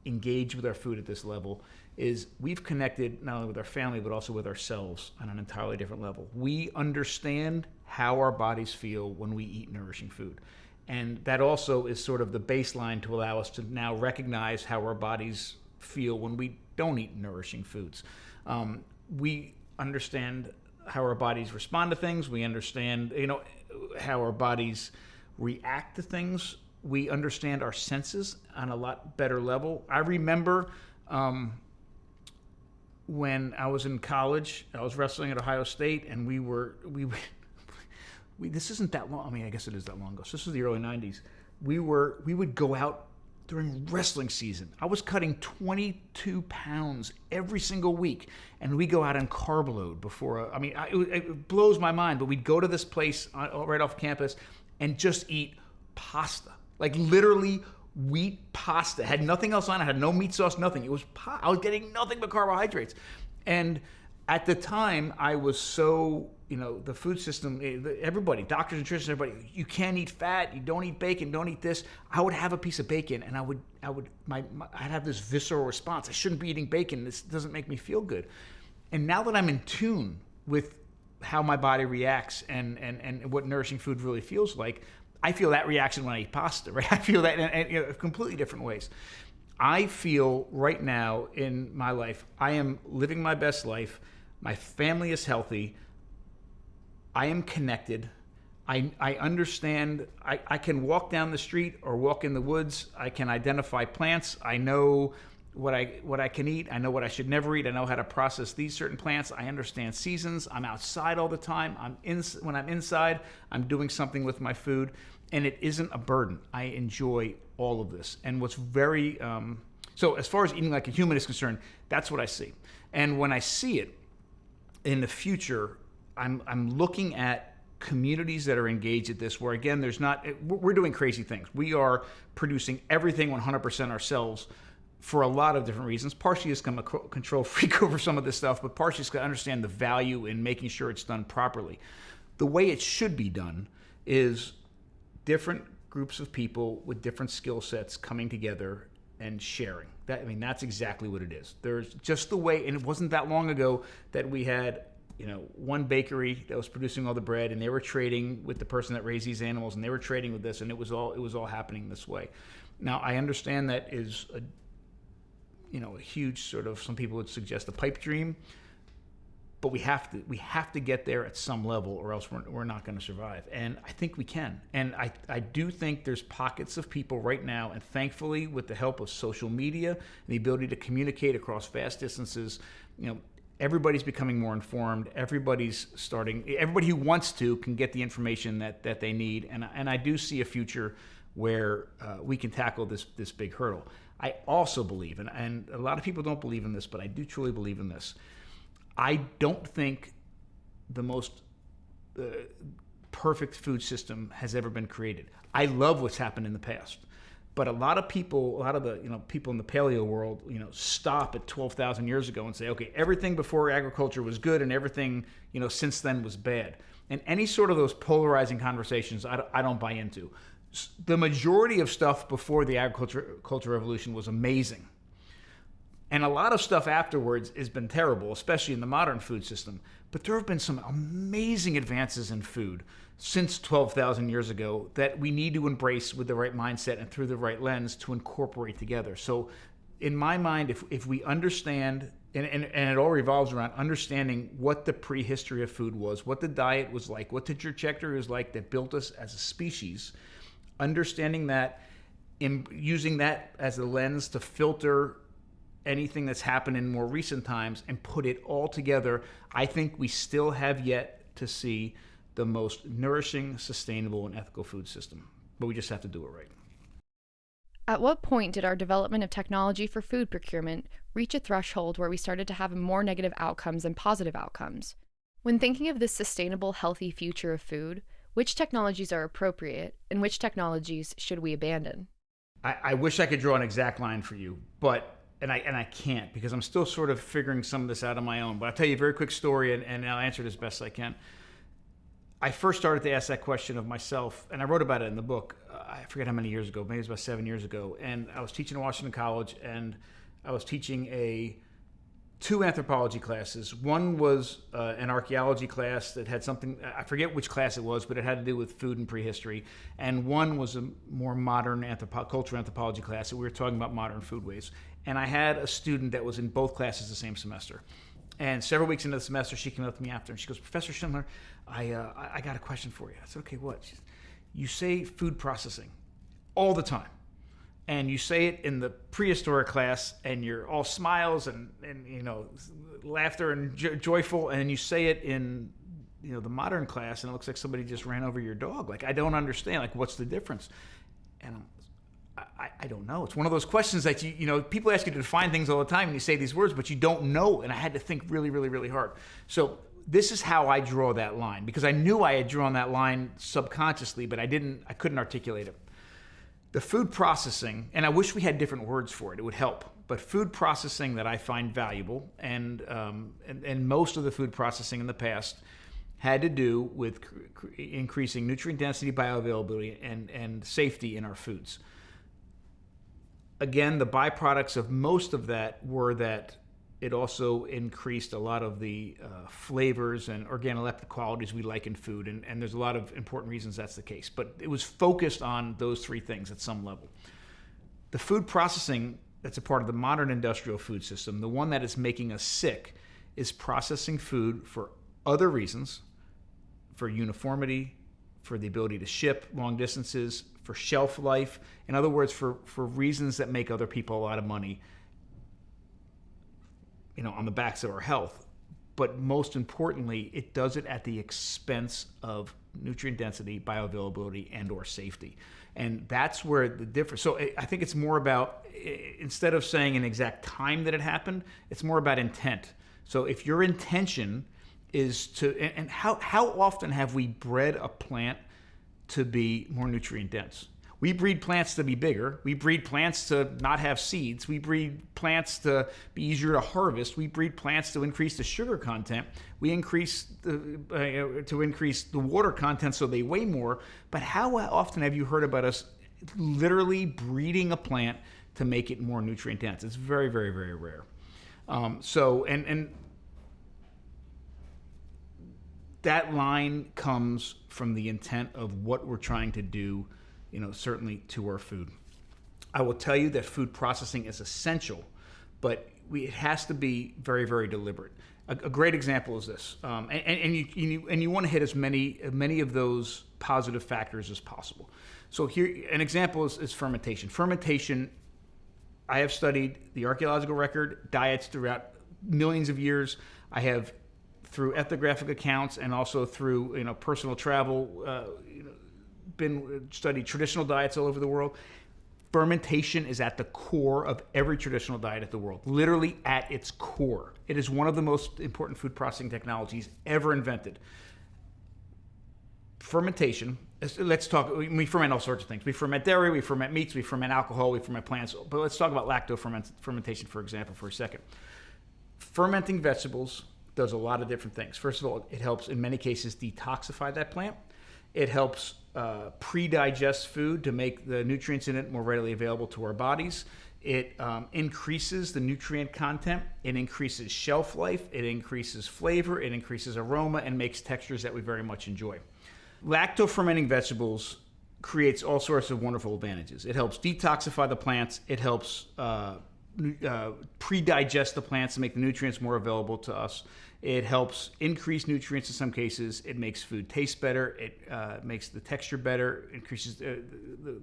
S9: engaged with our food at this level is we've connected not only with our family but also with ourselves on an entirely different level. We understand how our bodies feel when we eat nourishing food. And that also is sort of the baseline to allow us to now recognize how our bodies feel when we don't eat nourishing foods. We understand how our bodies respond to things. We understand, how our bodies react to things. We understand our senses on a lot better level. I remember when I was in college, I was wrestling at Ohio State, and we this isn't that long. I mean, I guess it is that long ago. So this was the early 90s. We would go out during wrestling season. I was cutting 22 pounds every single week, and we go out on carb load before. It blows my mind, but we'd go to this place right off campus and just eat pasta, like literally wheat pasta. Had nothing else on it. Had no meat sauce, nothing. It was I was getting nothing but carbohydrates, and at the time I was so. The food system, everybody, doctors, nutritionists, everybody, you can't eat fat, you don't eat bacon, don't eat this. I would have a piece of bacon and I'd have this visceral response. I shouldn't be eating bacon. This doesn't make me feel good. And now that I'm in tune with how my body reacts and what nourishing food really feels like, I feel that reaction when I eat pasta, right? I feel that in completely different ways. I feel right now in my life, I am living my best life. My family is healthy. I am connected. I understand. I can walk down the street or walk in the woods. I can identify plants. I know what I can eat. I know what I should never eat. I know how to process these certain plants. I understand seasons. I'm outside all the time. When I'm inside, I'm doing something with my food, and it isn't a burden. I enjoy all of this. And what's very so as far as eating like a human is concerned, that's what I see. And when I see it in the future, I'm looking at communities that are engaged at this where, again, we're doing crazy things. We are producing everything 100% ourselves for a lot of different reasons. Partially just become a control freak over some of this stuff, but partially just to understand the value in making sure it's done properly. The way it should be done is different groups of people with different skill sets coming together and sharing. That's exactly what it is. There's just the way, and it wasn't that long ago that we had one bakery that was producing all the bread, and they were trading with the person that raised these animals, and they were trading with this, and it was all happening this way. Now, I understand that is a huge sort of, some people would suggest a pipe dream. but we have to get there at some level, or else we're not going to survive. And I think we can. And I do think there's pockets of people right now, and thankfully with the help of social media and the ability to communicate across vast distances, everybody's becoming more informed. Everybody who wants to can get the information that they need. And I do see a future where we can tackle this big hurdle. I also believe, and a lot of people don't believe in this, but I do truly believe in this. I don't think the most perfect food system has ever been created. I love what's happened in the past, but a lot of the people in the paleo world, stop at 12,000 years ago and say, okay, everything before agriculture was good and everything, since then was bad. And any sort of those polarizing conversations, I don't buy into. The majority of stuff before the agriculture revolution was amazing. And a lot of stuff afterwards has been terrible, especially in the modern food system. But there have been some amazing advances in food since 12,000 years ago that we need to embrace with the right mindset and through the right lens to incorporate together. So in my mind, if we understand, and it all revolves around understanding what the prehistory of food was, what the diet was like, what the trajectory was like that built us as a species, understanding that, using that as a lens to filter anything that's happened in more recent times and put it all together, I think we still have yet to see the most nourishing, sustainable, and ethical food system. But we just have to do it right.
S8: At what point did our development of technology for food procurement reach a threshold where we started to have more negative outcomes than positive outcomes? When thinking of this sustainable, healthy future of food, which technologies are appropriate and which technologies should we abandon?
S9: I wish I could draw an exact line for you, but I can't, because I'm still sort of figuring some of this out on my own. But I'll tell you a very quick story, and I'll answer it as best I can. I first started to ask that question of myself, and I wrote about it in the book. I forget how many years ago, maybe it was about 7 years ago. And I was teaching at Washington College, and I was teaching two anthropology classes. One was an archeology class that had something, I forget which class it was, but it had to do with food and prehistory. And one was a more modern cultural anthropology class, and we were talking about modern foodways. And I had a student that was in both classes the same semester. And several weeks into the semester, she came up to me after, and she goes, Professor Schindler, I got a question for you. I said, okay, what? She said, you say food processing all the time. And you say it in the prehistoric class, and you're all smiles and laughter and joyful, and you say it in the modern class, and it looks like somebody just ran over your dog. Like, I don't understand. Like, what's the difference? And I don't know. It's one of those questions that people ask you to define things all the time, and you say these words, but you don't know. And I had to think really, really, really hard. So this is how I draw that line, because I knew I had drawn that line subconsciously, but I couldn't articulate it. The food processing, and I wish we had different words for it would help, but food processing that I find valuable, and most of the food processing in the past had to do with increasing nutrient density, bioavailability, and safety in our foods. Again, the byproducts of most of that were that it also increased a lot of the flavors and organoleptic qualities we like in food, and there's a lot of important reasons that's the case. But it was focused on those three things at some level. The food processing that's a part of the modern industrial food system, the one that is making us sick, is processing food for other reasons, for uniformity, for the ability to ship long distances, for shelf life. In other words, for reasons that make other people a lot of money, on the backs of our health. But most importantly, it does it at the expense of nutrient density, bioavailability, and or safety. And that's where the difference. So I think it's more about, instead of saying an exact time that it happened, it's more about intent. So if your intention is to, and how often have we bred a plant to be more nutrient dense? We breed plants to be bigger. We breed plants to not have seeds. We breed plants to be easier to harvest. We breed plants to increase the sugar content. We increase to increase the water content so they weigh more. But how often have you heard about us literally breeding a plant to make it more nutrient dense? It's very, very, very rare. And that line comes from the intent of what we're trying to do, certainly to our food. I will tell you that food processing is essential, but it has to be very, very deliberate. A great example is this, and you want to hit as many of those positive factors as possible. So here, an example is fermentation. Fermentation, I have studied the archaeological record, diets throughout millions of years. I have, through ethnographic accounts and also through personal travel, studied traditional diets all over the world. Fermentation is at the core of every traditional diet of the world, literally at its core. It is one of the most important food processing technologies ever invented. Fermentation, let's talk, we ferment all sorts of things. We ferment dairy, we ferment meats, we ferment alcohol, we ferment plants. But let's talk about lacto-fermentation, for example, for a second. Fermenting vegetables does a lot of different things. First of all, it helps, in many cases, detoxify that plant. It helps pre-digest food to make the nutrients in it more readily available to our bodies. It increases the nutrient content. It increases shelf life. It increases flavor. It increases aroma and makes textures that we very much enjoy. Lacto-fermenting vegetables creates all sorts of wonderful advantages. It helps detoxify the plants. It helps pre-digest the plants to make the nutrients more available to us. It helps increase nutrients in some cases. It makes food taste better. It makes the texture better, increases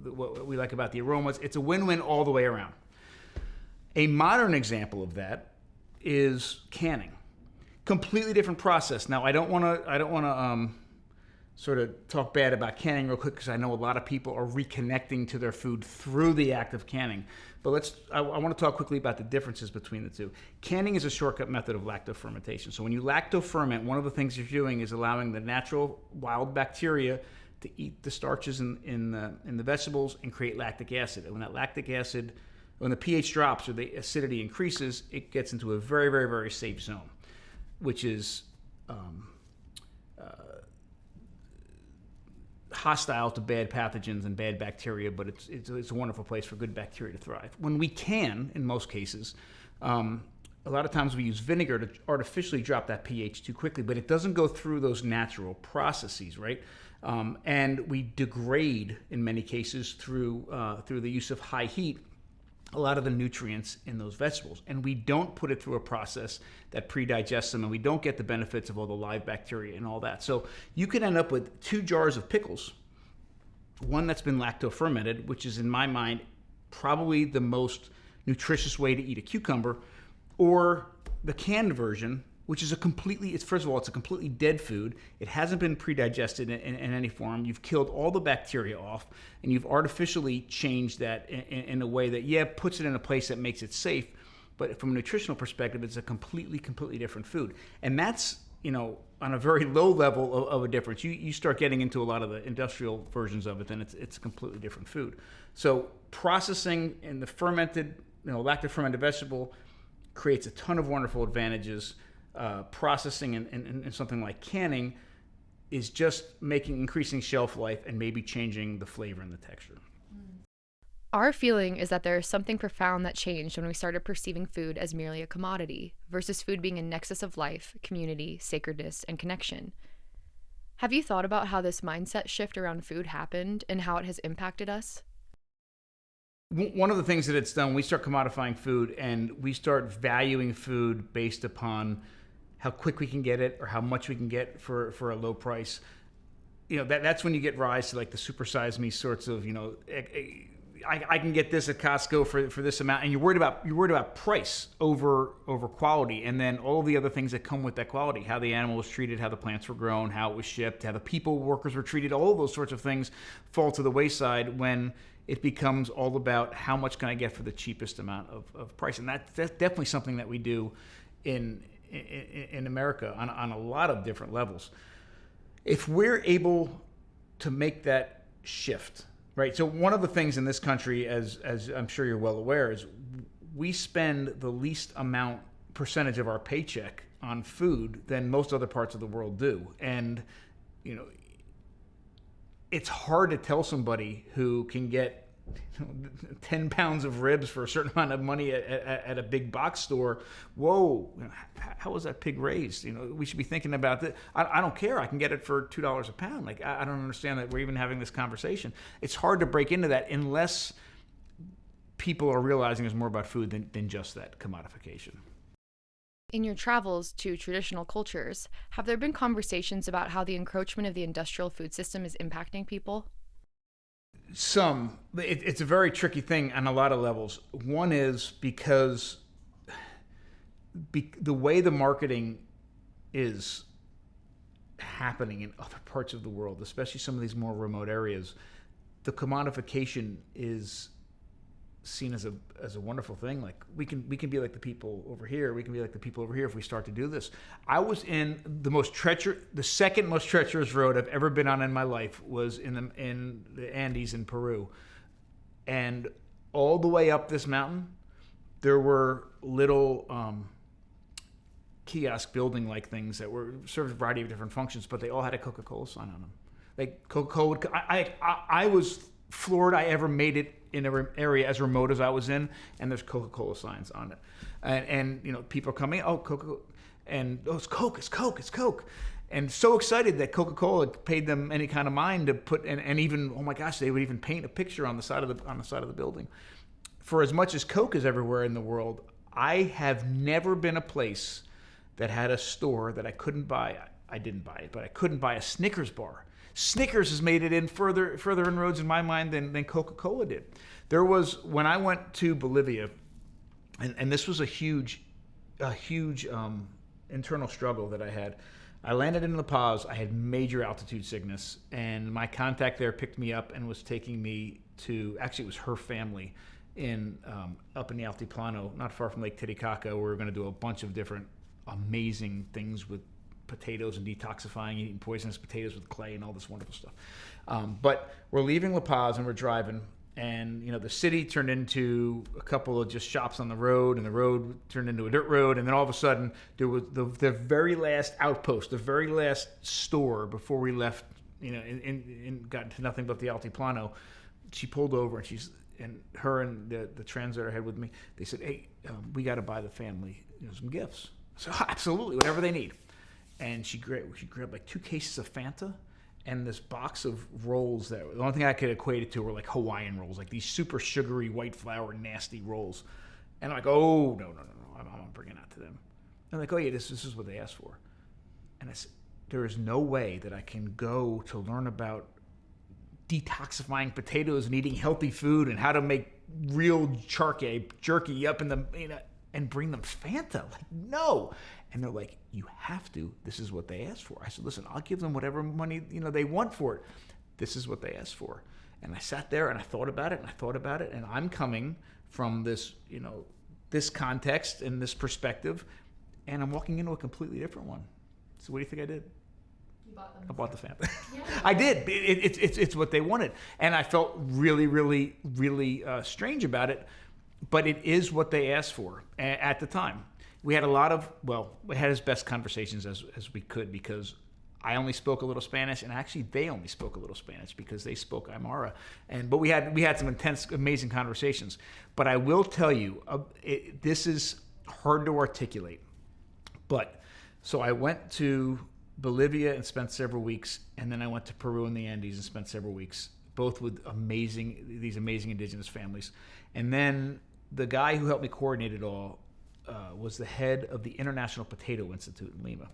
S9: what we like about the aromas. It's a win-win all the way around. A modern example of that is canning. Completely different process. Now, I don't want to sort of talk bad about canning real quick because I know a lot of people are reconnecting to their food through the act of canning. But I want to talk quickly about the differences between the two. Canning is a shortcut method of lacto-fermentation. So when you lacto-ferment, one of the things you're doing is allowing the natural wild bacteria to eat the starches in the vegetables and create lactic acid. And when that lactic acid, when the pH drops or the acidity increases, it gets into a very, very, very safe zone, which is hostile to bad pathogens and bad bacteria, but it's a wonderful place for good bacteria to thrive. When we can, in most cases, a lot of times we use vinegar to artificially drop that pH too quickly, but it doesn't go through those natural processes, right? And we degrade, in many cases, through the use of high heat, a lot of the nutrients in those vegetables. And we don't put it through a process that pre-digests them, and we don't get the benefits of all the live bacteria and all that. So you could end up with 2 jars of pickles, one that's been lacto-fermented, which is, in my mind, probably the most nutritious way to eat a cucumber, or the canned version, which is first of all, it's a completely dead food. It hasn't been pre-digested in any form. You've killed all the bacteria off, and you've artificially changed that in a way that, puts it in a place that makes it safe, but from a nutritional perspective, it's a completely different food. And that's, on a very low level of a difference. You start getting into a lot of the industrial versions of it, then it's a completely different food. So processing in the fermented, lacto-fermented vegetable creates a ton of wonderful advantages. Processing in something like canning is just increasing shelf life and maybe changing the flavor and the texture.
S8: Our feeling is that there is something profound that changed when we started perceiving food as merely a commodity versus food being a nexus of life, community, sacredness, and connection. Have you thought about how this mindset shift around food happened and how it has impacted us?
S9: One of the things that it's done, we start commodifying food and we start valuing food based upon how quick we can get it or how much we can get for a low price. That's when you get rise to like the supersize me sorts of, I can get this at Costco for this amount, and you're worried about price over quality, and then all the other things that come with that quality, how the animal was treated, how the plants were grown, how it was shipped, how the workers were treated, all of those sorts of things fall to the wayside when it becomes all about how much can I get for the cheapest amount of price. And that's definitely something that we do in America on a lot of different levels. If we're able to make that shift, right? So one of the things in this country, as I'm sure you're well aware, is we spend the least percentage of our paycheck on food than most other parts of the world do. And, it's hard to tell somebody who can get 10 pounds of ribs for a certain amount of money at a big box store. Whoa, how was that pig raised? We should be thinking about that. I don't care. I can get it for $2 a pound. Like, I don't understand that we're even having this conversation. It's hard to break into that unless people are realizing it's more about food than just that commodification.
S8: In your travels to traditional cultures, have there been conversations about how the encroachment of the industrial food system is impacting people?
S9: Some. It's a very tricky thing on a lot of levels. One is because the way the marketing is happening in other parts of the world, especially some of these more remote areas, the commodification is seen as a wonderful thing. Like we can be like the people over here. We can be like the people over here if we start to do this. I was in the second most treacherous road I've ever been on in my life was in the Andes in Peru, and all the way up this mountain, there were little kiosk building like things that were served a variety of different functions, but they all had a Coca-Cola sign on them. Like Coca-Cola would, I was floored I ever made it in an area as remote as I was in, and there's Coca-Cola signs on it. And you know, people are coming, oh, Coca-Cola, and oh, it's Coke, it's Coke, it's Coke. And so excited that Coca-Cola paid them any kind of mind to put, and even, oh my gosh, they would even paint a picture on the side of the building. For as much as Coke is everywhere in the world, I have never been a place that had a store that I couldn't buy. I didn't buy it, but I couldn't buy a Snickers bar. Snickers has made it in further inroads in my mind than Coca-Cola did. There was, when I went to Bolivia, and this was a huge internal struggle that I had. I landed in La Paz. I had major altitude sickness, and my contact there picked me up and was taking me to, actually it was her family, up in the Altiplano, not far from Lake Titicaca, where we were going to do a bunch of different amazing things with potatoes and detoxifying, eating poisonous potatoes with clay and all this wonderful stuff. But we're leaving La Paz and we're driving, and you know, the city turned into a couple of just shops on the road, and the road turned into a dirt road, and then all of a sudden there was the very last outpost, the very last store before we left, you know, and got into nothing but the Altiplano. She pulled over, and her and the translator I had with me, they said, hey, we got to buy the family, you know, some gifts. So absolutely, whatever they need. And she grabbed like 2 cases of Fanta and this box of rolls that the only thing I could equate it to were like Hawaiian rolls, like these super sugary white flour nasty rolls. And I'm like, oh no, I'm bringing that to them. And they're like, oh yeah, this is what they asked for. And I said, there is no way that I can go to learn about detoxifying potatoes and eating healthy food and how to make real jerky up in the, you know, and bring them Fanta. Like, no. And they're like, you have to. This is what they asked for. I said, listen, I'll give them whatever money, you know, they want for it. This is what they asked for. And I sat there and I thought about it, and I'm coming from this, you know, this context and this perspective, and I'm walking into a completely different one. So what do you think I did?
S8: You bought them.
S9: I bought the Fanta.
S8: Yeah.
S9: I did. It's what they wanted. And I felt really, really, really strange about it. But it is what they asked for at the time. We had we had as best conversations as we could, because I only spoke a little Spanish, and actually they only spoke a little Spanish because they spoke Aymara. But we had some intense, amazing conversations. But I will tell you, this is hard to articulate. But so I went to Bolivia and spent several weeks, and then I went to Peru and the Andes and spent several weeks, both with these amazing indigenous families. And then the guy who helped me coordinate it all was the head of the International Potato Institute in Lima.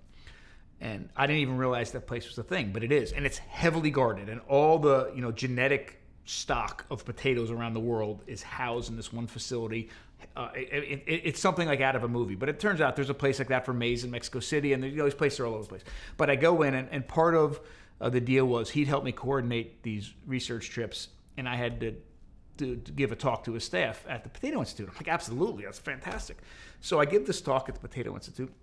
S9: And I didn't even realize that place was a thing, but it is. And it's heavily guarded. And all the, you know, genetic stock of potatoes around the world is housed in this one facility. It's something like out of a movie. But it turns out there's a place like that for maize in Mexico City, and these places are all over the place. But I go in, and part of the deal was he'd help me coordinate these research trips, and I had to give a talk to his staff at the Potato Institute. I'm like, absolutely, that's fantastic. So I give this talk at the Potato Institute,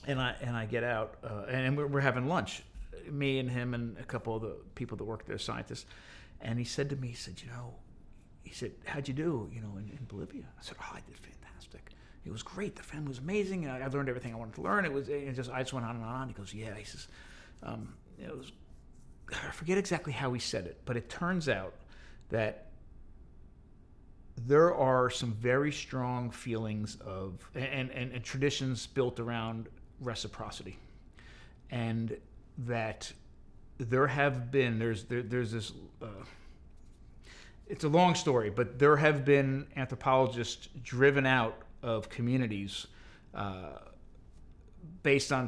S9: and I get out, and we're having lunch, me and him and a couple of the people that work there, scientists. And he said to me, he said, how'd you do, you know, in Bolivia? I said, oh, I did fantastic. It was great. The family was amazing. I learned everything I wanted to learn. I just went on and on. He goes, yeah. He says, it was, I forget exactly how he said it, but it turns out that there are some very strong feelings of and traditions built around reciprocity, and that there have been there's this it's a long story, but there have been anthropologists driven out of communities based on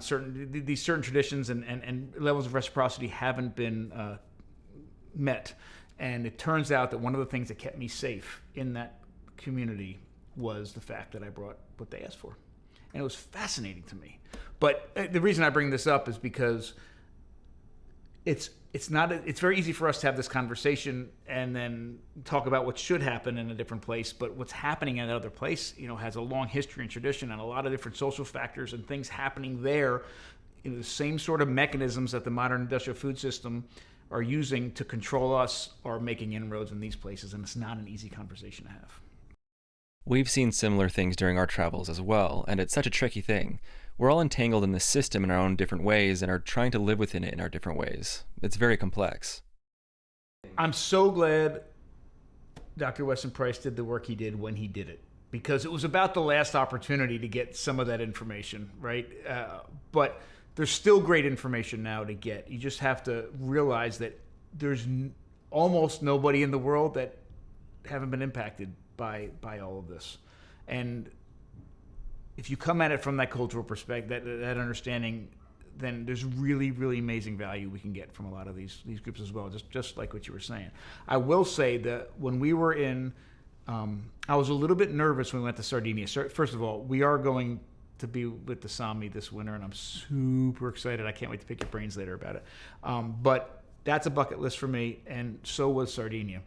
S9: these certain traditions and levels of reciprocity haven't been met. And it turns out that one of the things that kept me safe in that community was the fact that I brought what they asked for. And it was fascinating to me. But the reason I bring this up is because it's very easy for us to have this conversation and then talk about what should happen in a different place, but what's happening in another place, has a long history and tradition and a lot of different social factors and things happening there. The same sort of mechanisms that the modern industrial food system are using to control us are making inroads in these places, and it's not an easy conversation to have.
S10: We've seen similar things during our travels as well, and it's such a tricky thing. We're all entangled in the system in our own different ways and are trying to live within it in our different ways. It's very complex.
S9: I'm so glad Dr. Weston Price did the work he did when he did it, because it was about the last opportunity to get some of that information, right? But there's still great information now to get. You just have to realize that there's almost nobody in the world that haven't been impacted by all of this. And if you come at it from that cultural perspective, that understanding, then there's really, really amazing value we can get from a lot of these groups as well, just like what you were saying. I will say that when we were in, I was a little bit nervous when we went to Sardinia. First of all, we are going to be with the Sami this winter, and I'm super excited. I can't wait to pick your brains later about it. But that's a bucket list for me, and so was Sardinia.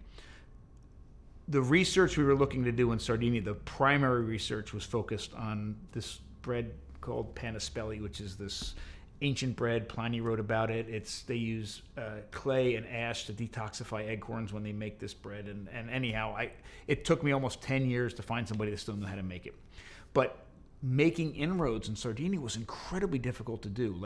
S9: The research we were looking to do in Sardinia, the primary research was focused on this bread called panaspelli, which is this ancient bread. Pliny wrote about it. They use clay and ash to detoxify acorns when they make this bread. And anyhow, it took me almost 10 years to find somebody that still knew how to make it. But making inroads in Sardinia was incredibly difficult to do.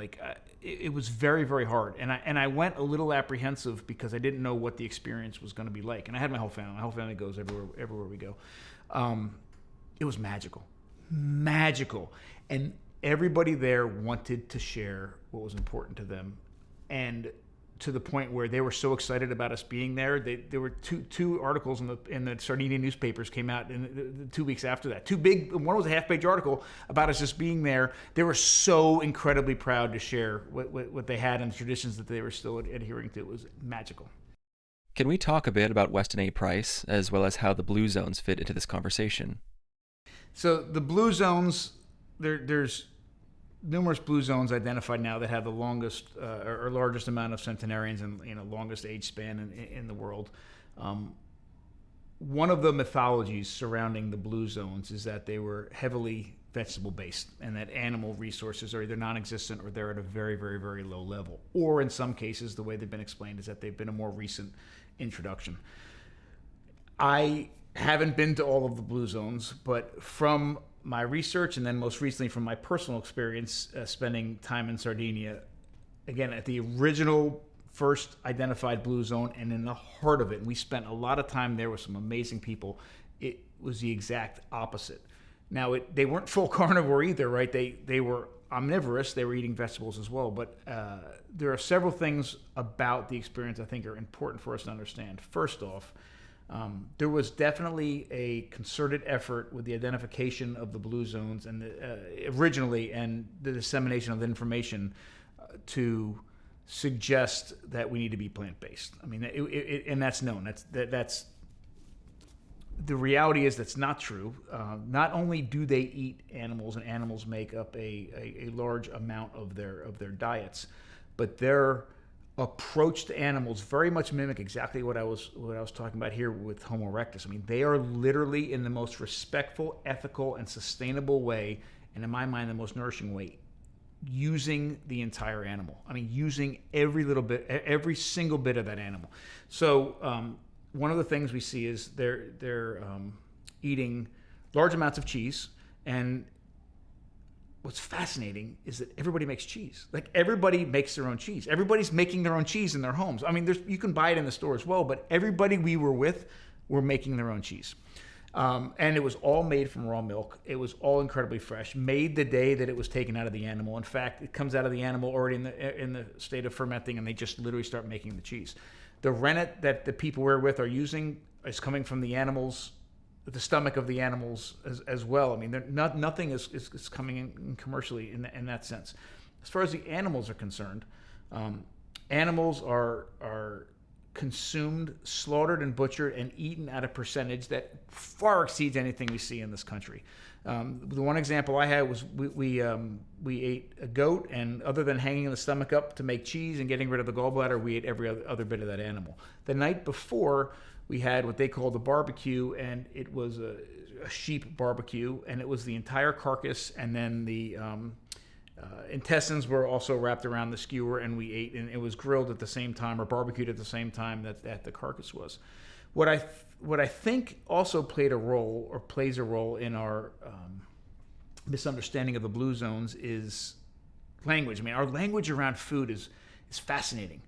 S9: It was very, very hard. And I went a little apprehensive because I didn't know what the experience was going to be like. And I had my whole family. My whole family goes everywhere we go. It was magical. And everybody there wanted to share what was important to them. And to the point where they were so excited about us being there. There were two articles in the Sardinian newspapers came out in 2 weeks after that. Two big. One was a half-page article about us just being there. They were so incredibly proud to share what they had and the traditions that they were still adhering to. It was magical.
S10: Can we talk a bit about Weston A. Price, as well as how the blue zones fit into this conversation?
S9: So the blue zones, there's numerous blue zones identified now that have the longest or largest amount of centenarians and longest age span in the world. One of the mythologies surrounding the blue zones is that they were heavily vegetable based and that animal resources are either non-existent or they're at a very, very, very low level. Or in some cases, the way they've been explained is that they've been a more recent introduction. I haven't been to all of the blue zones, but from my research and then most recently from my personal experience spending time in Sardinia, again, at the original first identified blue zone and in the heart of it, and we spent a lot of time there with some amazing people, it was the exact opposite. Now, they weren't full carnivore either, right? They were omnivorous. They were eating vegetables as well. But there are several things about the experience I think are important for us to understand. First off, there was definitely a concerted effort with the identification of the blue zones and originally and the dissemination of the information to suggest that we need to be plant-based. I mean, and that's known. That's the reality is that's not true. Not only do they eat animals, and animals make up a large amount of their diets, but their approach to animals very much mimic exactly what I was talking about here with Homo erectus. I mean, they are literally in the most respectful, ethical, and sustainable way, and in my mind, the most nourishing way, using the entire animal. I mean, using every little bit, every single bit of that animal. So one of the things we see is they're eating large amounts of cheese, and what's fascinating is that everybody makes cheese. Like, everybody makes their own cheese. Everybody's making their own cheese in their homes. I mean, you can buy it in the store as well, but everybody we were with were making their own cheese. And it was all made from raw milk. It was all incredibly fresh, made the day that it was taken out of the animal. In fact, it comes out of the animal already in the state of fermenting, and they just literally start making the cheese. The rennet that the people we're with are using is coming from the animal's the stomach of the animals as well. I mean, nothing is coming in commercially in that sense. As far as the animals are concerned, animals are consumed, slaughtered, and butchered and eaten at a percentage that far exceeds anything we see in this country. The one example I had was we ate a goat, and other than hanging the stomach up to make cheese and getting rid of the gallbladder, we ate every other bit of that animal. The night before, we had what they called a barbecue, and it was a sheep barbecue, and it was the entire carcass, and then the intestines were also wrapped around the skewer, and we ate, and it was grilled at the same time or barbecued at the same time that the carcass was. What I think also played a role or plays a role in our misunderstanding of the blue zones is language. I mean, our language around food is fascinating,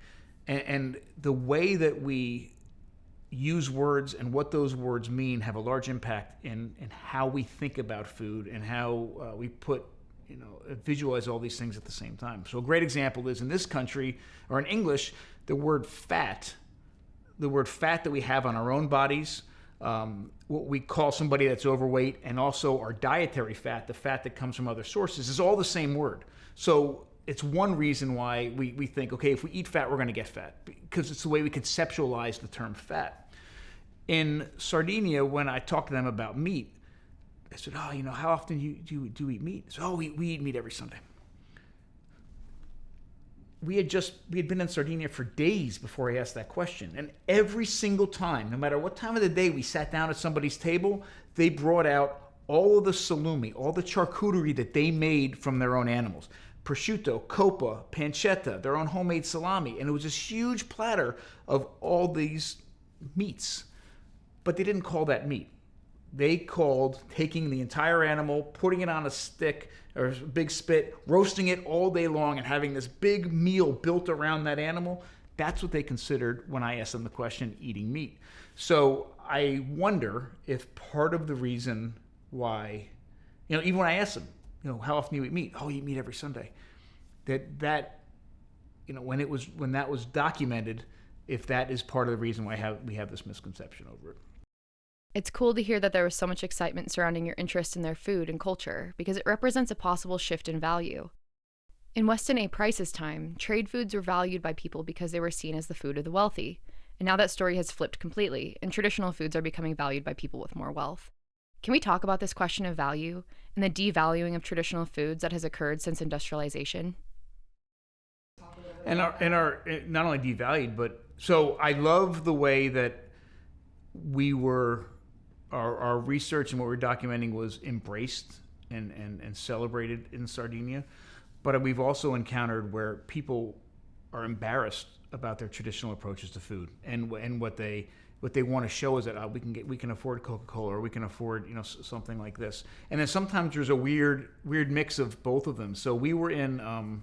S9: and the way that we use words and what those words mean have a large impact in how we think about food and how we visualize all these things at the same time. So a great example is in this country, or in English, the word fat that we have on our own bodies, what we call somebody that's overweight, and also our dietary fat, the fat that comes from other sources, is all the same word. So it's one reason why we think, okay, if we eat fat, we're going to get fat, because it's the way we conceptualize the term fat. In Sardinia, when I talked to them about meat, I said, how often do you eat meat? They said, we eat meat every Sunday. We had been in Sardinia for days before I asked that question. And every single time, no matter what time of the day we sat down at somebody's table, they brought out all of the salumi, all the charcuterie that they made from their own animals. Prosciutto, coppa, pancetta, their own homemade salami. And it was this huge platter of all these meats. But they didn't call that meat. They called taking the entire animal, putting it on a stick or a big spit, roasting it all day long, and having this big meal built around that animal. That's what they considered when I asked them the question, eating meat. So I wonder if part of the reason why, even when I asked them, how often do you eat meat? Oh, you eat meat every Sunday. That when that was documented, if that is part of the reason why we have this misconception over it.
S8: It's cool to hear that there was so much excitement surrounding your interest in their food and culture, because it represents a possible shift in value. In Weston A. Price's time, trade foods were valued by people because they were seen as the food of the wealthy. And now that story has flipped completely, and traditional foods are becoming valued by people with more wealth. Can we talk about this question of value and the devaluing of traditional foods that has occurred since industrialization?
S9: And our not only devalued, but so I love the way that our research and what we're documenting was embraced and celebrated in Sardinia. But we've also encountered where people are embarrassed about their traditional approaches to food and what they want to show is that we can afford Coca-Cola, or we can afford something like this. And then sometimes there's a weird mix of both of them. So we were in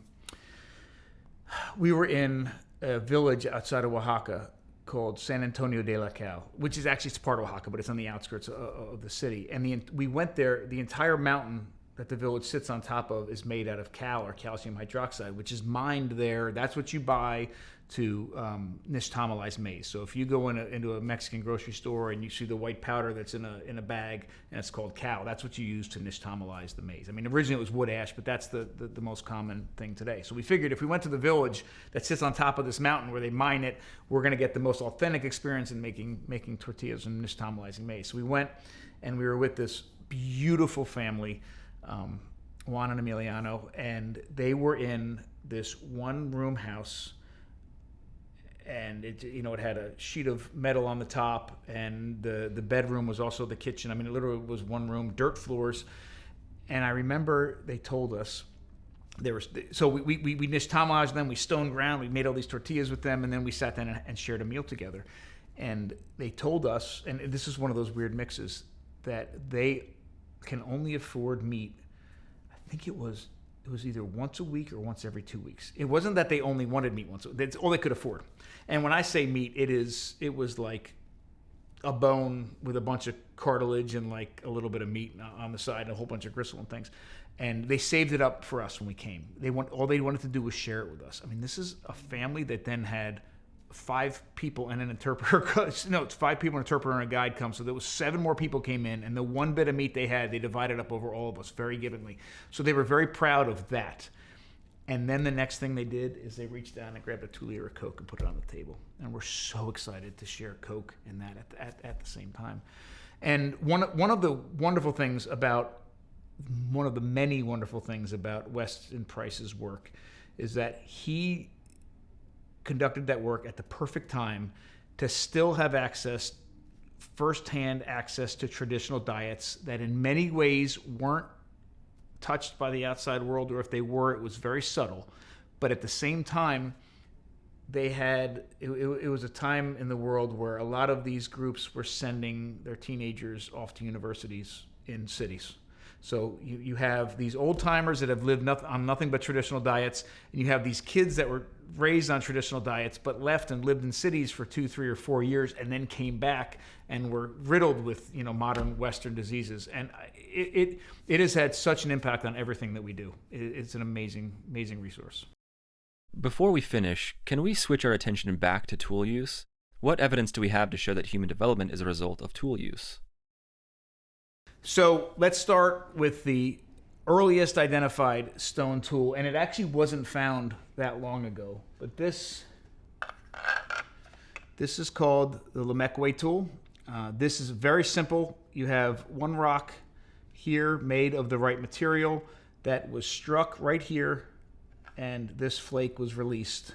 S9: a village outside of Oaxaca called San Antonio de la Cal, which is actually, it's part of Oaxaca, but it's on the outskirts of the city. And we went there. The entire mountain that the village sits on top of is made out of cal, or calcium hydroxide, which is mined there. That's what you buy to nixtamalize maize. So if you go into a Mexican grocery store and you see the white powder that's in a bag and it's called cal, that's what you use to nixtamalize the maize. I mean, originally it was wood ash, but that's the most common thing today. So we figured if we went to the village that sits on top of this mountain where they mine it, we're going to get the most authentic experience in making tortillas and nixtamalizing maize. So we went and we were with this beautiful family, Juan and Emiliano, and they were in this one-room house. And it had a sheet of metal on the top, and the bedroom was also the kitchen. I mean, it literally was one room, dirt floors. And I remember they told us we nixtamalized them, we stone ground, we made all these tortillas with them, and then we sat down and shared a meal together. And they told us, and this is one of those weird mixes, that they can only afford meat. I think it was either once a week or once every 2 weeks. It wasn't that they only wanted meat once. That's all they could afford. And when I say meat, it was like a bone with a bunch of cartilage and like a little bit of meat on the side and a whole bunch of gristle and things. And they saved it up for us when we came. All they wanted to do was share it with us. I mean, this is a family that then had 5 people and an interpreter. No, it's 5 people, an interpreter, and a guide come. So there was 7 more people came in, and the one bit of meat they had, they divided up over all of us very givingly. So they were very proud of that. And then the next thing they did is they reached down and grabbed a 2-liter of Coke and put it on the table. And we're so excited to share Coke and that at the same time. And one of the many wonderful things about Weston Price's work is that he conducted that work at the perfect time to still have firsthand access to traditional diets that in many ways weren't touched by the outside world, or if they were, it was very subtle. But at the same time, it was a time in the world where a lot of these groups were sending their teenagers off to universities in cities. So you have these old timers that have lived on nothing but traditional diets, and you have these kids that were raised on traditional diets but left and lived in cities for 2, 3, or 4 years, and then came back and were riddled with modern Western diseases. And it has had such an impact on everything that we do. It's an amazing resource.
S10: Before we finish, can we switch our attention back to tool use? What evidence do we have to show that human development is a result of tool use?
S9: So let's start with the earliest identified stone tool, and it actually wasn't found that long ago. But this is called the Lemekwe tool. This is very simple. You have one rock here made of the right material that was struck right here, and this flake was released.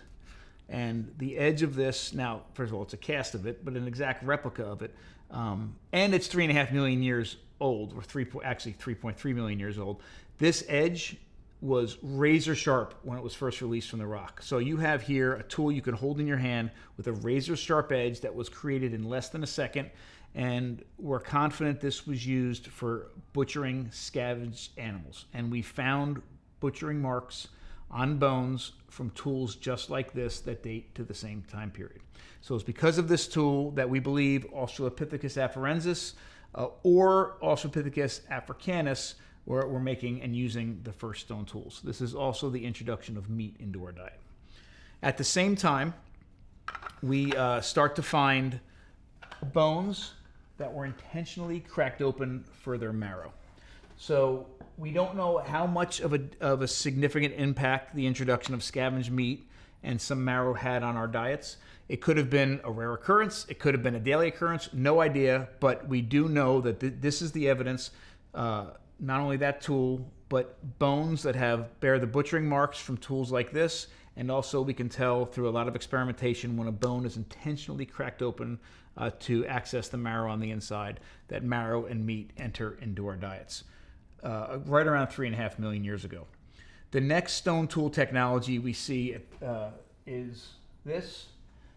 S9: And the edge of this, now, first of all, it's a cast of it, but an exact replica of it. And it's 3.5 million years old, or 3.3 million years old. This edge was razor sharp when it was first released from the rock. So you have here a tool you can hold in your hand with a razor sharp edge that was created in less than a second, and we're confident this was used for butchering scavenged animals. And we found butchering marks on bones from tools just like this that date to the same time period. So it's because of this tool that we believe Australopithecus afarensis or Australopithecus africanus we're making and using the first stone tools. This is also the introduction of meat into our diet. At the same time, we start to find bones that were intentionally cracked open for their marrow. So we don't know how much of a significant impact the introduction of scavenged meat and some marrow had on our diets. It could have been a rare occurrence. It could have been a daily occurrence. No idea. But we do know that this is the evidence, not only that tool, but bones that bear the butchering marks from tools like this. And also we can tell through a lot of experimentation when a bone is intentionally cracked open to access the marrow on the inside, that marrow and meat enter into our diets. Right around 3.5 million years ago. The next stone tool technology we see is this,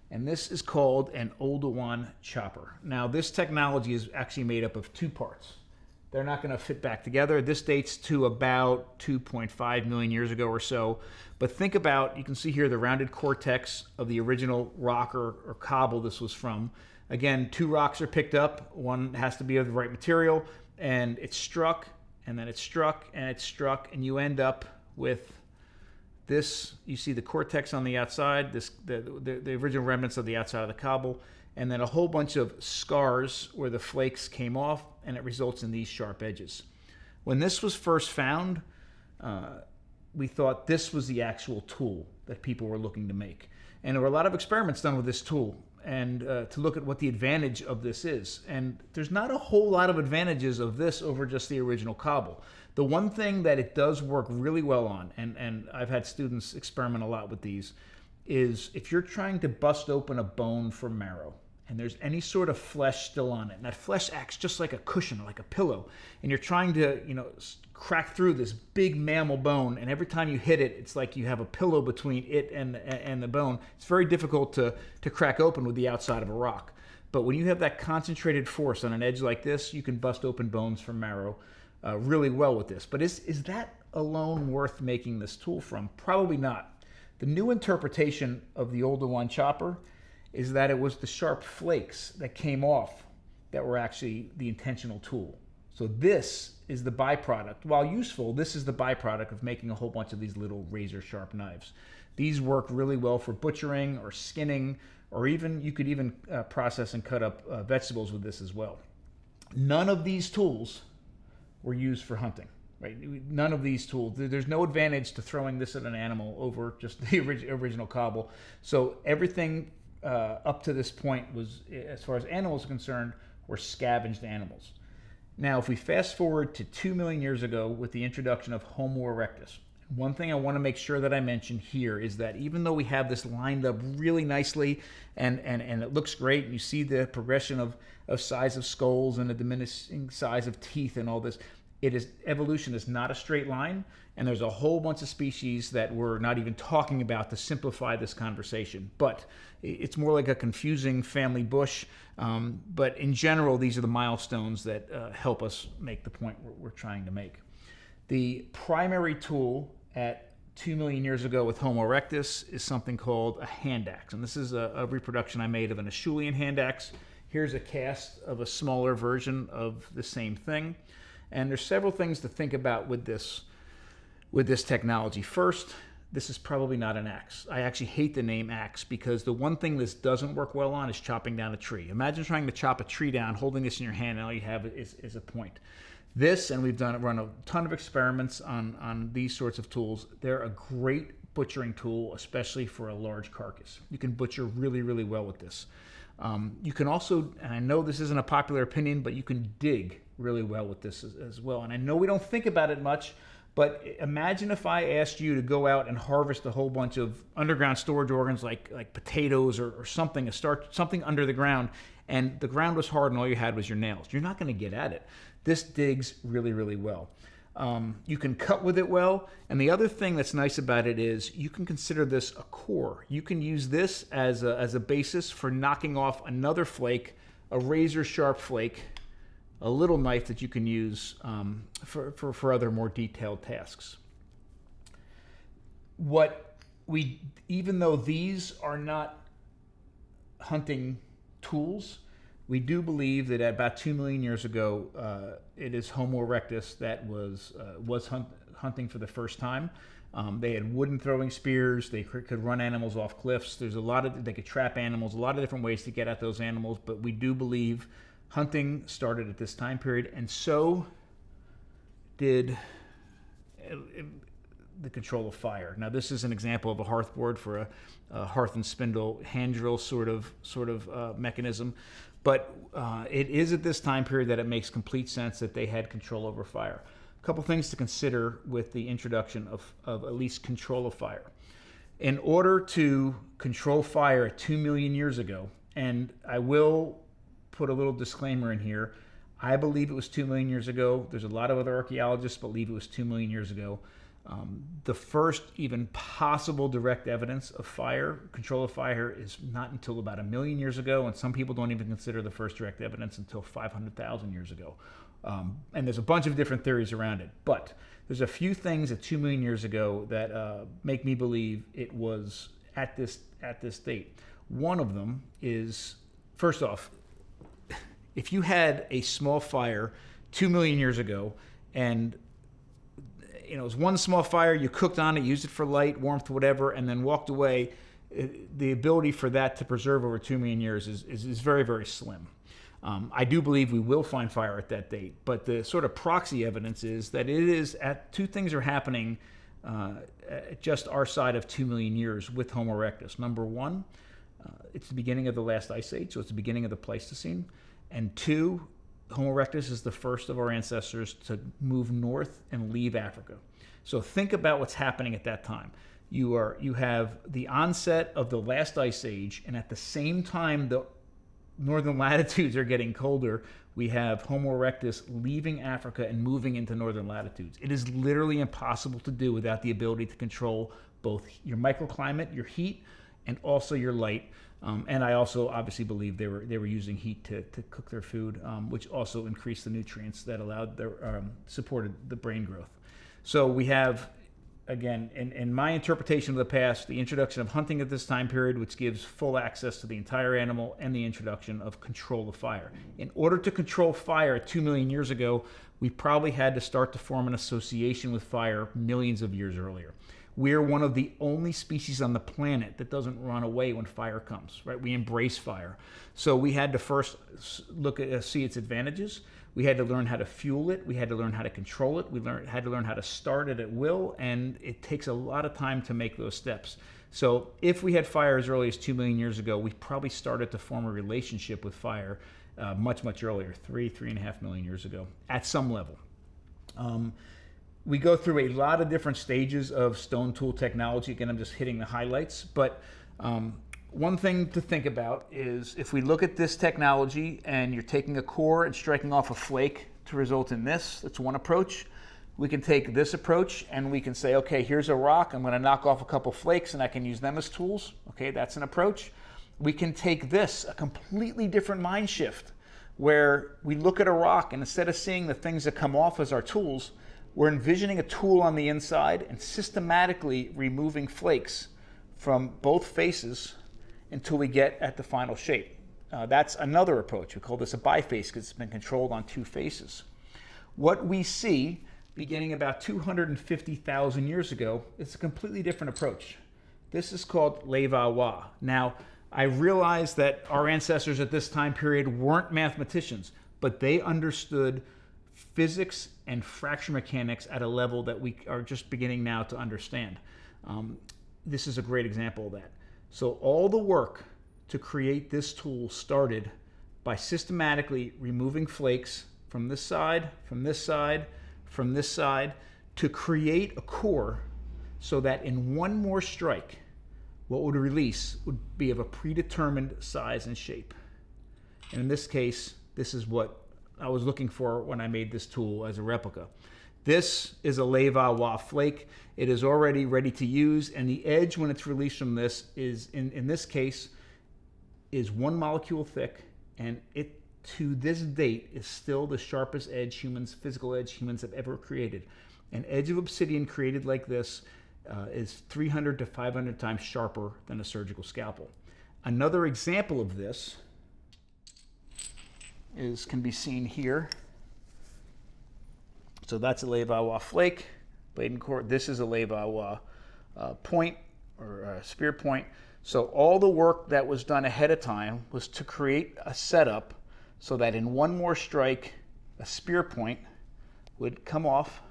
S9: and this is called an Oldowan chopper. Now, this technology is actually made up of 2 parts. They're not going to fit back together. This dates to about 2.5 million years ago or so. But think about, you can see here the rounded cortex of the original rock or cobble this was from. Again, 2 rocks are picked up. One has to be of the right material, and it's struck, and then it's struck, and it's struck, and you end up with this. You see the cortex on the outside, the original remnants of the outside of the cobble, and then a whole bunch of scars where the flakes came off, and it results in these sharp edges. When this was first found, we thought this was the actual tool that people were looking to make. And there were a lot of experiments done with this tool and to look at what the advantage of this is. And there's not a whole lot of advantages of this over just the original cobble. The one thing that it does work really well on, and I've had students experiment a lot with these, is if you're trying to bust open a bone for marrow and there's any sort of flesh still on it, and that flesh acts just like a cushion or like a pillow, and you're trying to crack through this big mammal bone, and every time you hit it, it's like you have a pillow between it and the bone. It's very difficult to crack open with the outside of a rock. But when you have that concentrated force on an edge like this, you can bust open bones from marrow really well with this. But is that alone worth making this tool from? Probably not. The new interpretation of the Oldowan chopper is that it was the sharp flakes that came off that were actually the intentional tool. So this is the byproduct. While useful, this is the byproduct of making a whole bunch of these little razor sharp knives. These work really well for butchering or skinning or even you could even process and cut up vegetables with this as well. None of these tools were used for hunting. Right? None of these tools. There's no advantage to throwing this at an animal over just the original cobble. So everything up to this point was, as far as animals are concerned, were scavenged animals. Now, if we fast forward to 2 million years ago with the introduction of Homo erectus, one thing I want to make sure that I mention here is that even though we have this lined up really nicely and it looks great, and you see the progression of size of skulls and the diminishing size of teeth and all this, evolution is not a straight line, and there's a whole bunch of species that we're not even talking about to simplify this conversation. But it's more like a confusing family bush. But in general, these are the milestones that help us make the point we're trying to make. The primary tool at 2 million years ago with Homo erectus is something called a hand axe. And this is a reproduction I made of an Acheulean hand axe. Here's a cast of a smaller version of the same thing. And there's several things to think about with this technology. First, this is probably not an axe. I actually hate the name axe because the one thing this doesn't work well on is chopping down a tree. Imagine trying to chop a tree down, holding this in your hand, and all you have is a point. This, and we've run a ton of experiments on these sorts of tools. They're a great butchering tool, especially for a large carcass. You can butcher really, really well with this. You can also, and I know this isn't a popular opinion, but you can dig really well with this as well. And I know we don't think about it much, but imagine if I asked you to go out and harvest a whole bunch of underground storage organs like potatoes or something, something under the ground, and the ground was hard and all you had was your nails. You're not going to get at it. This digs really, really well. You can cut with it well, and the other thing that's nice about it is you can consider this a core. You can use this as a basis for knocking off another flake, a razor sharp flake, a little knife that you can use for other more detailed tasks. Even though these are not hunting tools, we do believe that at about 2 million years ago, it is Homo erectus that was hunting for the first time. They had wooden throwing spears. They could run animals off cliffs. They could trap animals, a lot of different ways to get at those animals. But we do believe hunting started at this time period, and so did the control of fire. Now, this is an example of a hearth board for a hearth and spindle hand drill sort of mechanism. But it is at this time period that it makes complete sense that they had control over fire. A couple things to consider with the introduction of at least control of fire. In order to control fire 2 million years ago, and I will put a little disclaimer in here, I believe it was 2 million years ago. There's a lot of other archaeologists believe it was 2 million years ago. The first even possible direct evidence of fire, control of fire, is not until about 1 million years ago, and some people don't even consider the first direct evidence until 500,000 years ago. And there's a bunch of different theories around it, but there's a few things at 2 million years ago that make me believe it was at this date. One of them is, first off, if you had a small fire 2 million years ago, and it was one small fire, you cooked on it, used it for light, warmth, whatever, and then walked away, the ability for that to preserve over 2 million years is very, very slim. I do believe we will find fire at that date, but the sort of proxy evidence is that it is two things are happening at just our side of 2 million years with Homo erectus. Number one, it's the beginning of the last ice age, so it's the beginning of the Pleistocene. And two, Homo erectus is the first of our ancestors to move north and leave Africa. So think about what's happening at that time. You have the onset of the last ice age, and at the same time the northern latitudes are getting colder, we have Homo erectus leaving Africa and moving into northern latitudes. It is literally impossible to do without the ability to control both your microclimate, your heat, and also your light. And I also obviously believe they were using heat to cook their food, which also increased the nutrients that supported the brain growth. So we have, again, in my interpretation of the past, the introduction of hunting at this time period, which gives full access to the entire animal, and the introduction of control of fire. In order to control fire 2 million years ago, we probably had to start to form an association with fire millions of years earlier. We're one of the only species on the planet that doesn't run away when fire comes, right? We embrace fire. So we had to first see its advantages. We had to learn how to fuel it. We had to learn how to control it. We had to learn how to start it at will, and it takes a lot of time to make those steps. So if we had fire as early as 2 million years ago, we probably started to form a relationship with fire much, much earlier, 3.5 million years ago, at some level. We go through a lot of different stages of stone tool technology. Again, I'm just hitting the highlights, but one thing to think about is if we look at this technology and you're taking a core and striking off a flake to result in this, that's one approach. We can take this approach and we can say, okay, here's a rock. I'm going to knock off a couple flakes and I can use them as tools. Okay, that's an approach. We can take this, a completely different mind shift, where we look at a rock and instead of seeing the things that come off as our tools, we're envisioning a tool on the inside and systematically removing flakes from both faces until we get at the final shape. That's another approach. We call this a biface because it's been controlled on two faces. What we see beginning about 250,000 years ago is a completely different approach. This is called levallois. Now, I realize that our ancestors at this time period weren't mathematicians, but they understood physics and fracture mechanics at a level that we are just beginning now to understand. This is a great example of that. So all the work to create this tool started by systematically removing flakes from this side, from this side, from this side, to create a core so that in one more strike, what would release would be of a predetermined size and shape. And in this case, this is what I was looking for when I made this tool as a replica. This is a levallois flake. It is already ready to use, and the edge when it's released from this is, in this case, is 1 molecule thick, and it to this date is still the sharpest edge physical edge humans have ever created. An edge of obsidian created like this is 300 to 500 times sharper than a surgical scalpel. Another example of this can be seen here. So that's a levallois flake, blade and core. This is a levallois point or spear point. So all the work that was done ahead of time was to create a setup so that in one more strike, a spear point would come off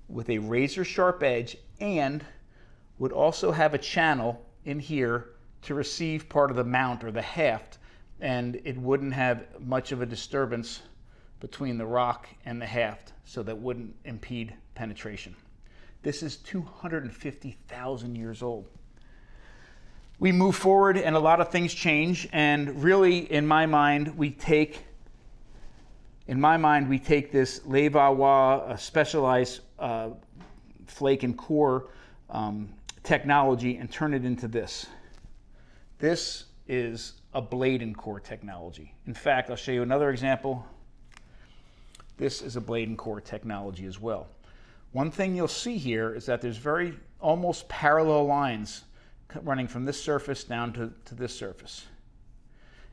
S9: with a razor sharp edge and would also have a channel in here to receive part of the mount or the haft, and it wouldn't have much of a disturbance between the rock and the haft, so that wouldn't impede penetration. This is 250,000 years old. We move forward and a lot of things change, and really in my mind we take this levallois specialized flake and core technology and turn it into this. This is a blade and core technology. In fact, I'll show you another example. This is a blade and core technology as well. One thing you'll see here is that there's very almost parallel lines running from this surface down to this surface.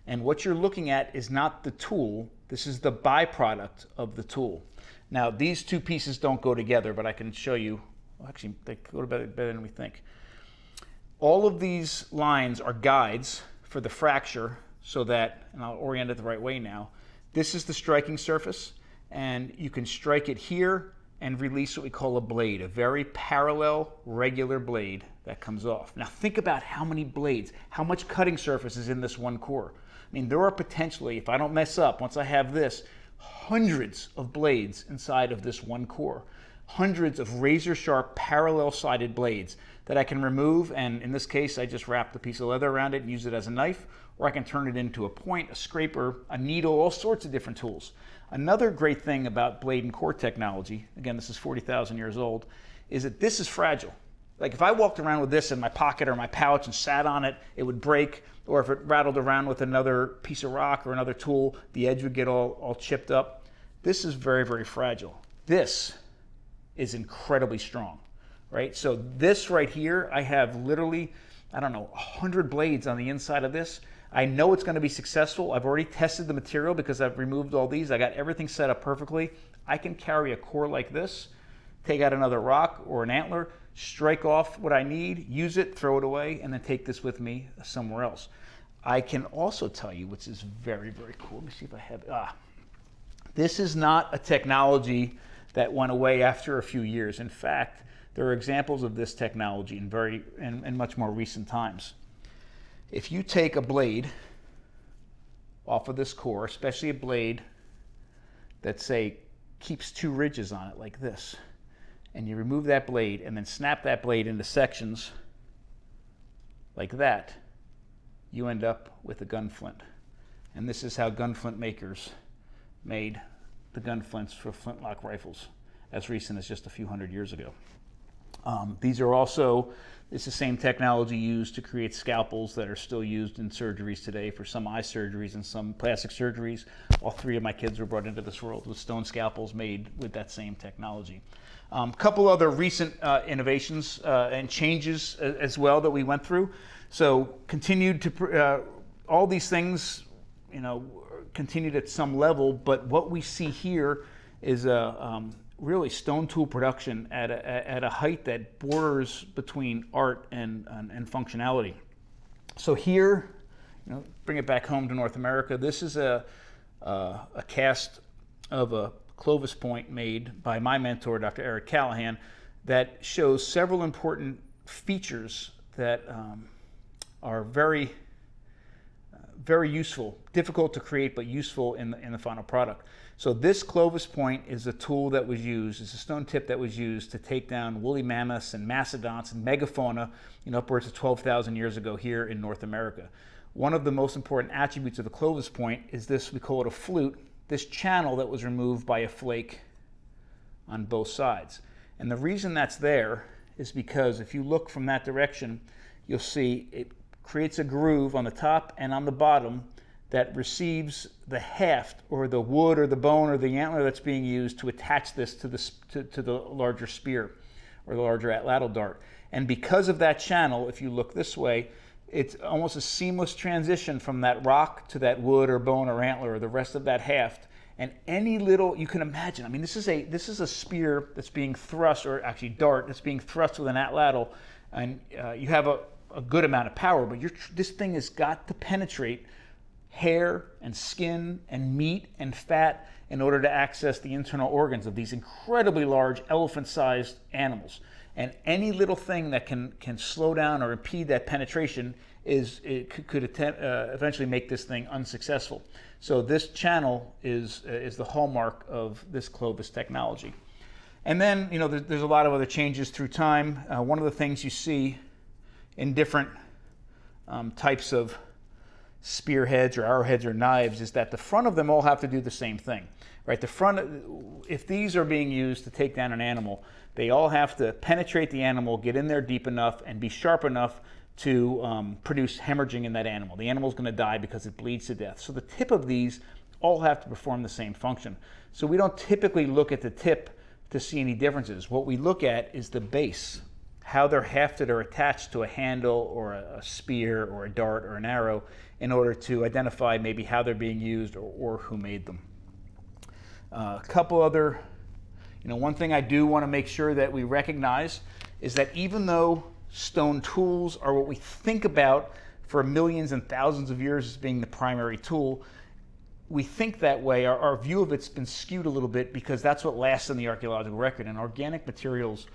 S9: And what you're looking at is not the tool, this is the byproduct of the tool. Now, these two pieces don't go together, but I can show you, well, actually, they go better than we think. All of these lines are guides for the fracture so that, and I'll orient it the right way now, this is the striking surface, and you can strike it here and release what we call a blade, a very parallel, regular blade that comes off. Now think about how many blades, how much cutting surface is in this one core. I mean, there are potentially, if I don't mess up, once I have this, hundreds of blades inside of this one core. Hundreds of razor-sharp, parallel-sided blades that I can remove, and in this case, I just wrap the piece of leather around it and use it as a knife, or I can turn it into a point, a scraper, a needle, all sorts of different tools. Another great thing about blade and core technology, again, this is 40,000 years old, is that this is fragile. Like if I walked around with this in my pocket or my pouch and sat on it, it would break, or if it rattled around with another piece of rock or another tool, the edge would get all chipped up. This is very, very fragile. This is incredibly strong, right? So this right here, I have literally, 100 blades on the inside of this. I know it's going to be successful. I've already tested the material because I've removed all these. I got everything set up perfectly. I can carry a core like this take out another rock or an antler, strike off what I need, use it, throw it away, and then take this with me somewhere else. I can also tell you, which is very, very cool. Let me see if I have, this is not a technology that went away after a few years. In fact, there are examples of this technology in much more recent times. If you take a blade off of this core, especially a blade that, say, keeps two ridges on it like this, and you remove that blade and then snap that blade into sections like that, you end up with a gunflint. And this is how gunflint makers made the gunflints for flintlock rifles as recent as just a few hundred years ago. It's the same technology used to create scalpels that are still used in surgeries today for some eye surgeries and some plastic surgeries. All three of my kids were brought into this world with stone scalpels made with that same technology. Couple other recent innovations and changes as well that we went through. So continued to, all these things, continued at some level, but what we see here is really stone tool production at a height that borders between art and functionality. So here, bring it back home to North America. This is a cast of a Clovis point made by my mentor, Dr. Eric Callahan, that shows several important features that are very, very useful, difficult to create, but useful in the final product. So this Clovis point is a tool that was used, it's a stone tip that was used to take down woolly mammoths and mastodons and megafauna, upwards of 12,000 years ago here in North America. One of the most important attributes of the Clovis point is this, we call it a flute, this channel that was removed by a flake on both sides. And the reason that's there is because if you look from that direction, you'll see it creates a groove on the top and on the bottom that receives the haft or the wood or the bone or the antler that's being used to attach this to the larger spear or the larger atlatl dart. And because of that channel, if you look this way, it's almost a seamless transition from that rock to that wood or bone or antler or the rest of that haft. And any little, you can imagine, this is a spear that's being thrust, or actually dart, that's being thrust with an atlatl, and you have a good amount of power, but this thing has got to penetrate hair and skin and meat and fat in order to access the internal organs of these incredibly large elephant-sized animals. And any little thing that can slow down or impede that penetration could eventually make this thing unsuccessful. So this channel is the hallmark of this Clovis technology. And then there's a lot of other changes through time. One of the things you see in different types of spearheads or arrowheads or knives is that the front of them all have to do the same thing, right? The front, if these are being used to take down an animal, they all have to penetrate the animal, get in there deep enough, and be sharp enough to produce hemorrhaging in that animal. The animal's going to die because it bleeds to death. So the tip of these all have to perform the same function. So we don't typically look at the tip to see any differences. What we look at is the base, how they're hafted or attached to a handle or a spear or a dart or an arrow in order to identify maybe how they're being used or who made them. A couple other, one thing I do want to make sure that we recognize is that even though stone tools are what we think about for millions and thousands of years as being the primary tool, we think that way. Our view of it's been skewed a little bit because that's what lasts in the archaeological record, and organic materials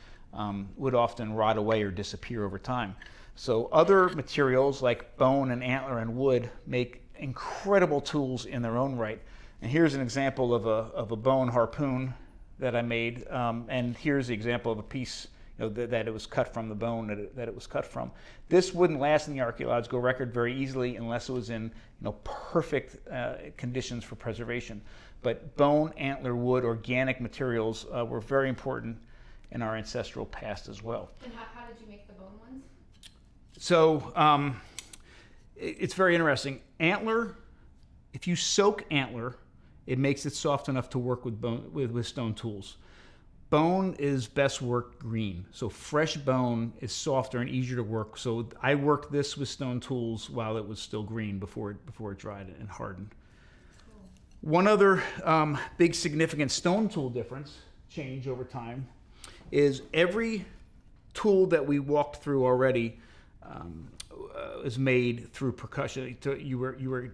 S9: would often rot away or disappear over time. So other materials like bone and antler and wood make incredible tools in their own right. And here's an example of a bone harpoon that I made, and here's the example of a piece that it was cut from, the bone that it was cut from. This wouldn't last in the archaeological record very easily unless it was in perfect conditions for preservation. But bone, antler, wood, organic materials were very important in our ancestral past as well.
S8: And how did you make the bone ones?
S9: So it's very interesting. Antler, if you soak antler, it makes it soft enough to work with stone tools. Bone is best worked green. So fresh bone is softer and easier to work. So I worked this with stone tools while it was still green before it dried and hardened. Cool. One other big significant stone tool change over time is every tool that we walked through already is made through percussion. You were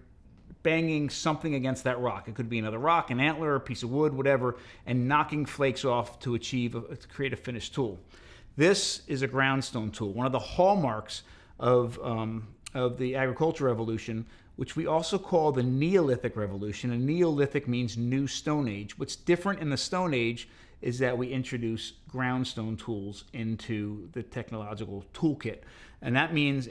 S9: banging something against that rock. It could be another rock, an antler, a piece of wood, whatever, and knocking flakes off to create a finished tool. This is a groundstone tool, one of the hallmarks of the agricultural revolution, which we also call the Neolithic revolution. And Neolithic means new Stone Age. What's different in the Stone Age is that we introduce groundstone tools into the technological toolkit. And that means,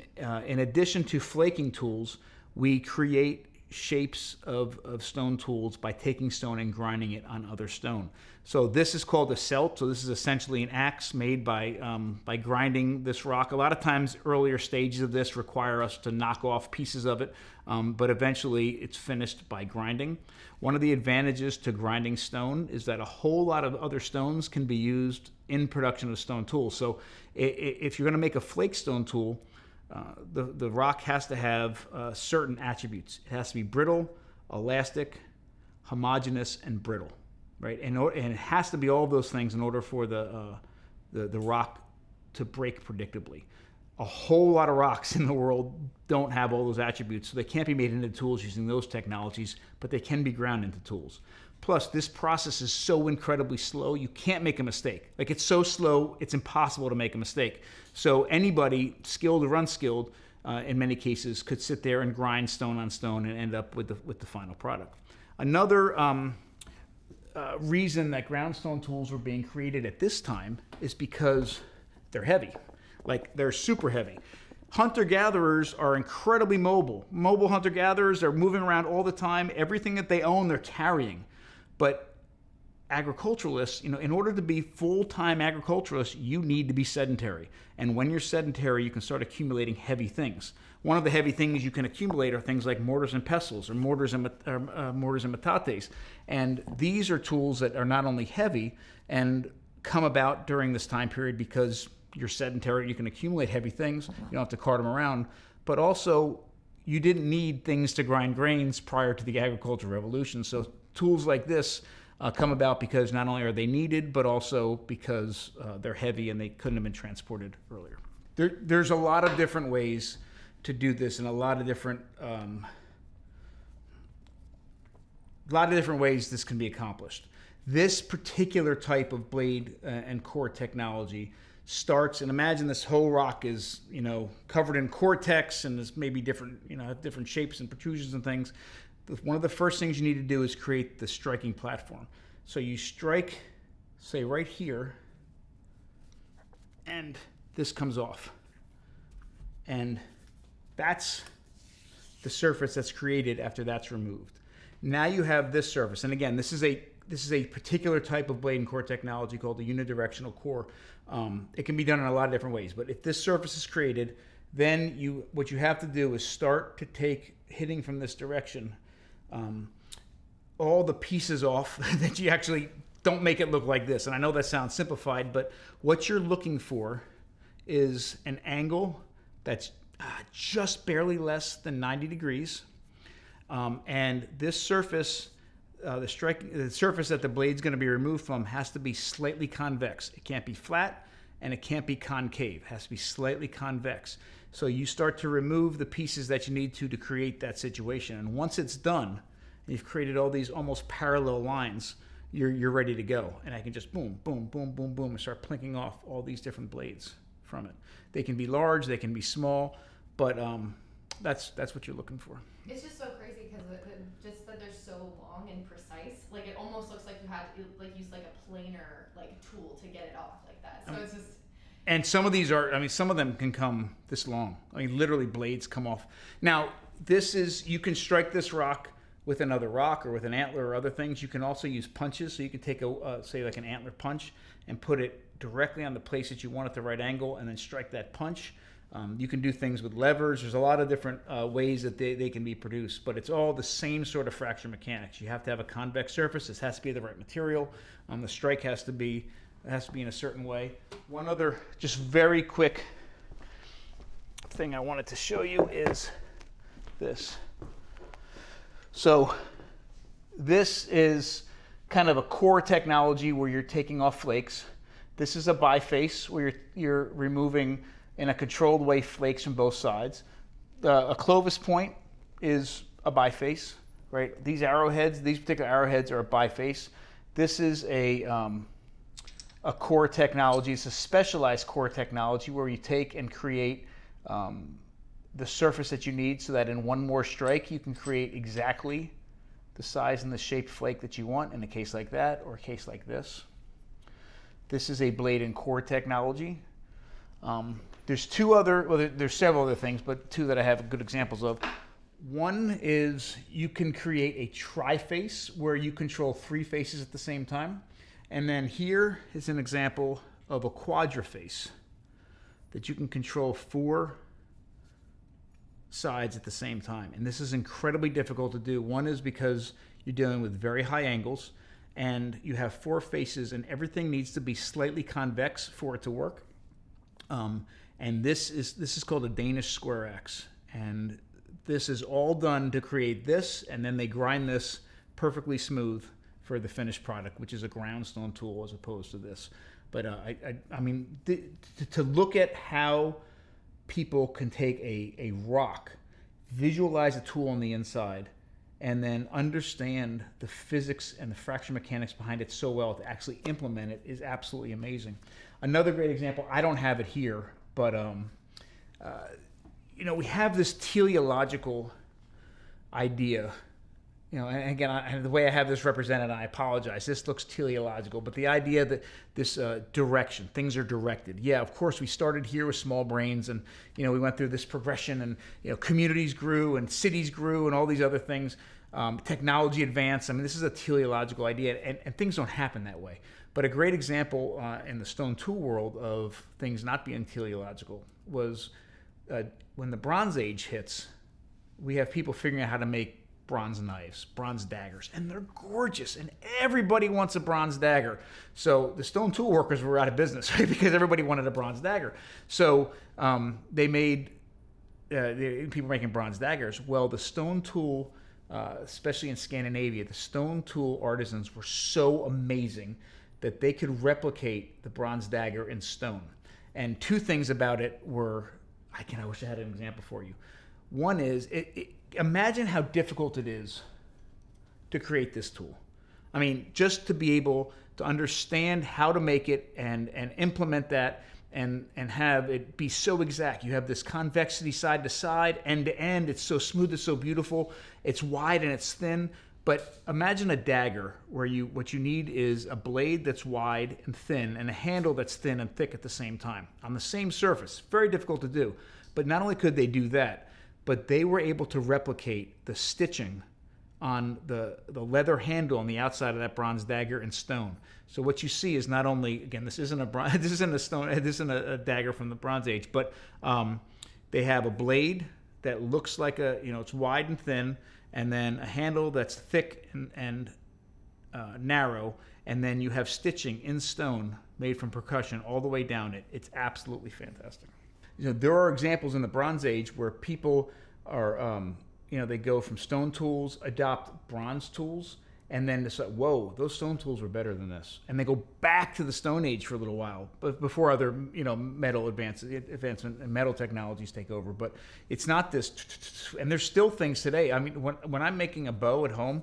S9: in addition to flaking tools, we create shapes of stone tools by taking stone and grinding it on other stone. So this is called a celt. So this is essentially an axe made by grinding this rock. A lot of times earlier stages of this require us to knock off pieces of it, but eventually it's finished by grinding. One of the advantages to grinding stone is that a whole lot of other stones can be used in production of stone tools. So if you're going to make a flake stone tool, the rock has to have certain attributes. It has to be brittle, elastic, homogeneous, and brittle, right? And it has to be all of those things in order for the rock to break predictably. A whole lot of rocks in the world don't have all those attributes, so they can't be made into tools using those technologies, but they can be ground into tools. Plus, this process is so incredibly slow, you can't make a mistake. Like, it's so slow, it's impossible to make a mistake. So anybody, skilled or unskilled, in many cases, could sit there and grind stone on stone and end up with the final product. Another reason that groundstone tools were being created at this time is because they're heavy. Like, they're super heavy. Hunter-gatherers are incredibly mobile. Mobile hunter-gatherers are moving around all the time. Everything that they own, they're carrying. But agriculturalists, in order to be full-time agriculturalists, you need to be sedentary. And when you're sedentary, you can start accumulating heavy things. One of the heavy things you can accumulate are things like mortars and pestles, or mortars and metates. And these are tools that are not only heavy and come about during this time period because you're sedentary, you can accumulate heavy things, you don't have to cart them around, but also you didn't need things to grind grains prior to the agricultural revolution. So tools like this come about because not only are they needed, but also because they're heavy and they couldn't have been transported earlier. There's a lot of different ways to do this, and a lot of different ways this can be accomplished. This particular type of blade and core technology starts, and imagine this whole rock is, covered in cortex, and there's maybe different shapes and protrusions and things. One of the first things you need to do is create the striking platform. So you strike, say, right here, and this comes off. And that's the surface that's created after that's removed. Now you have this surface. And again, this is a particular type of blade and core technology called the unidirectional core. It can be done in a lot of different ways, but if this surface is created, then what you have to do is start to take, hitting from this direction, all the pieces off that you actually don't make it look like this. And I know that sounds simplified, but what you're looking for is an angle that's just barely less than 90 degrees. And this surface, the surface that the blade's going to be removed from, has to be slightly convex. It can't be flat, and it can't be concave. It has to be slightly convex. So you start to remove the pieces that you need to create that situation. And once it's done, and you've created all these almost parallel lines, you're ready to go. And I can just boom, boom, boom, boom, boom, and start plinking off all these different blades from it. They can be large, they can be small, but that's what you're looking for.
S8: It's just so crazy because just that they're so long and precise. Like, it almost looks like you had to use like a planer tool to get it off like that. So it's just.
S9: And some of these some of them can come this long. Literally blades come off. Now, you can strike this rock with another rock or with an antler or other things. You can also use punches. So you can take say like an antler punch and put it directly on the place that you want at the right angle and then strike that punch. You can do things with levers. There's a lot of different ways that they can be produced, but it's all the same sort of fracture mechanics. You have to have a convex surface. This has to be the right material. The strike has to be in a certain way. One other just very quick thing I wanted to show you is this. So this is kind of a core technology where you're taking off flakes. This is a biface where you're removing in a controlled way flakes from both sides. A Clovis point is a biface, right? These arrowheads, these particular arrowheads are a biface. This is a core technology. It's a specialized core technology where you take and create the surface that you need so that in one more strike you can create exactly the size and the shaped flake that you want in a case like that or a case like this. This is a blade and core technology. There's there's several other things, but two that I have good examples of. One is you can create a triface where you control three faces at the same time. And then here is an example of a quadriface that you can control four sides at the same time. And this is incredibly difficult to do. One is because you're dealing with very high angles and you have four faces and everything needs to be slightly convex for it to work. And this is called a Danish square axe. And this is all done to create this, and then they grind this perfectly smooth for the finished product, which is a groundstone tool as opposed to this. But I mean, to look at how people can take a rock, visualize a tool on the inside, and then understand the physics and the fracture mechanics behind it so well to actually implement it is absolutely amazing. Another great example, I don't have it here, but you know, we have this teleological idea. You know, and again, the way I have this represented, I apologize. This looks teleological, but the idea that this direction, things are directed. Yeah, of course, we started here with small brains, and you know, we went through this progression, and you know, communities grew, and cities grew, and all these other things. Technology advanced. I mean, this is a teleological idea, and things don't happen that way. But a great example in the stone tool world of things not being teleological was when the Bronze Age hits. We have people figuring out how to make bronze knives, bronze daggers, and they're gorgeous, and everybody wants a bronze dagger. So the stone tool workers were out of business, right? Because everybody wanted a bronze dagger. So they made people making bronze daggers. Well, the stone tool, especially in Scandinavia, the stone tool artisans were so amazing that they could replicate the bronze dagger in stone. And two things about it were, I wish I had an example for you. One is, imagine how difficult it is to create this tool. I mean, just to be able to understand how to make it and implement that and have it be so exact. You have this convexity side to side, end to end. It's so smooth, it's so beautiful. It's wide and it's thin. But imagine a dagger where what you need is a blade that's wide and thin and a handle that's thin and thick at the same time on the same surface. Very difficult to do. But not only could they do that, but they were able to replicate the stitching on the leather handle on the outside of that bronze dagger in stone. So what you see is not only, again, this isn't a dagger from the Bronze Age, but they have a blade that looks like it's wide and thin, and then a handle that's thick and narrow, and then you have stitching in stone made from percussion all the way down it. It's absolutely fantastic. There are examples in the Bronze Age where people are, they go from stone tools, adopt bronze tools, and then decide, whoa, those stone tools were better than this. And they go back to the Stone Age for a little while, but before other, metal advancement and metal technologies take over. But it's not this, and there's still things today. I mean, when I'm making a bow at home,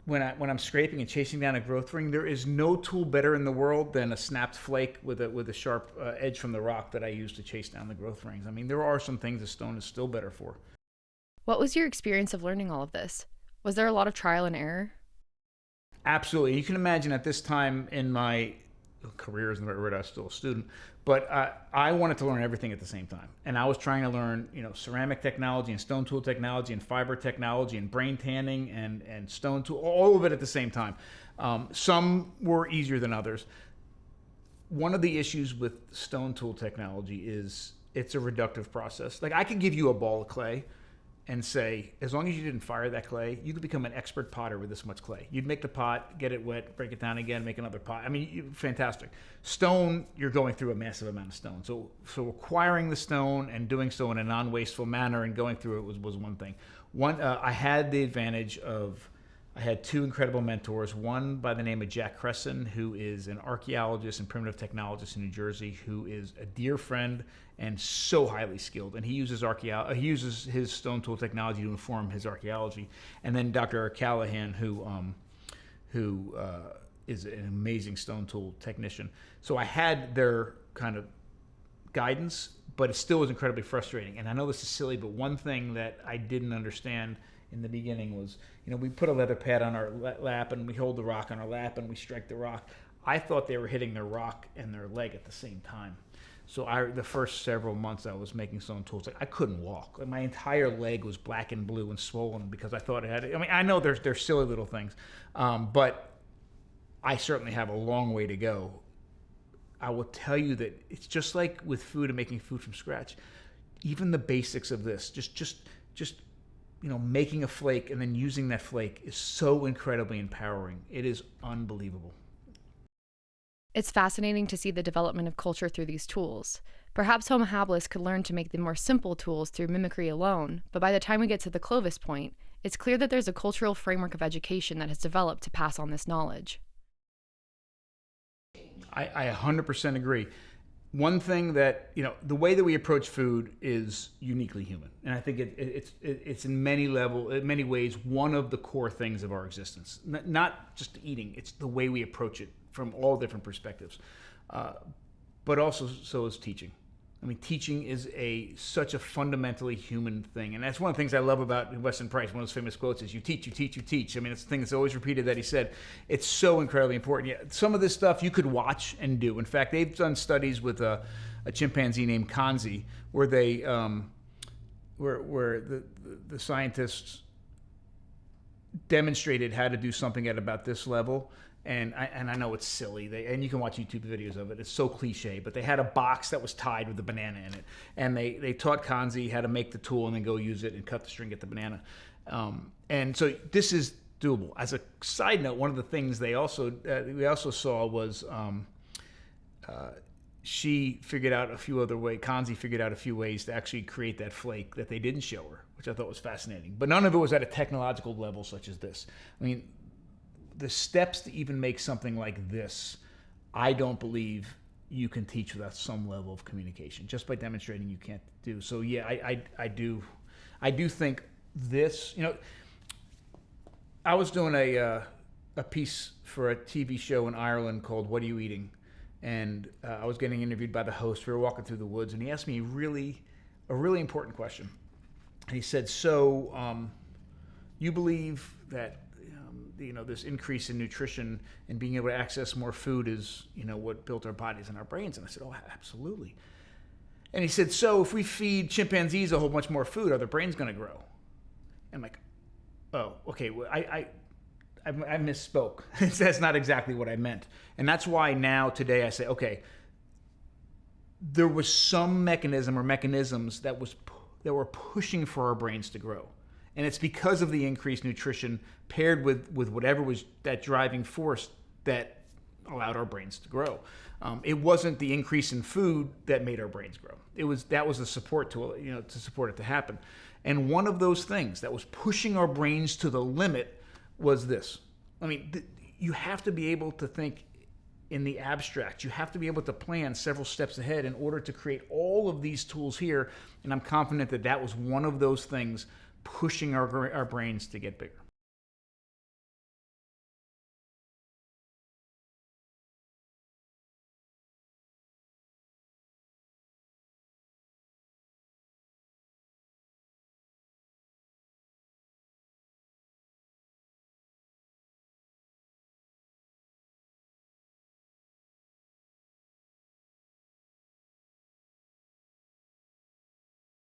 S9: when I'm scraping and chasing down a growth ring, there is no tool better in the world than a snapped flake with a sharp edge from the rock that I use to chase down the growth rings. I mean, there are some things that stone is still better for.
S8: What was your experience of learning all of this? Was there a lot of trial and error?
S9: Absolutely. You can imagine at this time in my career, isn't the right word, I was still a student, but I wanted to learn everything at the same time. And I was trying to learn, ceramic technology and stone tool technology and fiber technology and brain tanning and stone tool, all of it at the same time. Some were easier than others. One of the issues with stone tool technology is it's a reductive process. Like, I could give you a ball of clay and say, as long as you didn't fire that clay, you could become an expert potter with this much clay. You'd make the pot, get it wet, break it down again, make another pot. I mean, fantastic. Stone, you're going through a massive amount of stone. So acquiring the stone and doing so in a non-wasteful manner and going through it was one thing. I had the advantage of I had two incredible mentors, one by the name of Jack Cresson, who is an archeologist and primitive technologist in New Jersey, who is a dear friend and so highly skilled. And he uses his stone tool technology to inform his archaeology. And then Dr. Callahan, who is an amazing stone tool technician. So I had their kind of guidance, but it still was incredibly frustrating. And I know this is silly, but one thing that I didn't understand in the beginning was, we put a leather pad on our lap and we hold the rock on our lap and we strike the rock. I thought they were hitting their rock and their leg at the same time. So the first several months I was making stone tools, I couldn't walk. Like, my entire leg was black and blue and swollen because I thought it had. I know they're silly little things, but I certainly have a long way to go. I will tell you that it's just like with food and making food from scratch. Even the basics of this, just making a flake and then using that flake is so incredibly empowering. It is unbelievable.
S8: It's fascinating to see the development of culture through these tools. Perhaps Homo habilis could learn to make the more simple tools through mimicry alone, but by the time we get to the Clovis point, it's clear that there's a cultural framework of education that has developed to pass on this knowledge.
S9: I 100% agree. One thing that, the way that we approach food is uniquely human. And I think it's in many ways, one of the core things of our existence. Not just eating, it's the way we approach it from all different perspectives. But also, so is teaching. Teaching is such a fundamentally human thing. And that's one of the things I love about Weston Price. One of his famous quotes is, you teach, you teach, you teach. It's the thing that's always repeated that he said. It's so incredibly important. Yeah, some of this stuff you could watch and do. In fact, they've done studies with a chimpanzee named Kanzi, where they, where the scientists demonstrated how to do something at about this level. And I know it's silly, and you can watch YouTube videos of it. It's so cliche, but they had a box that was tied with a banana in it. And they taught Kanzi how to make the tool and then go use it and cut the string, get the banana. And so this is doable. As a side note, one of the things we also saw was she figured out a few other ways, Kanzi figured out a few ways to actually create that flake that they didn't show her, which I thought was fascinating. But none of it was at a technological level such as this. The steps to even make something like this, I don't believe you can teach without some level of communication. Just by demonstrating, you can't do. So yeah, I do think this. I was doing a piece for a TV show in Ireland called "What Are You Eating?" and I was getting interviewed by the host. We were walking through the woods, and he asked me a really important question. And he said, "So, you believe that?" This increase in nutrition and being able to access more food is, what built our bodies and our brains. And I said, oh, absolutely. And he said, so if we feed chimpanzees a whole bunch more food, are their brains going to grow? I'm like, oh, okay. Well, I misspoke. That's not exactly what I meant. And that's why now today I say, okay, there was some mechanism or mechanisms that were pushing for our brains to grow. And it's because of the increased nutrition paired with whatever was that driving force that allowed our brains to grow. It wasn't the increase in food that made our brains grow. That was the support to support it to happen. And one of those things that was pushing our brains to the limit was this. You have to be able to think in the abstract. You have to be able to plan several steps ahead in order to create all of these tools here. And I'm confident that was one of those things pushing our brains to get bigger.